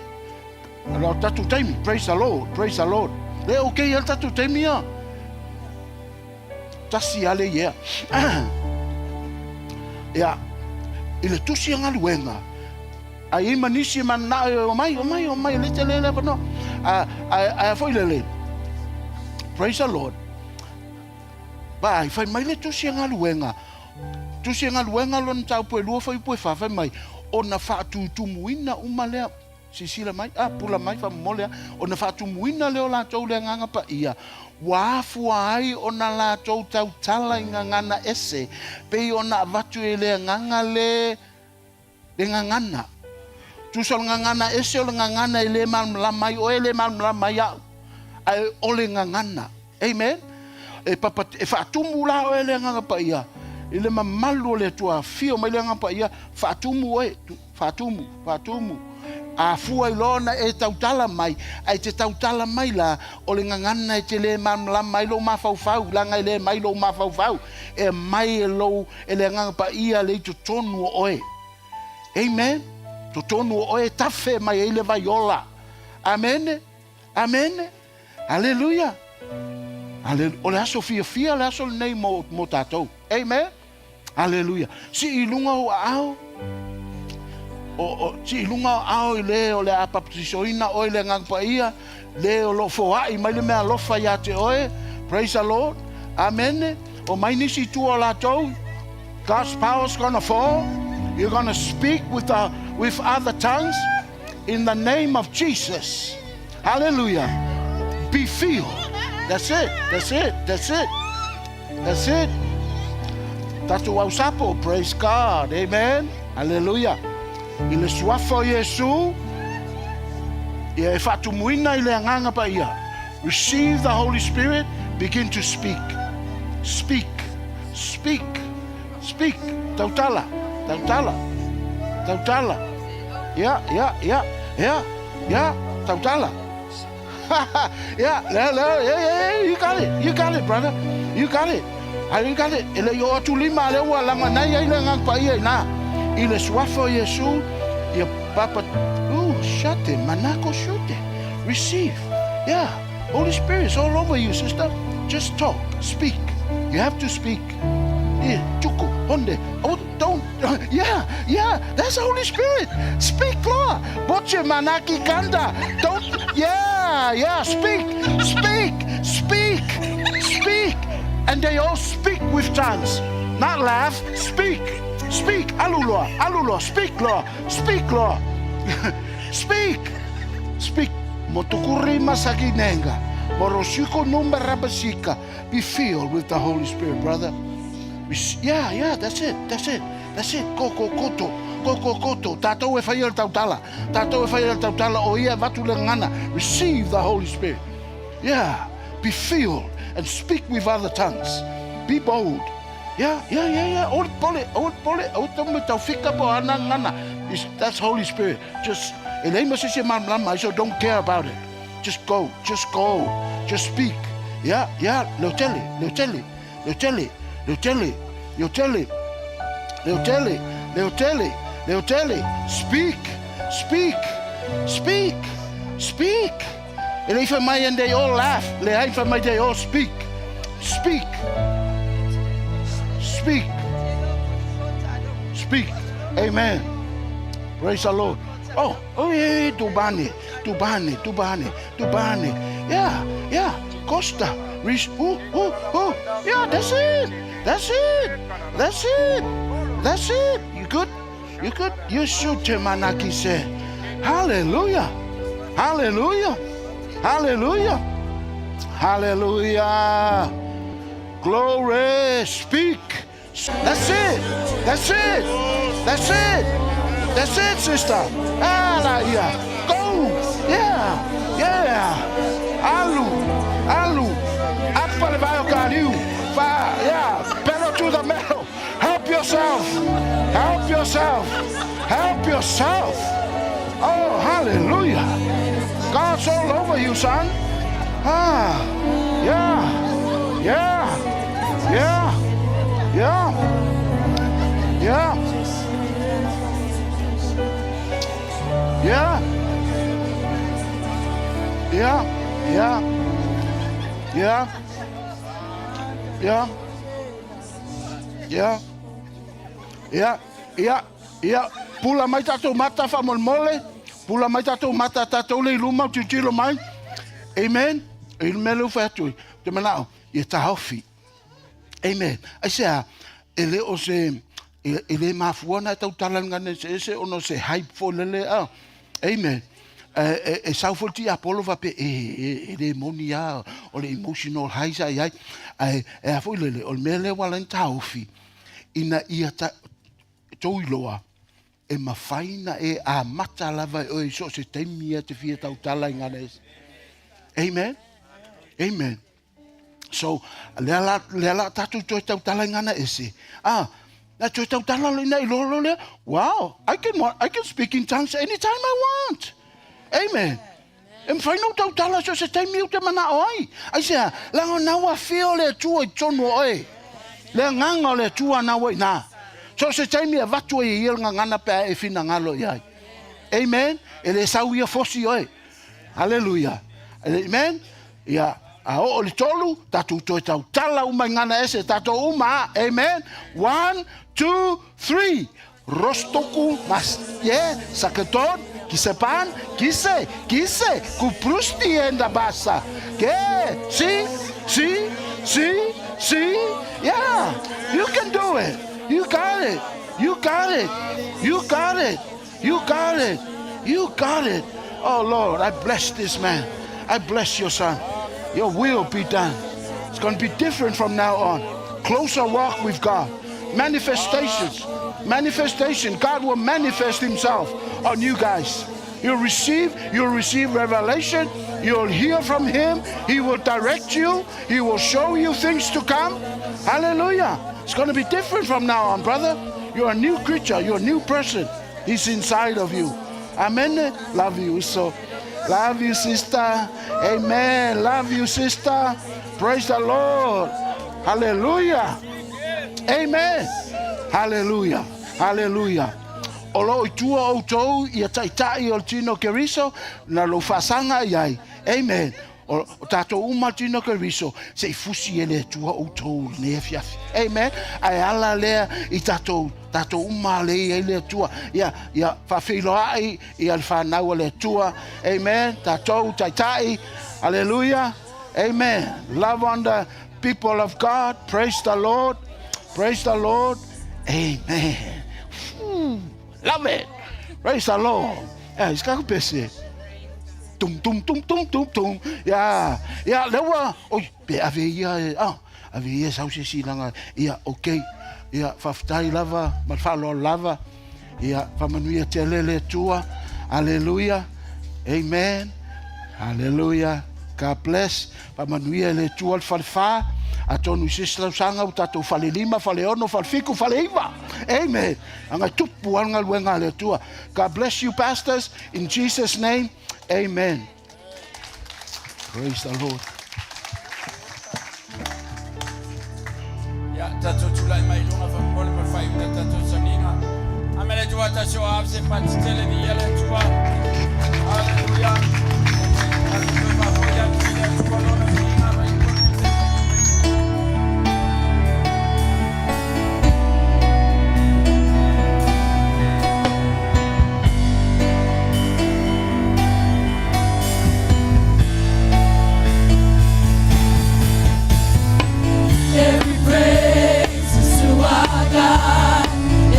Lo tatu taimi. Praise the Lord. Praise the Lord. Le okay el tatu taimi ya. Tasi ale ya. Ya. Ile tusi yang aluenga. Ai manisi man na o mai le tele le no. Ai foi le. Praise the Lord. Ba fai mai le tusi yang aluenga. Tusi yang aluenga lon tau po lu foi fa mai. Ona fa tu muina umalea. Sisila mai, pula mai fa molea, ona fatu muina leo la tau le nganga pa ia. Wafu ai ona la tau tau tala ngangana ese. Pe ona vatu le nganga le ngangana. Tu sol ngangana ese o ngangana le mal mai o le mal mai ya. Ai o le ngangana. Amen. E papa e fatu mula o le nganga pa ia. Ile mamalu le tua fio mai le nganga pa ia. Fatumu e fatumu. A fua ilona e tautala mai, ai te tautala mai la, o le ngangana e te le mamla mai lo mafau langa le mai lo mafau e mai e lo e le nganga pa ia le to tonu oe. Amen. To tonu oe tafe mai e le vaiola. Amen. Hallelujah. O le aso fia le aso nei mo tatou. Amen. Hallelujah. Si ilunga o ao. O si lunga ao le o le apaptisoina o le ngangpa ia le o lo foa I mai le mea lofa ia te oe. Praise the Lord. Amen. O mai nisi tu o la tou. God's power's gonna fall. You're gonna speak with other tongues in the name of Jesus. Hallelujah. Be filled. That's it. Tatu au sapo. Praise God. Amen. Hallelujah. I le suafo Yesu. Ia e fatu muina I le anganga pa ia. Receive the Holy Spirit. Begin to speak. Speak. Speak. Speak. Tautala. Tautala. Tautala. Yeah. Tautala. Yeah. You got it. You got it, brother. You got it. You got it. Ele yo atu lima le wa langa na ia ile ngang pa ia na. Ile swafo Yesu. Ia papa. Shate manako shute. Receive. Yeah. Holy Spirit is all over you, sister. Just talk. Speak. You have to speak. Yeah. Chuku. Honde. Oh, don't. Yeah. That's the Holy Spirit. Speak, Lord. Boche manaki kanda. Don't. Yeah. Speak. And they all speak with tongues. Not laugh. Speak. Aluloa. Speak, Lord. Speak. Motukuri masaki nenga. Moroshuko numba rabasika. Be filled with the Holy Spirit, brother. Yeah, that's it. Koko koto. Tato e whaia tautala. O ia vatu le ngana. Receive the Holy Spirit. Yeah. Be filled and speak with other tongues. Be bold. Yeah. Old pole. Otomo taufika po anangana. That's Holy Spirit. Just so don't care about it. Just go. Just speak. Yeah. Lo tele. Speak. And if I and they all laugh, they all speak. Speak. Amen. Praise the Lord. Oh, yeah, Tubane. Yeah. Costa. Yeah, that's it. You good? You should, Manaki say. Hallelujah. Glory. Speak. That's it, sister. Go. Yeah. Alu. Yeah. Pedal to the metal. Help yourself. Oh, hallelujah. God's all over you, son. Yeah. Pula mai tatou mata fa mole. Pula mai tatou mata tatou le luma titilo mai. Amen. Il melo fatu. Te manao e tahofi. Amen. I say ele o se ele mafuana tau talanga se ono se hype for lele. Amen. E saufoti Apollo va pe e monia o le emotional highs ai e foi lele o mele wala tahofi. Ina ia ta toiloa. E mafaina e a mata lava o so se temia te fia tau tala nganes. Amen. So lela tatu to tau tala ngana ese. Na to tau tala le lo. Wow, I can speak in tongues anytime I want. Amen. Em fai no tau tala so se temia te mana oi. Ai se la na wa feel le tu tonu oi. Le nganga le tu na oi na. So se taimi a vatu e ilga ngana pe e fina ngalo iai. Amen. Ele sau ia fosi oi. Hallelujah. Amen. Ia a o le tolu tatu to tau tala uma ngana ese tatu uma. Amen. 1, 2, 3. Rostoku mas saketon kisepan kise kuprusti enda basa. Ke see. Yeah. You can do it. You got it. Oh Lord, I bless this man. I bless your son. Your will be done. It's going to be different from now on. Closer walk with God. Manifestations. Manifestation. God will manifest himself on you guys. You'll receive revelation. You'll hear from him. He will direct you. He will show you things to come. Hallelujah. It's going to be different from now on, brother. You're a new creature. You're a new person. He's inside of you. Amen. Love you. So, love you, sister. Amen. Love you, sister. Praise the Lord. Hallelujah. Amen. Hallelujah. Hallelujah. Olo itua o tou ia taitai o tino keriso na lo fasanga iai. Amen. O tato uma tino keriso se fusi ele tua o tou ne fiafi. Amen. Ai ala lea i tato uma le ele tua ia fa filoai ia fa na le tua. Amen. Tato taitai. Hallelujah. Amen. Love on the people of God. Praise the Lord. Praise the Lord. Amen. Love it. Praise the Lord. It's got to be said. Tum tum tum tum tum tum. Yeah. Lewa. Oh, be avia. Avia sauce si langa. Yeah, okay. Yeah, faftai lava, malfalo lava. Yeah, famanuia telele tua. Hallelujah. Amen. Hallelujah. God bless. Famanuia le tua falfa. Atonu sisla sanga utato fale lima, fale ono, fale fiku, fale iwa. Amen. Anga tupu anga luenga le tua. God bless you, pastors, in Jesus' name. Amen. Praise the Lord. Ya tato tulai mai lunga fa mole per fai una tato Sauniga. Amele tua tato avse patitele di yele tua. Hallelujah.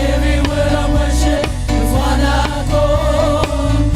Every word of worship is one accord.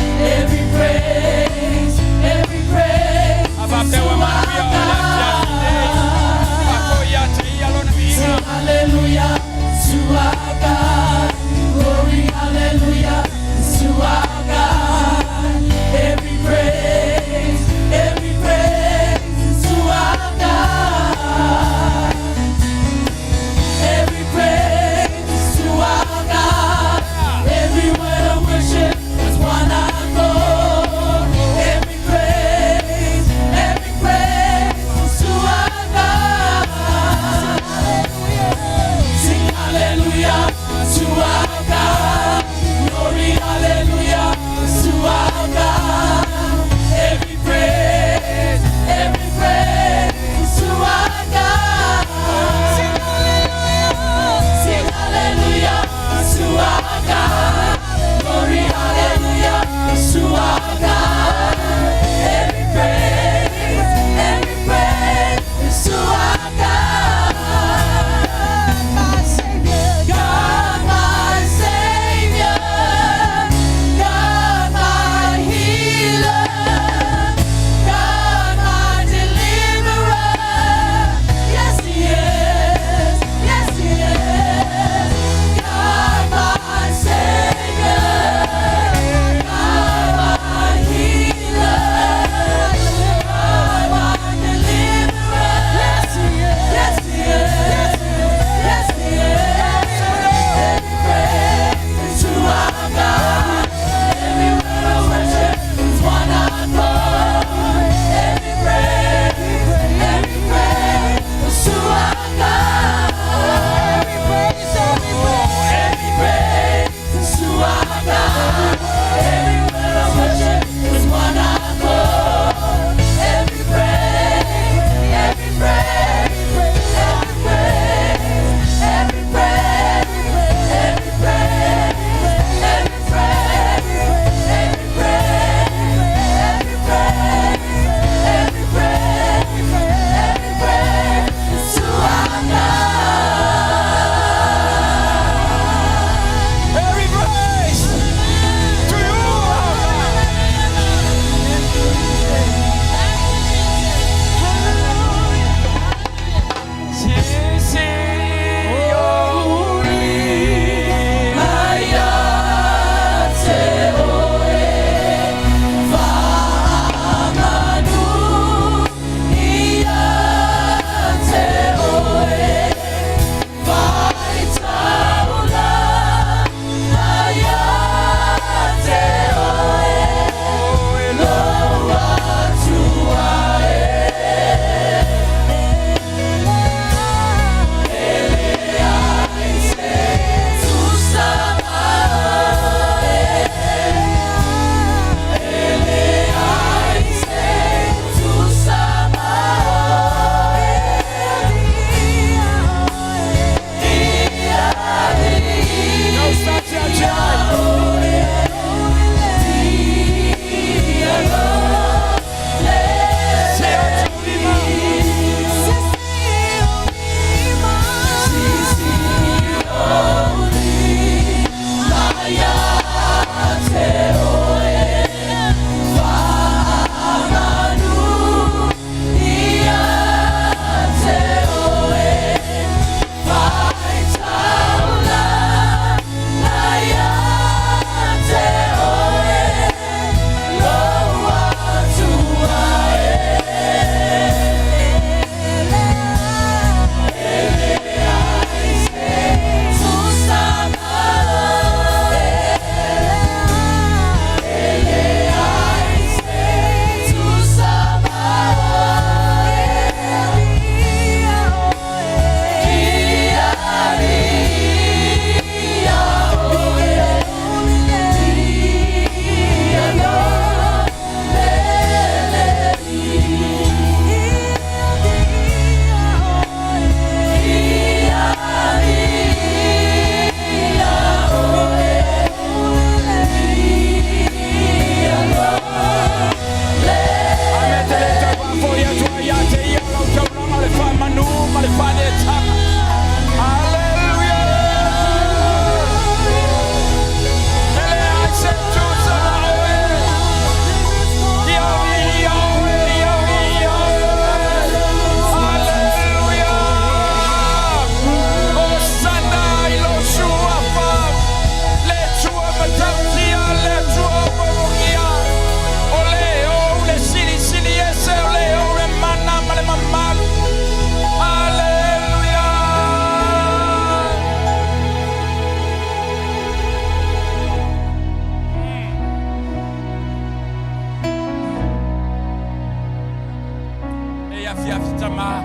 fiafi tama.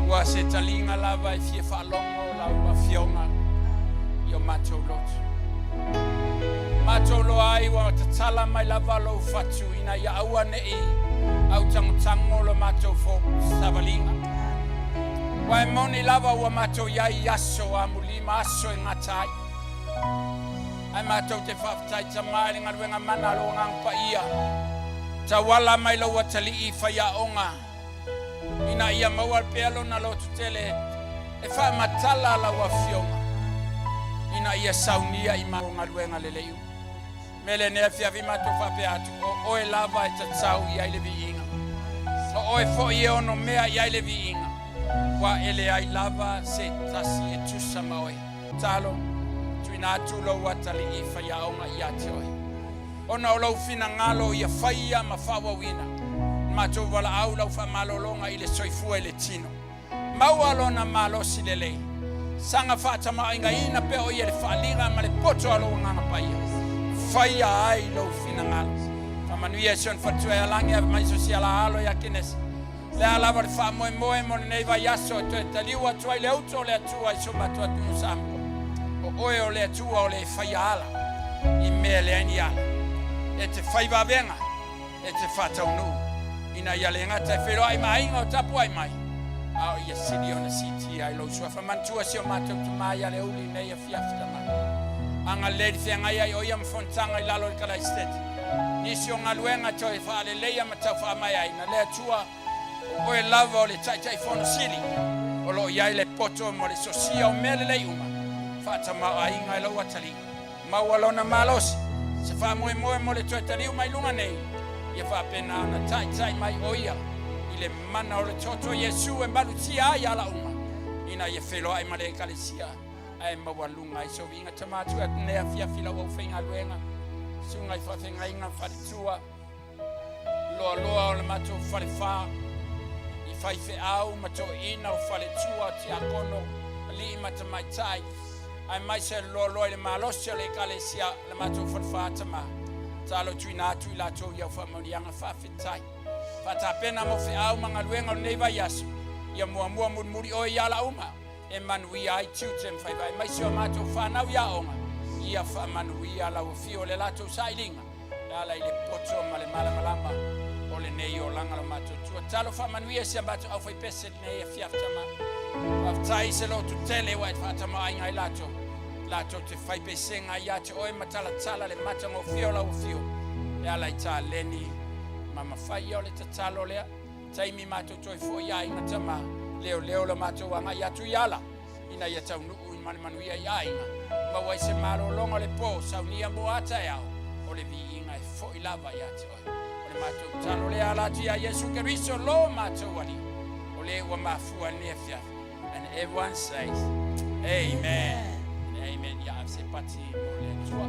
Wa se talinga lava e fie whalongo lau a fionga i o mātou lotu. Mātou lo ai wa te tala mai lava lo fatu ina ia aua nei au tangotango lo mātou fo savalinga. Wa e moni lava ua mātou iai aso a mulima aso e ngatai. Ai mātou te whaftai tamai ngā ruenga mana lo ngangpa ia. Ta wala mai lo wa tali i whaia onga. Ina ia mawal pealo na lo tutele e wha matala la wa fionga. Ina ia saunia i maro ngā ruenga leleu. Mele nea fiavi mātou whape atu o oe lava e tatsau i aile vi inga. O oe fo i ono mea i aile vi inga. Wa ele ai lava se tasi e tusa maoe. Talo, tuina atu lo watali i whaia onga i ati oe. Ona o lau fina ngalo i a whaia ma whawa wina. Mātou wala au lau wha malolonga i le soifua i le tino. Maua lona malosi le lei. Sanga whata maa inga ina pe o i le whaalinga ma le poto alo nganga paia. Whaia ai lau fina ngalo. Whamanuia sion whatua e alangi a maiso si ala alo ya kinesi. Le alawa le wha moe moe mo nei vai aso e toe taliu atua i le auto o le atua i so matua tu musampo. O oe o le atua o le whaia ala. I mea le aini ala. E te whaiva venga. E te whataunu. Ina ia le ngata e whero ai mainga o tapu ai mai. Ao ia siri o na siti ai lo sua whamantua si o matua tu mai ale uli nei a fiafta mai. Anga le whenga ia i o ia mfontanga i lalo i kala isteti. Nisi o ngā luenga toi whaale leia matau wha mai ai. Na le atua o e lava o le taitai fono sili. O lo iai le poto mo le sosia o mele lei uma. Whata maa inga i lau atali. Maua lona malosi. Se wha moe moe mo le toi taliu mai lunga nei. Ia wha pena na taitai mai oia. I le mana o le toto Yesu e malutia ai ala uma. Ina ia whelo ai male e kalesia. Ai maua lunga i so vinga tamatu at nea fia fila wau whenga luenga. Sunga i whawhenga inga wharitua. Loa loa o le mato wharewha. I whaife au mato ina o wharetua ti akono. Li mata mai tai. Ai mai se loa loa le malosio le kalesia le mato wharewha tama. Talo tuina atu I lato iau whamonianga whawhetai. Whata pena mo whi au mga luenga o neiva yasu. Ia mua mua muri o iala uma. E manui ai tiutem whaiwai. Mai seo mato whanau ia onga. Ia whamanui ala o fio le lato sailinga. Ala I le poto ma le malamalama. O le nei o langa lo mato tua. Talo whamanui e sia mato au whai pese nei e fiaftama. Whaftai se lo tu tele wait whatama ai ngai lato. Lato te whai pesenga ia te oe matala tala le matanga o fio la o fio. E ala I ta leni. Mama whai o le tatalo lea. Taimi mato toi fo ia inga tama. Leo leo la mato wanga ia tu iala. Ina ia tau nuu I manu ia ia inga. Ma wai se malo longa le po. Saunia mo ata eao. O le vi inga e fo I lava ia te oe. O le mato talo lea la tia Yesu Keriso lo mato wali. O le ua mafua nefia. And everyone says, Amen. Amen. Ya se pati mo le tua.